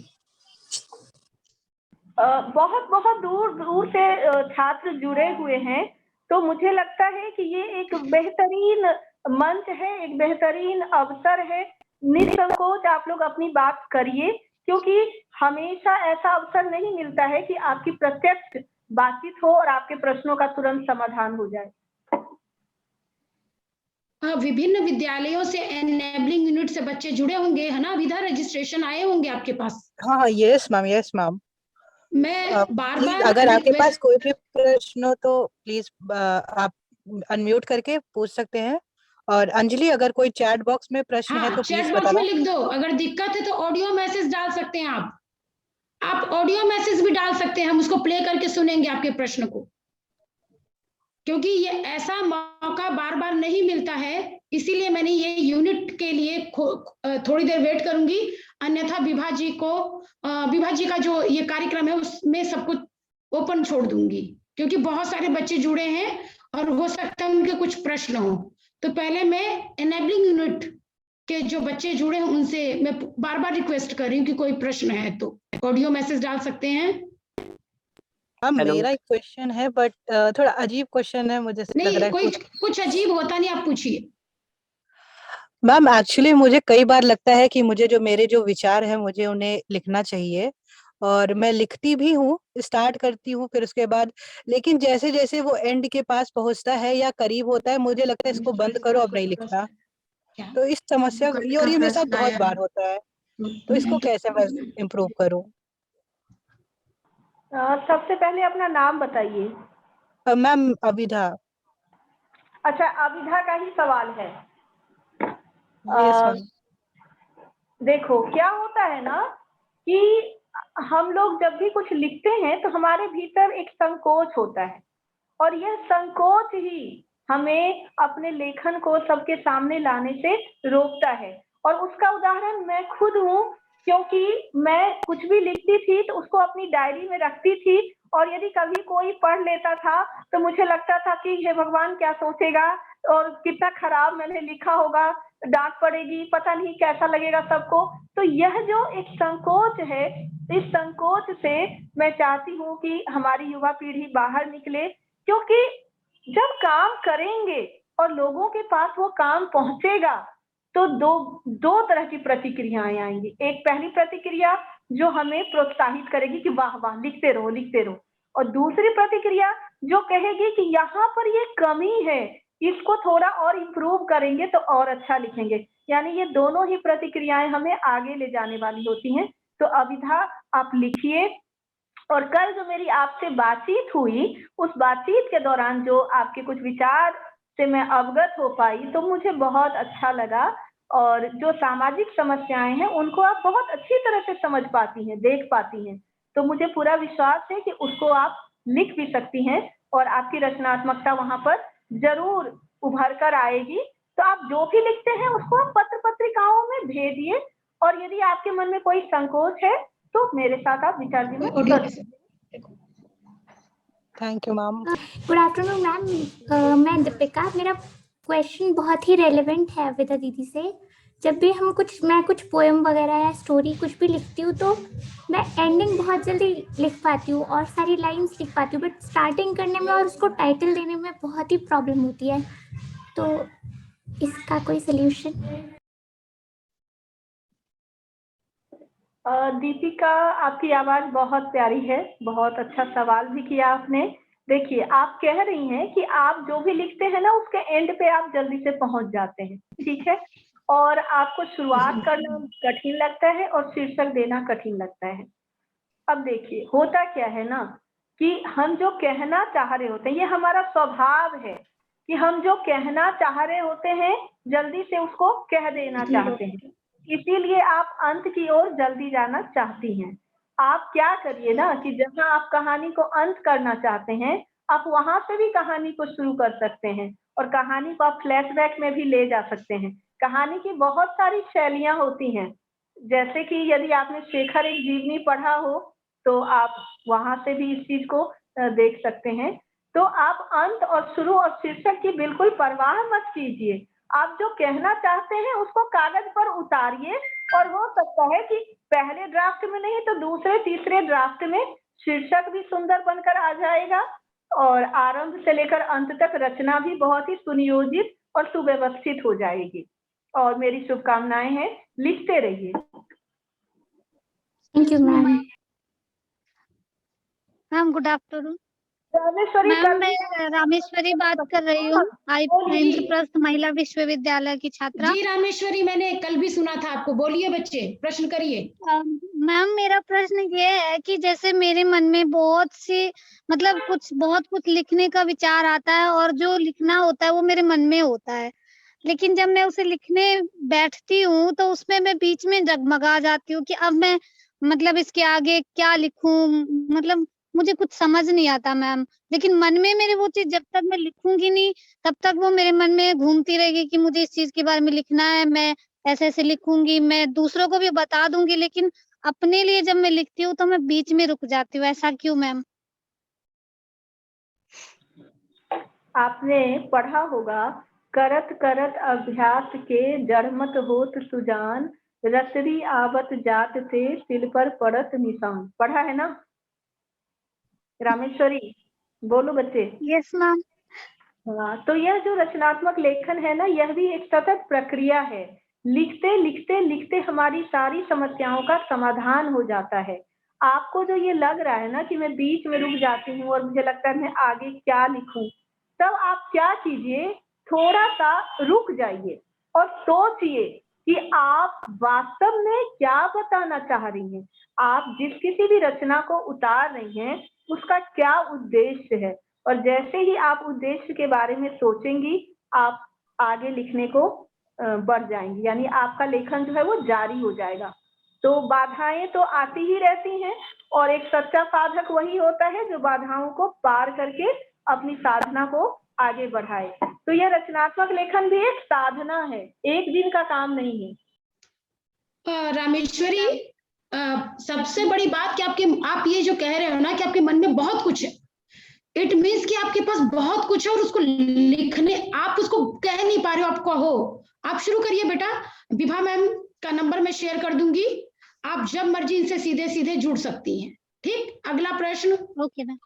बहुत बहुत दूर दूर से छात्र जुड़े हुए हैं, तो मुझे लगता है कि ये एक बेहतरीन मंच है, एक बेहतरीन अवसर है। निसंकोच आप लोग अपनी बात करिए, क्योंकि हमेशा ऐसा अवसर नहीं मिलता है कि आपकी प्रत्यक्ष बातचीत हो और आपके प्रश्नों का तुरंत समाधान हो जाए। विभिन्न विद्यालयों से एनेबलिंग यूनिट से बच्चे जुड़े होंगे, है ना विधा? रजिस्ट्रेशन आए होंगे आपके पास? हाँ, यस मैम, यस मैम। मैं बार बार अगर आपके पास कोई भी प्रश्न हो तो प्लीज आप अनम्यूट करके पूछ सकते हैं। और अंजलि, अगर कोई चैट बॉक्स में प्रश्न है तो चैट प्लीज बॉक्स बता में लिख दो। अगर दिक्कत है तो ऑडियो मैसेज डाल सकते हैं आप ऑडियो मैसेज भी डाल सकते हैं, हम उसको प्ले करके सुनेंगे आपके प्रश्न को, क्योंकि ये ऐसा मौका बार बार नहीं मिलता है। इसीलिए मैंने ये यूनिट के लिए थोड़ी देर वेट करूंगी, अन्यथा विभा जी का जो ये कार्यक्रम है उसमें सब कुछ ओपन छोड़ दूंगी, क्योंकि बहुत सारे बच्चे जुड़े हैं और हो सकता है उनके कुछ प्रश्न हो। तो पहले मैं एनेबलिंग यूनिट के जो बच्चे जुड़े हैं उनसे मैं बार बार रिक्वेस्ट कर रही हूँ कि कोई प्रश्न है तो ऑडियो मैसेज डाल सकते हैं। मेरा एक क्वेश्चन है, बट थोड़ा अजीब क्वेश्चन है, मुझे नहीं, लग रहा है कुछ अजीब होता नहीं, आप पूछिए। मैम एक्चुअली मुझे कई बार लगता है कि मुझे मेरे जो विचार है मुझे उन्हें लिखना चाहिए, और मैं लिखती भी हूँ, स्टार्ट करती हूँ, फिर उसके बाद लेकिन जैसे जैसे वो एंड के पास पहुंचता है या करीब होता है मुझे लगता है इसको बंद करो, अब नहीं लिखना। तो इस समस्या ये मेरे साथ बहुत बार होता है, तो इसको कैसे मैं इम्प्रूव करूँ? सबसे पहले अपना नाम बताइए। मैम अविधा। अच्छा, अविधा का ही सवाल है। yes, देखो क्या होता है ना कि हम लोग जब भी कुछ लिखते हैं तो हमारे भीतर एक संकोच होता है, और यह संकोच ही हमें अपने लेखन को सबके सामने लाने से रोकता है। और उसका उदाहरण मैं खुद हूँ, क्योंकि मैं कुछ भी लिखती थी तो उसको अपनी डायरी में रखती थी, और यदि कभी कोई पढ़ लेता था तो मुझे लगता था कि हे भगवान क्या सोचेगा और कितना खराब मैंने लिखा होगा, डांट पड़ेगी, पता नहीं कैसा लगेगा सबको। तो यह जो एक संकोच है, इस संकोच से मैं चाहती हूँ कि हमारी युवा पीढ़ी बाहर निकले, क्योंकि जब काम करेंगे और लोगों के पास वो काम पहुंचेगा तो दो तरह की प्रतिक्रियाएं आएंगी। एक पहली प्रतिक्रिया जो हमें प्रोत्साहित करेगी कि वाह वाह लिखते रहो लिखते रहो, और दूसरी प्रतिक्रिया जो कहेगी कि यहाँ पर ये कमी है, इसको थोड़ा और इम्प्रूव करेंगे तो और अच्छा लिखेंगे। यानी ये दोनों ही प्रतिक्रियाएं हमें आगे ले जाने वाली होती हैं। तो अविधा आप लिखिए, और कल जो मेरी आपसे बातचीत हुई, उस बातचीत के दौरान जो आपके कुछ विचार से मैं अवगत हो पाई, तो मुझे बहुत अच्छा लगा। और जो सामाजिक समस्याएं हैं उनको आप बहुत अच्छी तरह से समझ पाती हैं, देख पाती हैं। तो मुझे पूरा विश्वास है कि उसको आप लिख भी सकती हैं और आपकी रचनात्मकता वहां पर जरूर उभर कर आएगी। तो आप जो भी लिखते हैं उसको आप पत्र पत्रिकाओं में भेजिए, और यदि आपके मन में कोई संकोच है तो मेरे साथ आप विचार विमर्श कर सकते हैं। Thank you ma'am. Good afternoon ma'am, मैं दीपिका। मेरा क्वेश्चन बहुत ही रेलेवेंट है अविदा दीदी से। जब भी मैं कुछ पोएम वगैरह या स्टोरी कुछ भी लिखती हूँ तो मैं एंडिंग बहुत जल्दी लिख पाती हूँ और सारी लाइंस लिख पाती हूँ, बट स्टार्टिंग करने में और उसको टाइटल देने में बहुत ही प्रॉब्लम होती है। तो इसका कोई सल्यूशन? दीपिका, आपकी आवाज बहुत प्यारी है, बहुत अच्छा सवाल भी किया आपने। देखिए, आप कह रही हैं कि आप जो भी लिखते हैं ना उसके एंड पे आप जल्दी से पहुंच जाते हैं, ठीक है, और आपको शुरुआत करना कठिन लगता है और शीर्षक देना कठिन लगता है। अब देखिए, होता क्या है ना कि हम जो कहना चाह रहे होते हैं, ये हमारा स्वभाव है कि हम जो कहना चाह रहे होते हैं जल्दी से उसको कह देना चाहते हैं, इसीलिए आप अंत की ओर जल्दी जाना चाहती हैं। आप क्या करिए ना कि जहां आप कहानी को अंत करना चाहते हैं, आप वहां से भी कहानी को शुरू कर सकते हैं और कहानी को आप फ्लैशबैक में भी ले जा सकते हैं। कहानी की बहुत सारी शैलियां होती हैं, जैसे कि यदि आपने शेखर एक जीवनी पढ़ा हो तो आप वहां से भी इस चीज को देख सकते हैं। तो आप अंत और शुरू और शीर्षक की बिल्कुल परवाह मत कीजिए। आप जो कहना चाहते हैं उसको कागज पर उतारिए, और हो सकता है कि पहले ड्राफ्ट में नहीं तो दूसरे तीसरे ड्राफ्ट में शीर्षक भी सुंदर बनकर आ जाएगा, और आरंभ से लेकर अंत तक रचना भी बहुत ही सुनियोजित और सुव्यवस्थित हो जाएगी। और मेरी शुभकामनाएं हैं, लिखते रहिए। Thank you ma'am. Ma'am good afternoon. Rameshwari, ma'am मैं रामेश्वरी बात कर रही हूँ, आई इंद्रप्रस्थ महिला विश्वविद्यालय की छात्रा। जी रामेश्वरी, मैंने कल भी सुना था आपको। बोलिए बच्चे, प्रश्न करिए। मैम मेरा प्रश्न ये है कि जैसे मेरे मन में बहुत कुछ लिखने का विचार आता है और जो लिखना होता है वो मेरे मन में होता है, लेकिन जब मैं उसे लिखने बैठती हूँ तो उसमें मैं बीच में डगमगा जाती हूँ कि अब मैं इसके आगे क्या लिखूं, मुझे कुछ समझ नहीं आता मैम। लेकिन मन में मेरे वो चीज जब तक मैं लिखूंगी नहीं तब तक वो मेरे मन में घूमती रहेगी कि मुझे इस चीज के बारे में लिखना है, मैं ऐसे ऐसे लिखूंगी, मैं दूसरों को भी बता दूंगी, लेकिन अपने लिए जब मैं लिखती हूँ तो मैं बीच में रुक जाती हूँ। ऐसा क्यों मैम? आपने पढ़ा होगा, करत करत अभ्यास के जड़मत होत सुजान, रसरी आवत जात से तिल पर पड़त निशान। पढ़ा है ना रामेश्वरी? बोलो बच्चे। Yes ma'am. हाँ, तो यह जो रचनात्मक लेखन है ना, यह भी एक सतत प्रक्रिया है। लिखते लिखते लिखते हमारी सारी समस्याओं का समाधान हो जाता है। आपको जो ये लग रहा है ना कि मैं बीच में रुक जाती हूँ और मुझे लगता है मैं आगे क्या लिखूं, तब आप क्या कीजिए, थोड़ा सा रुक जाइए और सोचिए कि आप वास्तव में क्या बताना चाह रही हैं। आप जिस किसी भी रचना को उतार रही हैं उसका क्या उद्देश्य है, और जैसे ही आप उद्देश्य के बारे में सोचेंगी आप आगे लिखने को बढ़ जाएंगी, यानी आपका लेखन जो है वो जारी हो जाएगा। तो बाधाएं तो आती ही रहती हैं, और एक सच्चा साधक वही होता है जो बाधाओं को पार करके अपनी साधना को आगे बढ़ाए। तो यह रचनात्मक लेखन भी एक साधना है, एक दिन का काम नहीं है। रामेश्वरी, सबसे बड़ी बात कि आप ये जो कह रहे हो ना कि आपके मन में बहुत कुछ है, इट मीन्स कि आपके पास बहुत कुछ है और उसको लिखने, आप उसको कह नहीं पा रहे हो, आप कहो। आप शुरू करिए बेटा। विभा मैम का नंबर मैं शेयर कर दूंगी, आप जब मर्जी इनसे सीधे सीधे जुड़ सकती हैं। ठीक, अगला प्रश्न। Okay ma'am.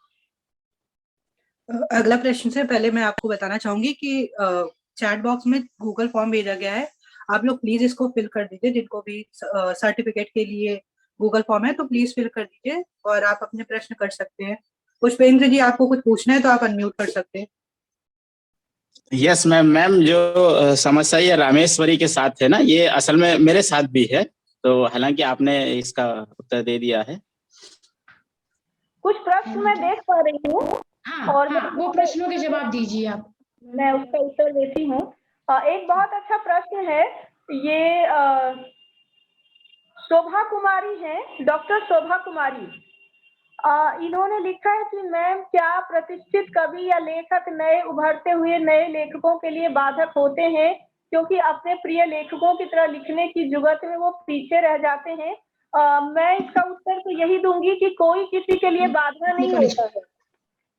अगला प्रश्न से पहले मैं आपको बताना चाहूंगी कि चैट बॉक्स में गूगल फॉर्म भेजा गया है, आप लोग प्लीज इसको फिल कर दीजिए। जिनको भी सर्टिफिकेट के लिए गूगल फॉर्म है तो प्लीज फिल कर दीजिए और आप अपने प्रश्न कर सकते हैं। पुष्पेंद्र जी, आपको कुछ पूछना है तो आप अनम्यूट कर सकते हैं। Yes ma'am. मैम जो समस्या ये रामेश्वरी के साथ है ना, ये असल में मेरे साथ भी है। तो हालांकि आपने इसका उत्तर दे दिया है। कुछ प्रश्न मैं देख पा रही हूँ हाँ और हाँ, वो प्रश्नों के जवाब दीजिए आप। मैं उसका उत्तर देती हूँ। एक बहुत अच्छा प्रश्न है ये। शोभा कुमारी है, डॉक्टर शोभा कुमारी। इन्होंने लिखा है कि मैम क्या प्रतिष्ठित कवि या लेखक नए उभरते हुए नए लेखकों के लिए बाधक होते हैं, क्योंकि अपने प्रिय लेखकों की तरह लिखने की जुगत में वो पीछे रह जाते हैं? मैं इसका उत्तर तो यही दूंगी कि कोई किसी के लिए बाधा नहीं होता है।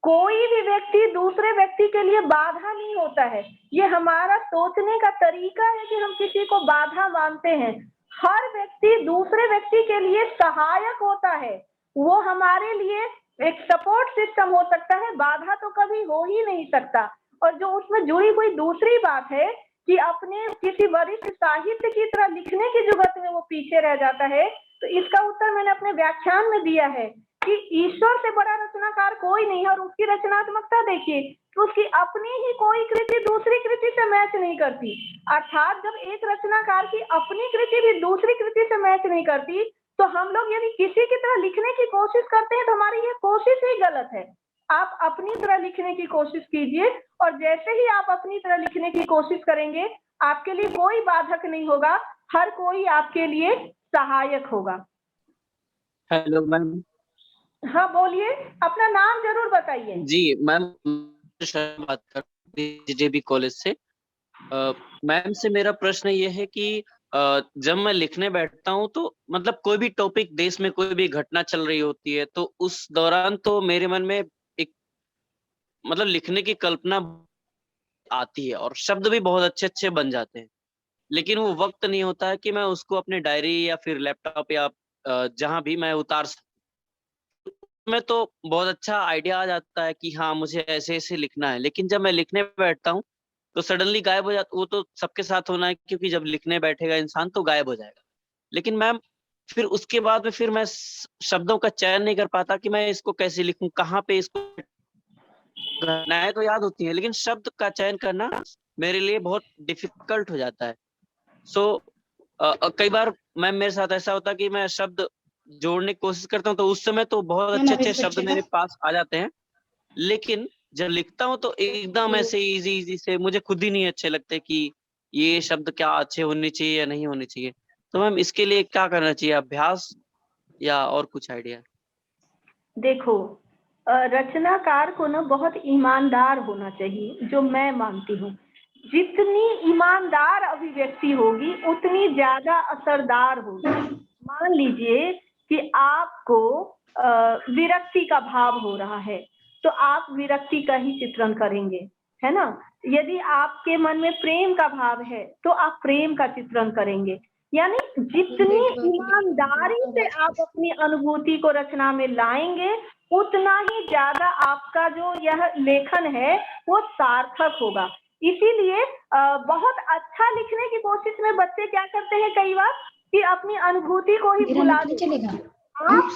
कोई भी व्यक्ति दूसरे व्यक्ति के लिए बाधा नहीं होता है। ये हमारा सोचने का तरीका है कि हम किसी को बाधा मानते हैं। हर व्यक्ति दूसरे व्यक्ति के लिए सहायक होता है। वो हमारे लिए एक सपोर्ट सिस्टम हो सकता है, बाधा तो कभी हो ही नहीं सकता। और जो उसमें जुड़ी हुई दूसरी बात है कि अपने किसी वरिष्ठ साहित्य की तरह लिखने की जुगत में वो पीछे रह जाता है, तो इसका उत्तर मैंने अपने व्याख्यान में दिया है कि ईश्वर से बड़ा रचनाकार कोई नहीं है। और उसकी रचनात्मकता देखिए तो उसकी अपनी ही कोई कृति दूसरी कृति से मैच नहीं करती। अर्थात जब एक रचनाकार की अपनी कृति भी दूसरी कृति से मैच नहीं करती, तो हम लोग यदि किसी की तरह लिखने की कोशिश करते हैं तो हमारी ये कोशिश ही गलत है। आप अपनी तरह लिखने की कोशिश कीजिए, और जैसे ही आप अपनी तरह लिखने की कोशिश करेंगे, आपके लिए कोई बाधक नहीं होगा, हर कोई आपके लिए सहायक होगा। Hello ma'am. हाँ बोलिए, अपना नाम जरूर बताइए। जी मैम, बात कर जेबी कॉलेज से। मैम से मेरा प्रश्न ये है कि जब मैं लिखने बैठता हूँ तो मतलब कोई भी टॉपिक, देश में कोई भी घटना चल रही होती है, तो उस दौरान तो मेरे मन में एक मतलब लिखने की कल्पना आती है और शब्द भी बहुत अच्छे अच्छे बन जाते हैं, लेकिन वो वक्त नहीं होता है कि मैं उसको अपने डायरी या फिर लैपटॉप या जहां भी मैं उतार सकूं। में तो बहुत अच्छा आइडिया आ जाता है कि हाँ मुझे ऐसे ऐसे लिखना है, लेकिन जब मैं लिखने बैठता हूँ तो सडनली गायब हो जाता। वो तो सबके साथ होना है, क्योंकि जब लिखने बैठेगा इंसान तो गायब हो जाएगा। लेकिन मैम फिर उसके बाद में फिर मैं शब्दों का चयन नहीं कर पाता कि मैं इसको कैसे लिखूं, कहाँ पे इसको। घटनाएं तो याद होती हैं, लेकिन शब्द का चयन करना मेरे लिए बहुत डिफिकल्ट हो जाता है। सो कई बार मैम मेरे साथ ऐसा होता है कि मैं शब्द जोड़ने की कोशिश करता हूँ, तो उस समय तो बहुत अच्छे अच्छे शब्द मेरे पास आ जाते हैं, लेकिन जब लिखता हूँ तो एकदम ऐसे इजी से मुझे खुद ही नहीं अच्छे लगते कि ये शब्द क्या अच्छे होने चाहिए या नहीं होने चाहिए। तो मैम इसके लिए क्या करना चाहिए, अभ्यास या और कुछ आइडिया? देखो, रचनाकार को ना बहुत ईमानदार होना चाहिए, जो मैं मानती हूँ। जितनी ईमानदार अभिव्यक्ति होगी उतनी ज्यादा असरदार होगी। मान लीजिए कि आपको विरक्ति का भाव हो रहा है, तो आप विरक्ति का ही चित्रण करेंगे, है ना। यदि आपके मन में प्रेम का भाव है तो आप प्रेम का चित्रण करेंगे। यानी जितनी ईमानदारी से आप अपनी अनुभूति को रचना में लाएंगे, उतना ही ज्यादा आपका जो यह लेखन है वो सार्थक होगा। इसीलिए बहुत अच्छा लिखने की कोशिश में बच्चे क्या करते हैं कई बार कि अपनी अनुभूति को ही भुला देते हैं। आप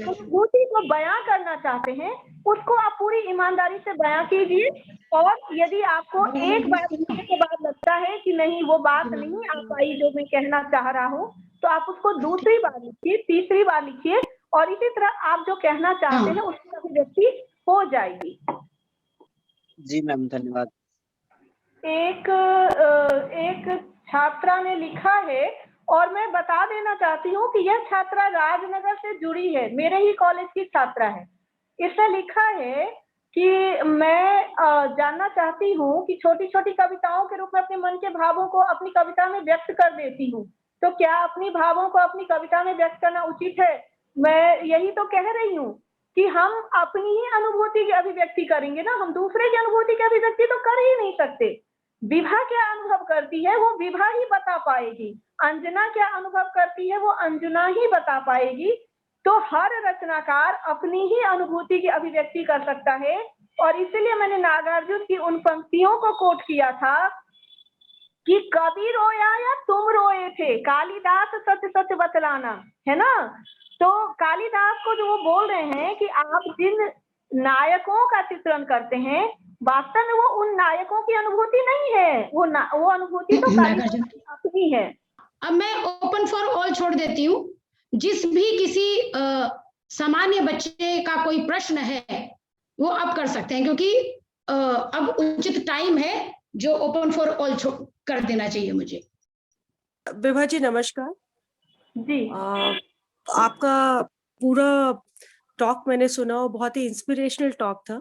अनुभूति को बयां करना चाहते हैं, उसको आप पूरी ईमानदारी से बयां कीजिए। और यदि आपको एक बार लिखने के बाद लगता है कि नहीं वो बात नहीं आ पाई जो मैं कहना चाह रहा हूँ, तो आप उसको दूसरी बार लिखिए, तीसरी बार लिखिए, और इसी तरह आप जो कहना चाहते हैं उसकी अभिव्यक्ति हो जाएगी। जी मैम, धन्यवाद। एक छात्रा ने लिखा है, और मैं बता देना चाहती हूँ कि यह छात्रा राजनगर से जुड़ी है, मेरे ही कॉलेज की छात्रा है। इसने लिखा है कि मैं जानना चाहती हूँ कि छोटी छोटी कविताओं के रूप में अपने मन के भावों को अपनी कविता में व्यक्त कर देती हूँ, तो क्या अपनी भावों को अपनी कविता में व्यक्त करना उचित है? मैं यही तो कह रही हूँ कि हम अपनी ही अनुभूति की अभिव्यक्ति करेंगे ना, हम दूसरे की अनुभूति की अभिव्यक्ति तो कर ही नहीं सकते। विभा क्या अनुभव करती है वो विभा ही बता पाएगी, अंजना क्या अनुभव करती है वो अंजना ही बता पाएगी। तो हर रचनाकार अपनी ही अनुभूति की अभिव्यक्ति कर सकता है, और इसीलिए मैंने नागार्जुन की उन पंक्तियों को कोट किया था कि कवि रोया या तुम रोए थे, कालिदास सच सच बतलाना, है ना। तो कालिदास को जो वो बोल रहे हैं कि आप जिन नायकों का चित्रण करते हैं वास्तव में वो उन नायकों की अनुभूति नहीं है, वो अनुभूति तो नागार्जुन, कालिदास की अपनी है। अब मैं ओपन फॉर ऑल छोड़ देती हूँ। जिस भी किसी सामान्य बच्चे का कोई प्रश्न है वो अब कर सकते हैं, क्योंकि अब उचित टाइम है जो ओपन फॉर ऑल कर देना चाहिए मुझे। विभा जी नमस्कार जी। आपका पूरा टॉक मैंने सुना और बहुत ही इंस्पिरेशनल टॉक था।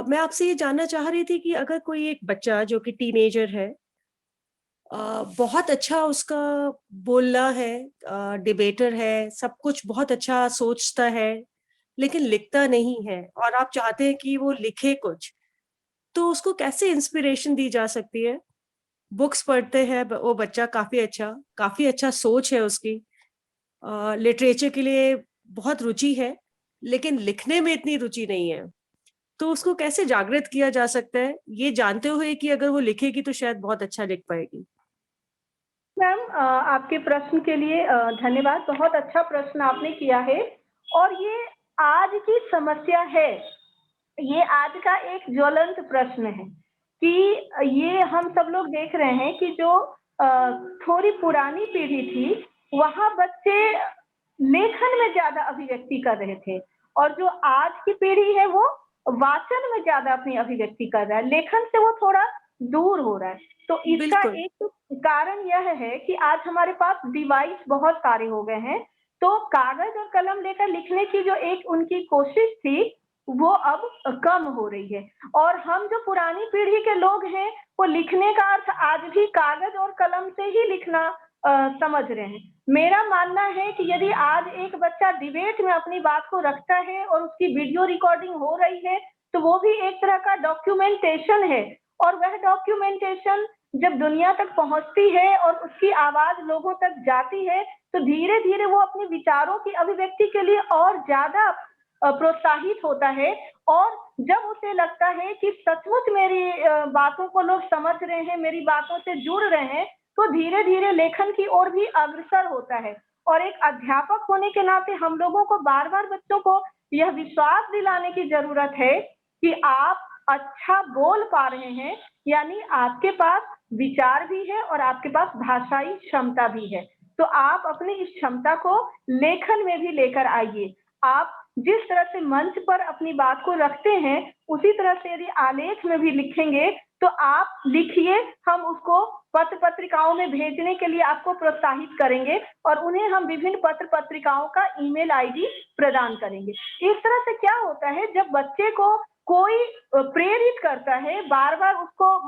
मैं आपसे ये जानना चाह रही थी कि अगर कोई एक बच्चा जो कि टीनेजर है, बहुत अच्छा उसका बोलना है, डिबेटर है, सब कुछ बहुत अच्छा सोचता है, लेकिन लिखता नहीं है और आप चाहते हैं कि वो लिखे कुछ, तो उसको कैसे इंस्पिरेशन दी जा सकती है? बुक्स पढ़ते हैं वो बच्चा, काफी अच्छा सोच है उसकी, लिटरेचर के लिए बहुत रुचि है, लेकिन लिखने में इतनी रुचि नहीं है, तो उसको कैसे जागृत किया जा सकता है, ये जानते हुए कि अगर वो लिखेगी तो शायद बहुत अच्छा लिख पाएगी? मैम, आपके प्रश्न के लिए धन्यवाद। बहुत अच्छा प्रश्न आपने किया है और ये आज की समस्या है, ये आज का एक ज्वलंत प्रश्न है कि ये हम सब लोग देख रहे हैं कि जो थोड़ी पुरानी पीढ़ी थी वहाँ बच्चे लेखन में ज्यादा अभिव्यक्ति कर रहे थे और जो आज की पीढ़ी है वो वाचन में ज्यादा अपनी अभिव्यक्ति कर रहा है, लेखन से वो थोड़ा दूर हो रहा है। तो इसका बिल्कुल। एक तो कारण यह है कि आज हमारे पास डिवाइस बहुत सारे हो गए हैं, तो कागज और कलम लेकर लिखने की जो एक उनकी कोशिश थी वो अब कम हो रही है। और हम जो पुरानी पीढ़ी के लोग हैं वो लिखने का अर्थ आज भी कागज और कलम से ही लिखना समझ रहे हैं। मेरा मानना है कि यदि आज एक बच्चा डिबेट में अपनी बात को रखता है और उसकी वीडियो रिकॉर्डिंग हो रही है तो वो भी एक तरह का डॉक्यूमेंटेशन है, और वह डॉक्यूमेंटेशन जब दुनिया तक पहुंचती है और उसकी आवाज लोगों तक जाती है तो धीरे धीरे वो अपने विचारों की अभिव्यक्ति के लिए और ज्यादा प्रोत्साहित होता है। और जब उसे लगता है कि सचमुच मेरी बातों को लोग समझ रहे हैं, मेरी बातों से जुड़ रहे हैं, तो धीरे धीरे लेखन की ओर भी अग्रसर होता है। और एक अध्यापक होने के नाते हम लोगों को बार बार बच्चों को यह विश्वास दिलाने की जरूरत है कि आप अच्छा बोल पा रहे हैं, यानी आपके पास विचार भी है और आपके पास भाषाई क्षमता भी है, तो आप अपनी इस क्षमता को लेखन में भी लेकर आइए। आप जिस तरह से मंच पर अपनी बात को रखते हैं उसी तरह से यदि आलेख में भी लिखेंगे तो आप लिखिए, हम उसको पत्र पत्रिकाओं में भेजने के लिए आपको प्रोत्साहित करेंगे और उन्हें हम विभिन्न पत्र पत्रिकाओं का ईमेल आईडी प्रदान करेंगे। इस तरह से क्या होता है, जब बच्चे को कोई प्रेरित करता है, बार बार उसको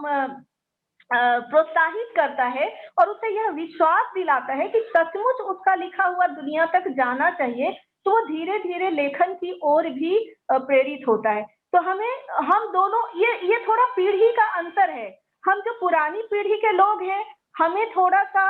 प्रोत्साहित करता है और उसे यह विश्वास दिलाता है कि सचमुच उसका लिखा हुआ दुनिया तक जाना चाहिए, तो वो धीरे धीरे लेखन की ओर भी प्रेरित होता है। तो हम दोनों ये थोड़ा पीढ़ी का अंतर है। हम जो पुरानी पीढ़ी के लोग हैं हमें थोड़ा सा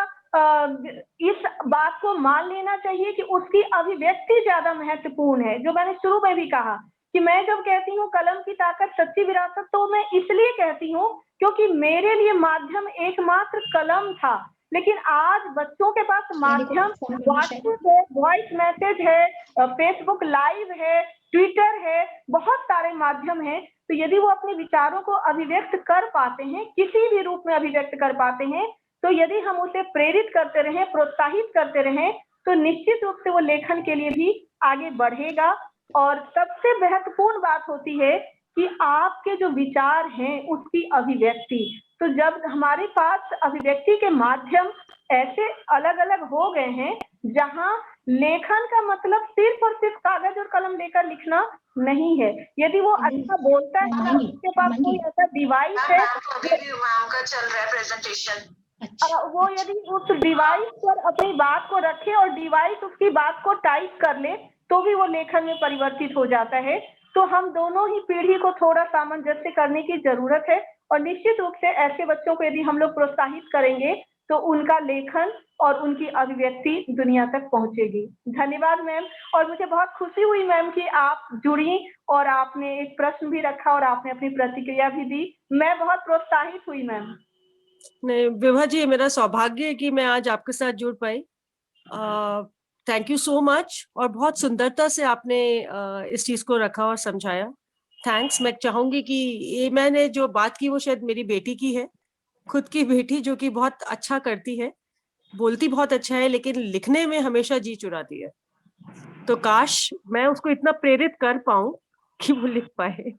इस बात को मान लेना चाहिए कि उसकी अभिव्यक्ति ज्यादा महत्वपूर्ण है। जो मैंने शुरू में भी कहा कि मैं जब कहती हूँ कलम की ताकत सच्ची विरासत, तो मैं इसलिए कहती हूँ क्योंकि मेरे लिए माध्यम एकमात्र कलम था, लेकिन आज बच्चों के पास माध्यम व्हाट्सएप है, वॉइस मैसेज है, फेसबुक लाइव है, ट्विटर है, बहुत सारे माध्यम हैं। तो यदि वो अपने विचारों को अभिव्यक्त कर पाते हैं, किसी भी रूप में अभिव्यक्त कर पाते हैं, तो यदि हम उसे प्रेरित करते रहें, प्रोत्साहित करते रहें, तो निश्चित रूप से वो लेखन के लिए भी आगे बढ़ेगा। और सबसे महत्वपूर्ण बात होती है कि आपके जो विचार हैं उसकी अभिव्यक्ति। तो जब हमारे पास अभिव्यक्ति के माध्यम ऐसे अलग अलग हो गए हैं जहां लेखन का मतलब सिर्फ और सिर्फ कागज और कलम लेकर लिखना नहीं है। यदि वो अच्छा बोलता है, उसके पास कोई ऐसा डिवाइस है, चल रहा है प्रेजेंटेशन, वो यदि उस डिवाइस पर अपनी बात को रखे और डिवाइस उसकी बात को टाइप कर ले तो भी वो लेखन में परिवर्तित हो जाता है। तो हम दोनों ही पीढ़ी को थोड़ा सामंजस्य करने की जरूरत है और निश्चित रूप से ऐसे बच्चों को यदि हम लोग प्रोत्साहित करेंगे तो उनका लेखन और उनकी अभिव्यक्ति दुनिया तक पहुंचेगी। धन्यवाद मैम। और मुझे बहुत खुशी हुई मैम कि आप जुड़ी और आपने एक प्रश्न भी रखा और आपने अपनी प्रतिक्रिया भी दी। मैं बहुत प्रोत्साहित हुई मैम। नहीं विभा जी, मेरा सौभाग्य है कि मैं आज आपके साथ जुड़ पाई। Thank you so much. और बहुत सुंदरता से आपने इस चीज को रखा और समझाया। थैंक्स। मैं चाहूंगी कि ये मैंने जो बात की वो शायद मेरी बेटी की है, खुद की बेटी, जो कि बहुत अच्छा करती है, बोलती बहुत अच्छा है, लेकिन लिखने में हमेशा जी चुराती है। तो काश मैं उसको इतना प्रेरित कर पाऊं कि वो लिख पाए।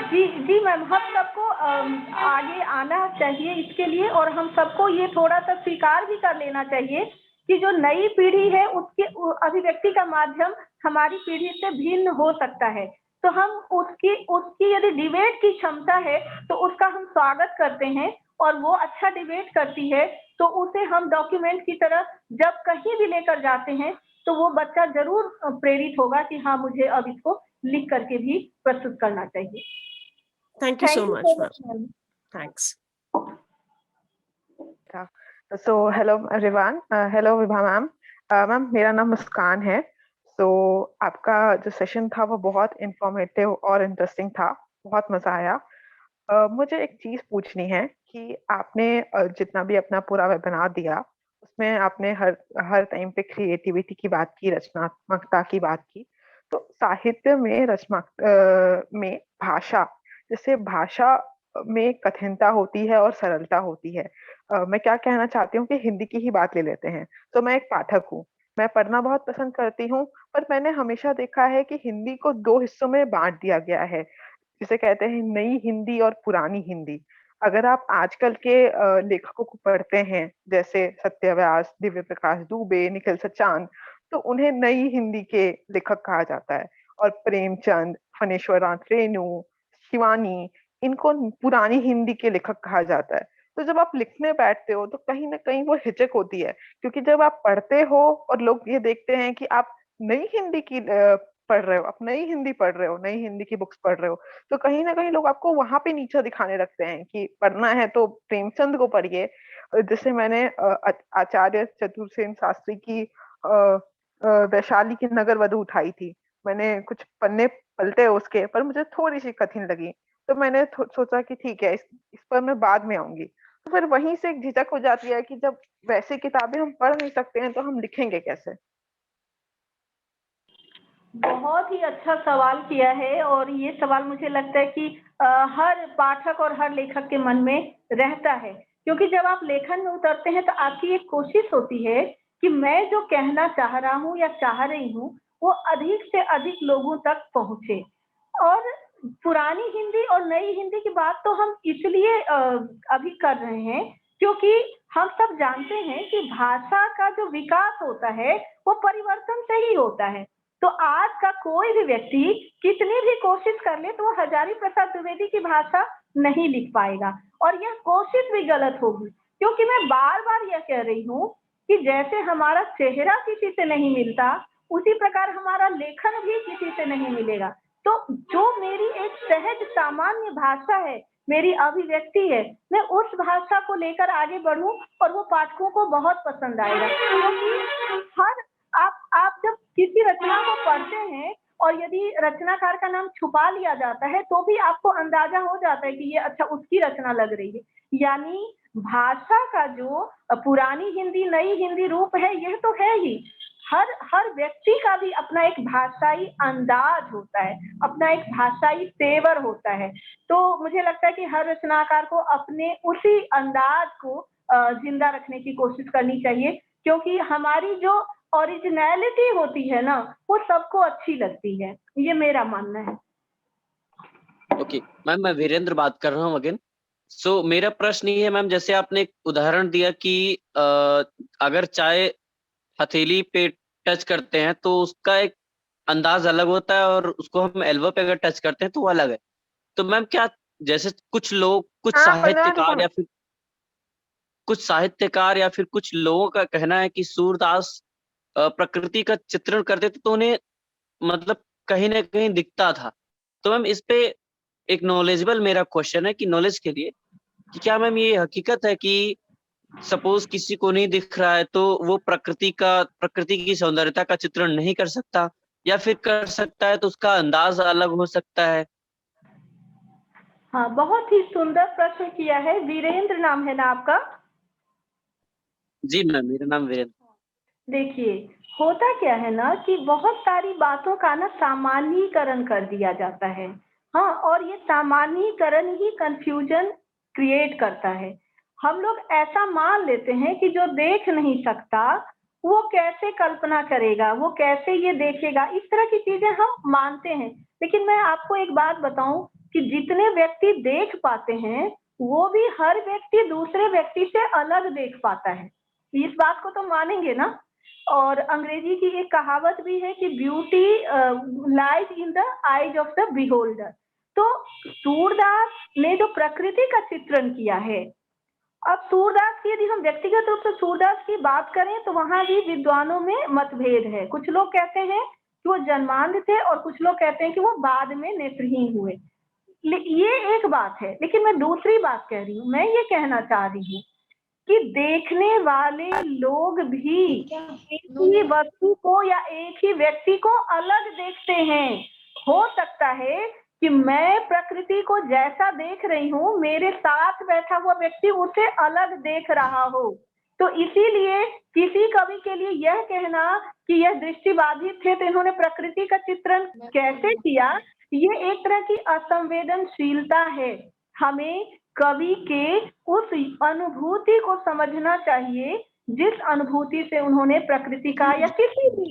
जी जी मैम, हम सबको आगे आना चाहिए इसके लिए, और हम सबको ये थोड़ा सा स्वीकार भी कर लेना चाहिए कि जो नई पीढ़ी है उसके अभिव्यक्ति का माध्यम हमारी पीढ़ी से भिन्न हो सकता है। तो हम उसकी यदि डिबेट की क्षमता है तो उसका हम स्वागत करते हैं, और वो अच्छा डिबेट करती है तो उसे हम डॉक्यूमेंट की तरह जब कहीं भी लेकर जाते हैं तो वो बच्चा जरूर प्रेरित होगा कि हाँ, मुझे अब इसको लिख करके भी प्रस्तुत करना चाहिए। Thank you so much ma'am. Ma'am. Thanks. So hello everyone, hello Vibha ma'am. Ma'am मेरा नाम मुस्कान है। तो आपका जो सेशन था वो बहुत इंफॉर्मेटिव और इंटरेस्टिंग था, बहुत मजा आया। मुझे एक चीज पूछनी है कि आपने जितना भी अपना पूरा वेबिनार दिया उसमें आपने हर टाइम पे क्रिएटिविटी की बात की, रचनात्मकता की बात की। तो साहित्य में में भाषा, जैसे भाषा में कठिनता होती है और सरलता होती है। मैं क्या कहना चाहती हूँ कि हिंदी की ही बात ले लेते हैं। तो मैं एक पाठक हूँ, मैं पढ़ना बहुत पसंद करती हूँ, पर मैंने हमेशा देखा है कि हिंदी को दो हिस्सों में बांट दिया गया है, जिसे कहते हैं नई हिंदी और पुरानी हिंदी। अगर आप आजकल के लेखकों को पढ़ते हैं, जैसे सत्यव्यास, दिव्य प्रकाश दुबे, निखिल सचान, तो उन्हें नई हिंदी के लेखक कहा जाता है। और प्रेमचंद, फणेश्वरनाथ रेणु, शिवानी, इनको पुरानी हिंदी के लेखक कहा जाता है। तो जब आप लिखने बैठते हो तो कहीं ना कहीं वो हिचक होती है, क्योंकि जब आप पढ़ते हो और लोग ये देखते हैं कि आप नई हिंदी की पढ़ रहे हो, आप नई हिंदी पढ़ रहे हो, नई हिंदी की बुक्स पढ़ रहे हो, तो कहीं ना कहीं लोग आपको वहां पे नीचा दिखाने लगते हैं कि पढ़ना है तो प्रेमचंद को पढ़िए। जैसे मैंने आचार्य चतुर्सेन शास्त्री की वैशाली की नगर वधु उठाई थी, मैंने कुछ पन्ने पलटे उसके, पर मुझे थोड़ी सी कठिन लगी, तो मैंने सोचा कि ठीक है, इस पर मैं बाद में आऊंगी। तो फिर वहीं से एक झिझक हो जाती है कि जब वैसे किताबें हम पढ़ नहीं सकते हैं तो हम लिखेंगे कैसे। बहुत ही अच्छा सवाल किया है, और ये सवाल मुझे लगता है कि हर पाठक और हर लेखक के मन में रहता है, क्योंकि जब आप लेखन में उतरते हैं तो आपकी एक कोशिश होती है कि मैं जो कहना चाह रहा हूँ या चाह रही हूँ वो अधिक से अधिक लोगों तक पहुंचे। और पुरानी हिंदी और नई हिंदी की बात तो हम इसलिए अभी कर रहे हैं क्योंकि हम सब जानते हैं कि भाषा का जो विकास होता है वो परिवर्तन से ही होता है। तो आज का कोई भी व्यक्ति कितनी भी कोशिश कर ले तो वो हजारी प्रसाद द्विवेदी की भाषा नहीं लिख पाएगा, और यह कोशिश भी गलत होगी, क्योंकि मैं बार बार यह कह रही हूँ कि जैसे हमारा चेहरा किसी से नहीं मिलता उसी प्रकार हमारा लेखन भी किसी से नहीं मिलेगा। तो जो मेरी एक सहज सामान्य भाषा है, मेरी अभिव्यक्ति है, मैं उस भाषा को लेकर आगे बढ़ूं और वो पाठकों को बहुत पसंद आएगा। क्योंकि हर आप जब किसी रचना को पढ़ते हैं और यदि रचनाकार का नाम छुपा लिया जाता है तो भी आपको अंदाजा हो जाता है कि ये अच्छा उसकी रचना लग रही है। यानी भाषा का जो पुरानी हिंदी नई हिंदी रूप है यह तो है ही, हर व्यक्ति का भी अपना एक भाषाई अंदाज होता है, अपना एक भाषाई तेवर होता है। तो मुझे लगता है कि हर रचनाकार को अपने उसी अंदाज को जिंदा रखने की कोशिश करनी चाहिए, क्योंकि हमारी जो ओरिजिनलिटी होती है ना वो सबको अच्छी लगती है, ये मेरा मानना है। ओके मैम, मैं वीरेंद्र बात कर रहा हूँ अगेन। सो मेरा प्रश्न ये है मैम, जैसे आपने एक उदाहरण दिया कि अगर चाय हथेली पे टच करते हैं तो उसका एक अंदाज अलग होता है और उसको हम एल्बो पे अगर टच करते हैं तो वो अलग है। तो मैम क्या जैसे कुछ लोग कुछ साहित्यकार या फिर कुछ लोगों का कहना है कि सूरदास प्रकृति का चित्रण करते थे तो उन्हें मतलब कहीं ना कहीं दिखता था। तो मैम इस पे एक नॉलेजेबल मेरा क्वेश्चन है कि नॉलेज के लिए कि क्या मैम ये हकीकत है कि सपोज किसी को नहीं दिख रहा है तो वो प्रकृति की सौंदर्यता का चित्रण नहीं कर सकता, या फिर कर सकता है तो उसका अंदाज अलग हो सकता है? हाँ, बहुत ही सुंदर प्रश्न किया है। वीरेंद्र नाम है ना आपका? जी मैम, मेरा नाम वीरेंद्र। देखिए, होता क्या है ना कि बहुत सारी बातों का ना सामान्यीकरण कर दिया जाता है। हाँ, और ये सामान्यीकरण ही कंफ्यूजन क्रिएट करता है। हम लोग ऐसा मान लेते हैं कि जो देख नहीं सकता वो कैसे कल्पना करेगा, वो कैसे ये देखेगा, इस तरह की चीजें हम मानते हैं। लेकिन मैं आपको एक बात बताऊं कि जितने व्यक्ति देख पाते हैं वो भी हर व्यक्ति दूसरे व्यक्ति से अलग देख पाता है। इस बात को तो मानेंगे ना। और अंग्रेजी की एक कहावत भी है कि beauty lies in the eyes of the beholder. तो सूरदास ने जो प्रकृति का चित्रण किया है, अब सूरदास की यदि हम व्यक्तिगत रूप से सूरदास की बात करें तो वहां भी विद्वानों में मतभेद है। कुछ लोग कहते हैं कि वो जन्मांध थे और कुछ लोग कहते हैं कि वो बाद में नेत्रहीन हुए। ये एक बात है। लेकिन मैं दूसरी बात कह रही हूँ, मैं ये कहना चाह रही हूँ कि देखने वाले लोग भी एक ही वस्तु को या एक ही व्यक्ति को अलग देखते हैं। हो सकता है कि मैं प्रकृति को जैसा देख रही हूँ, मेरे साथ बैठा हुआ व्यक्ति उसे अलग देख रहा हो। तो इसीलिए किसी कवि के लिए यह कहना कि यह दृष्टिबाधित थे तो इन्होंने प्रकृति का चित्रण कैसे किया, ये एक तरह की असंवेदनशीलता है। हमें कवि के उस अनुभूति को समझना चाहिए जिस अनुभूति से उन्होंने प्रकृति का या किसी भी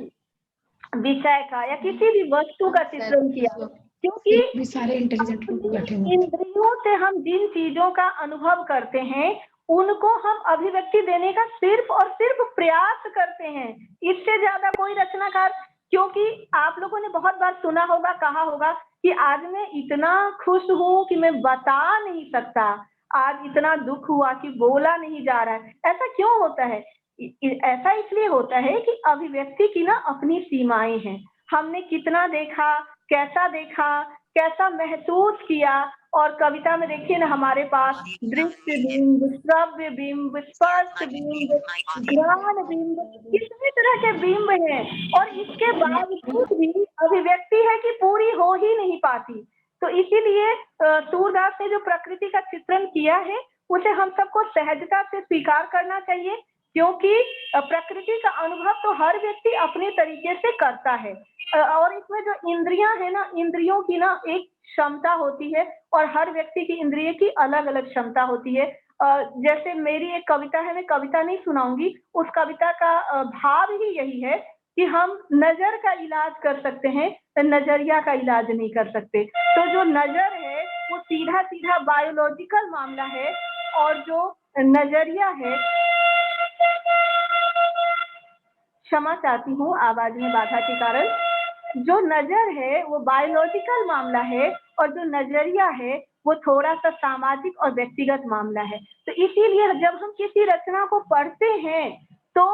विषय का या किसी भी वस्तु का चित्रण किया। क्योंकि सारे इंटेलिजेंट लोग बैठे हुए इंद्रियों से हम जिन चीजों का अनुभव करते हैं उनको हम अभिव्यक्ति देने का सिर्फ और सिर्फ प्रयास करते हैं, इससे ज्यादा कोई रचनाकार। क्योंकि आप लोगों ने बहुत बार सुना होगा, कहा होगा कि आज मैं इतना खुश हूँ कि मैं बता नहीं सकता, आज इतना दुख हुआ कि बोला नहीं जा रहा है। ऐसा क्यों होता है? ऐसा इसलिए होता है कि अभिव्यक्ति की ना अपनी सीमाएं हैं। हमने कितना देखा, कैसा महसूस किया। और कविता में देखिए ना, हमारे पास दृश्य बिंब, श्रव्य बिंब, स्पर्श बिंब, घ्राण बिंब, कितने तरह के बिंब हैं और इसके बावजूद भी अभिव्यक्ति है कि पूरी हो ही नहीं पाती। तो इसीलिए सूरदास ने जो प्रकृति का चित्रण किया है उसे हम सबको सहजता से स्वीकार करना चाहिए, क्योंकि प्रकृति का अनुभव तो हर व्यक्ति अपने तरीके से करता है। और इसमें जो इंद्रियां है ना, इंद्रियों की ना एक क्षमता होती है और हर व्यक्ति की इंद्रिय की अलग अलग क्षमता होती है। जैसे मेरी एक कविता है, मैं कविता नहीं सुनाऊंगी, उस कविता का भाव ही यही है कि हम नजर का इलाज कर सकते हैं, नजरिया का इलाज नहीं कर सकते। तो जो नजर है वो सीधा सीधा बायोलॉजिकल मामला है और जो नजरिया है, क्षमा चाहती हूँ आवाज में बाधा के कारण, जो नजर है वो बायोलॉजिकल मामला है और जो नजरिया है वो थोड़ा सा सामाजिक और व्यक्तिगत मामला है। तो इसीलिए जब हम किसी रचना को पढ़ते हैं तो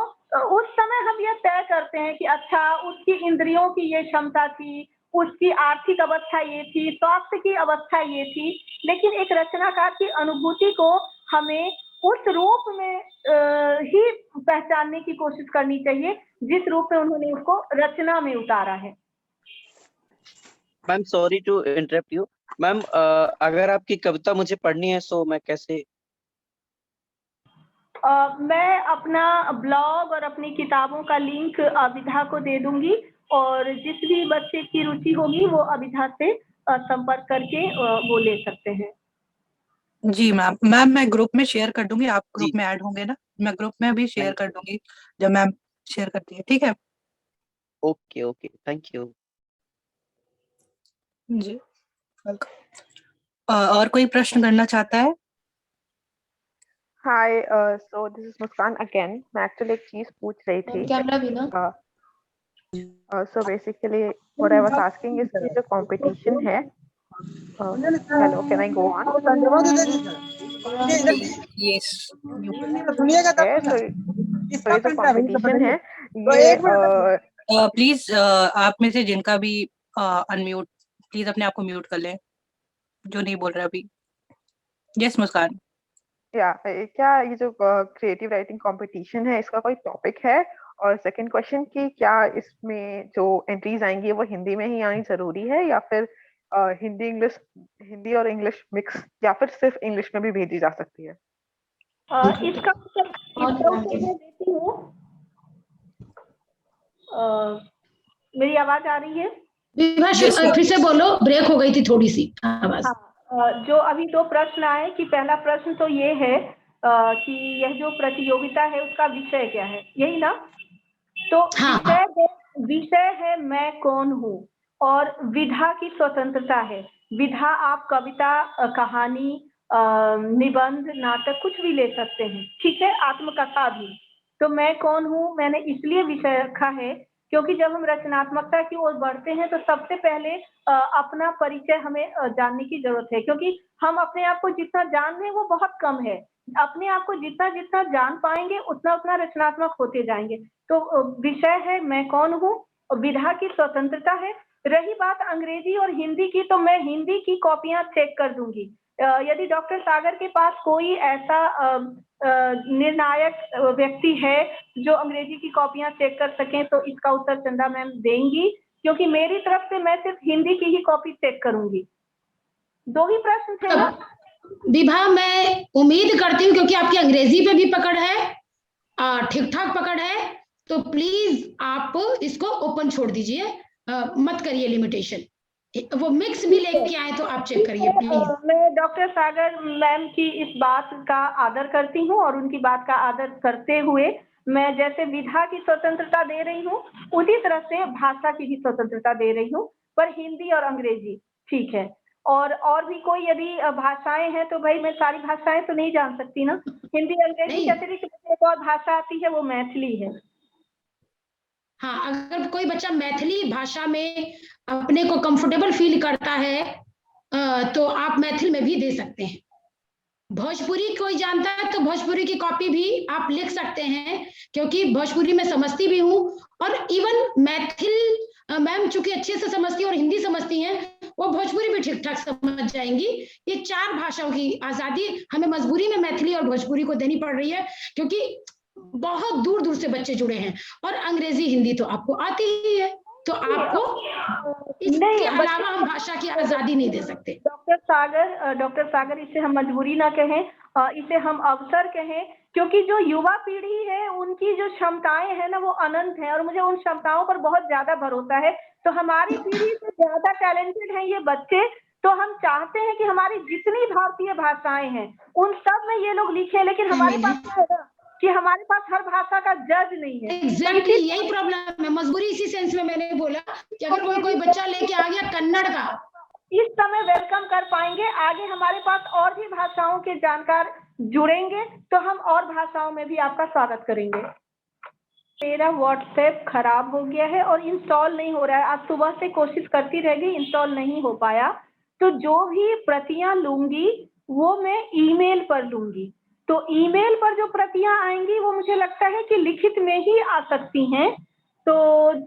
उस समय हम यह तय करते हैं कि अच्छा उसकी इंद्रियों की ये क्षमता थी, उसकी आर्थिक अवस्था ये थी, स्वास्थ्य की अवस्था ये थी। लेकिन एक रचनाकार की अनुभूति को हमें उस रूप में ही पहचानने की कोशिश करनी चाहिए जिस रूप में उन्होंने उसको रचना में उतारा है। Ma'am sorry to interrupt you ma'am, अगर आपकी कविता मुझे पढ़नी है तो मैं कैसे? मैं अपना ब्लॉग और अपनी किताबों का लिंक अविधा को दे दूंगी और जिस भी बच्चे की रुचि होगी वो अविधा से संपर्क करके वो ले सकते हैं। जी मैम, मैं ग्रुप में शेयर कर दूंगी, आप ग्रुप में ऐड होंगे ना, मैं ग्रुप में भी शेयर कर दूंगी जब मैम शेयर करती है, ठीक है? ओके ओके, थैंक यू जी वेलकम। और कोई प्रश्न करना चाहता है? Hi, so this is Muskaan again. मैं एक्चुअली एक चीज पूछ रही थी। कैमरा भी ना। So basically what I was asking is कि जो कंपटीशन है, hello can I go on? Yes तो ये जो कंपटीशन है ये प्लीज आप में से जिनका भी अनम्यूट, प्लीज अपने आप को म्यूट कर लें जो नहीं बोल रहे अभी। यस मुस्कान। क्या ये जो क्रिएटिव राइटिंग कंपटीशन है इसका कोई टॉपिक है? और सेकंड क्वेश्चन कि क्या इसमें जो एंट्रीज आएंगी वो हिंदी में ही आनी जरूरी है या फिर हिंदी और इंग्लिश मिक्स या फिर सिर्फ इंग्लिश में भी भेजी जा सकती है? इसका उत्तर मैं देती हूँ। मेरी आवाज आ रही है? विभा फिर से बोलो, ब्रेक हो गई थी थोड़ी सी आवाज। जो अभी 2 प्रश्न आए कि पहला प्रश्न तो ये है कि यह जो प्रतियोगिता है उसका विषय क्या है, यही ना? तो हाँ। विषय है मैं कौन हूँ, और विधा की स्वतंत्रता है। विधा आप कविता, कहानी, निबंध, नाटक कुछ भी ले सकते हैं, ठीक है, आत्मकथा भी। तो मैं कौन हूँ मैंने इसलिए विषय रखा है क्योंकि जब हम रचनात्मकता की ओर बढ़ते हैं तो सबसे पहले अपना परिचय हमें जानने की जरूरत है, क्योंकि हम अपने आप को जितना जान रहे हैं वो बहुत कम है। अपने आप को जितना जितना जान पाएंगे उतना उतना रचनात्मक होते जाएंगे। तो विषय है मैं कौन हूँ, विधा की स्वतंत्रता है। रही बात अंग्रेजी और हिंदी की, तो मैं हिंदी की कॉपियां चेक कर दूंगी। यदि डॉक्टर सागर के पास कोई ऐसा निर्णायक व्यक्ति है जो अंग्रेजी की कॉपियां चेक कर सकें तो इसका उत्तर चंदा मैम देंगी, क्योंकि मेरी तरफ से मैं सिर्फ हिंदी की ही कॉपी चेक करूंगी। 2 ही प्रश्न थे ना विभा? मैं उम्मीद करती हूँ क्योंकि आपकी अंग्रेजी पे भी पकड़ है, ठीक ठाक पकड़ है, तो प्लीज आप इसको ओपन छोड़ दीजिए, मत करिए लिमिटेशन। वो मिक्स भी लेके आए तो आप चेक करिए प्लीज। मैं डॉक्टर सागर मैम की इस बात का आदर करती हूँ और उनकी बात का आदर करते हुए मैं जैसे विधा की स्वतंत्रता दे रही हूँ उसी तरह से भाषा की भी स्वतंत्रता दे रही हूँ, पर हिंदी और अंग्रेजी ठीक है। और भी कोई यदि भाषाएं हैं तो भाई मैं सारी भाषाएं तो नहीं जान सकती ना, हिंदी अंग्रेजी के अतिरिक्त एक और भाषा आती है वो मैथिली है। हाँ, अगर कोई बच्चा मैथिली भाषा में अपने को कंफर्टेबल फील करता है तो आप मैथिल में भी दे सकते हैं। भोजपुरी कोई जानता है तो भोजपुरी की कॉपी भी आप लिख सकते हैं, क्योंकि भोजपुरी में समझती भी हूँ, और इवन मैथिल मैम चूंकि अच्छे से समझती है और हिंदी समझती हैं, वो भोजपुरी भी ठीक ठाक समझ जाएंगी। ये 4 भाषाओं की आजादी हमें मजबूरी में मैथिली और भोजपुरी को देनी पड़ रही है, क्योंकि बहुत दूर दूर से बच्चे जुड़े हैं, और अंग्रेजी हिंदी तो आपको आती ही है, तो आपको इसके अलावा हम भाषा की आजादी नहीं दे सकते। डॉक्टर सागर इसे हम मजबूरी ना कहें, इसे हम अवसर कहें, क्योंकि जो युवा पीढ़ी है उनकी जो क्षमताएं हैं ना वो अनंत है, और मुझे उन क्षमताओं पर बहुत ज्यादा भरोसा है। तो हमारी पीढ़ी से ज्यादा टैलेंटेड हैं ये बच्चे, तो हम चाहते हैं कि हमारी जितनी भारतीय भाषाएं हैं उन सब में ये लोग लिखे, लेकिन हमारे पास क्या है कि हमारे पास हर भाषा का जज नहीं है। एग्जैक्टली यही प्रॉब्लम है, मजबूरी इसी सेंस में मैंने बोला कि अगर कोई बच्चा लेके आ गया कन्नड़ का, इस समय वेलकम कर पाएंगे, आगे हमारे पास और भी भाषाओं के जानकार जुड़ेंगे तो हम और भाषाओं में भी आपका स्वागत करेंगे। मेरा व्हाट्सएप खराब हो गया है और इंस्टॉल नहीं हो रहा है, आज सुबह से कोशिश करती रह गई, इंस्टॉल नहीं हो पाया। तो जो भी प्रतियां लूंगी वो मैं ईमेल पर लूंगी, तो ईमेल पर जो प्रतियां आएंगी वो मुझे लगता है कि लिखित में ही आ सकती हैं। तो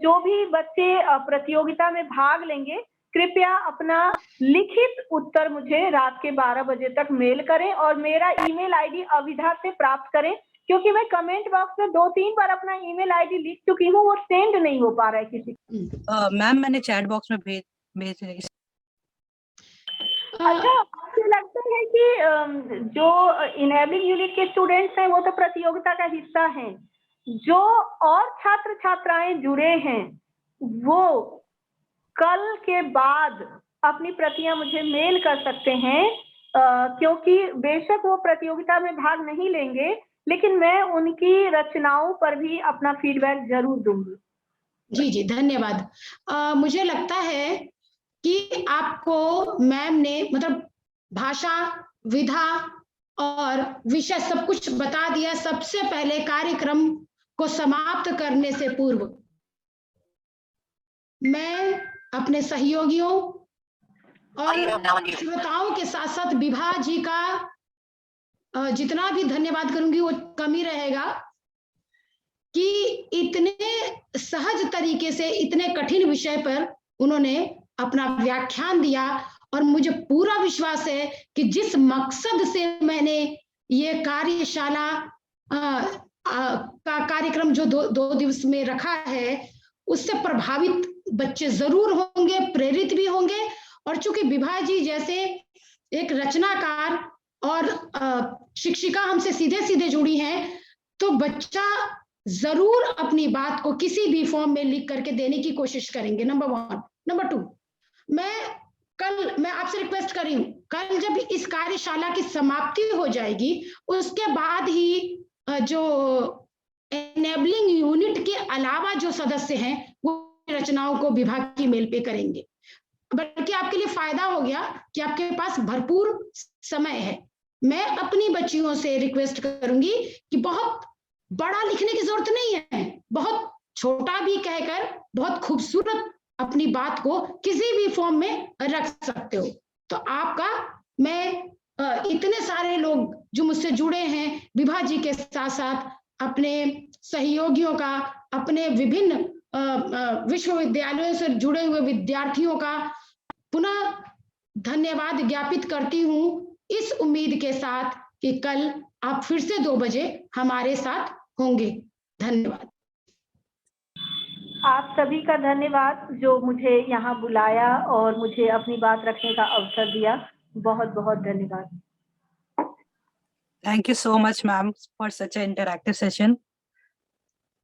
जो भी बच्चे प्रतियोगिता में भाग लेंगे कृपया अपना लिखित उत्तर मुझे रात के 12 बजे तक मेल करें और मेरा ईमेल आईडी अविधा से प्राप्त करें, क्योंकि मैं कमेंट बॉक्स में 2-3 बार अपना ईमेल आईडी लिख चुकी हूँ, वो सेंड नहीं हो पा रहा है किसी को। मैम मैंने चैट बॉक्स में भेज अच्छा, मुझे लगता है कि जो इनेबलिंग यूनिट के स्टूडेंट्स हैं वो तो प्रतियोगिता का हिस्सा हैं, जो और छात्र छात्राएं जुड़े हैं वो कल के बाद अपनी प्रतियां मुझे मेल कर सकते हैं, क्योंकि बेशक वो प्रतियोगिता में भाग नहीं लेंगे लेकिन मैं उनकी रचनाओं पर भी अपना फीडबैक जरूर दूंगी। जी जी धन्यवाद। मुझे लगता है कि आपको मैम ने मतलब भाषा, विधा और विषय सब कुछ बता दिया। सबसे पहले कार्यक्रम को समाप्त करने से पूर्व मैं अपने सहयोगियों और श्रोताओं के साथ साथ विभा जी का जितना भी धन्यवाद करूंगी वो कम ही रहेगा कि इतने सहज तरीके से इतने कठिन विषय पर उन्होंने अपना व्याख्यान दिया, और मुझे पूरा विश्वास है कि जिस मकसद से मैंने ये कार्यशाला का कार्यक्रम जो दो दिवस में रखा है उससे प्रभावित बच्चे जरूर होंगे, प्रेरित भी होंगे। और चूंकि विभा जी जैसे एक रचनाकार और शिक्षिका हमसे सीधे सीधे जुड़ी हैं, तो बच्चा जरूर अपनी बात को किसी भी फॉर्म में लिख करके देने की कोशिश करेंगे, नंबर 1। नंबर 2, मैं आपसे रिक्वेस्ट कर रही हूँ, कल जब इस कार्यशाला की समाप्ति हो जाएगी, उसके बाद ही जो एनेबलिंग यूनिट के अलावा जो सदस्य हैं वो रचनाओं को विभाग की मेल पे करेंगे। बल्कि आपके लिए फायदा हो गया कि आपके पास भरपूर समय है। मैं अपनी बच्चियों से रिक्वेस्ट करूंगी कि बहुत बड़ा लिखने की जरूरत नहीं है, बहुत छोटा भी कहकर बहुत खूबसूरत अपनी बात को किसी भी फॉर्म में रख सकते हो। तो आपका मैं इतने सारे लोग जो मुझसे जुड़े हैं, विभा जी के साथ साथ अपने सहयोगियों का, अपने विभिन्न विश्वविद्यालयों से जुड़े हुए विद्यार्थियों का पुनः धन्यवाद ज्ञापित करती हूँ, इस उम्मीद के साथ कि कल आप फिर से 2 बजे हमारे साथ होंगे। धन्यवाद। आप सभी का धन्यवाद जो मुझे यहाँ बुलाया और मुझे अपनी बात रखने का अवसर दिया। बहुत बहुत धन्यवाद। Thank you so much, ma'am, for such an interactive session.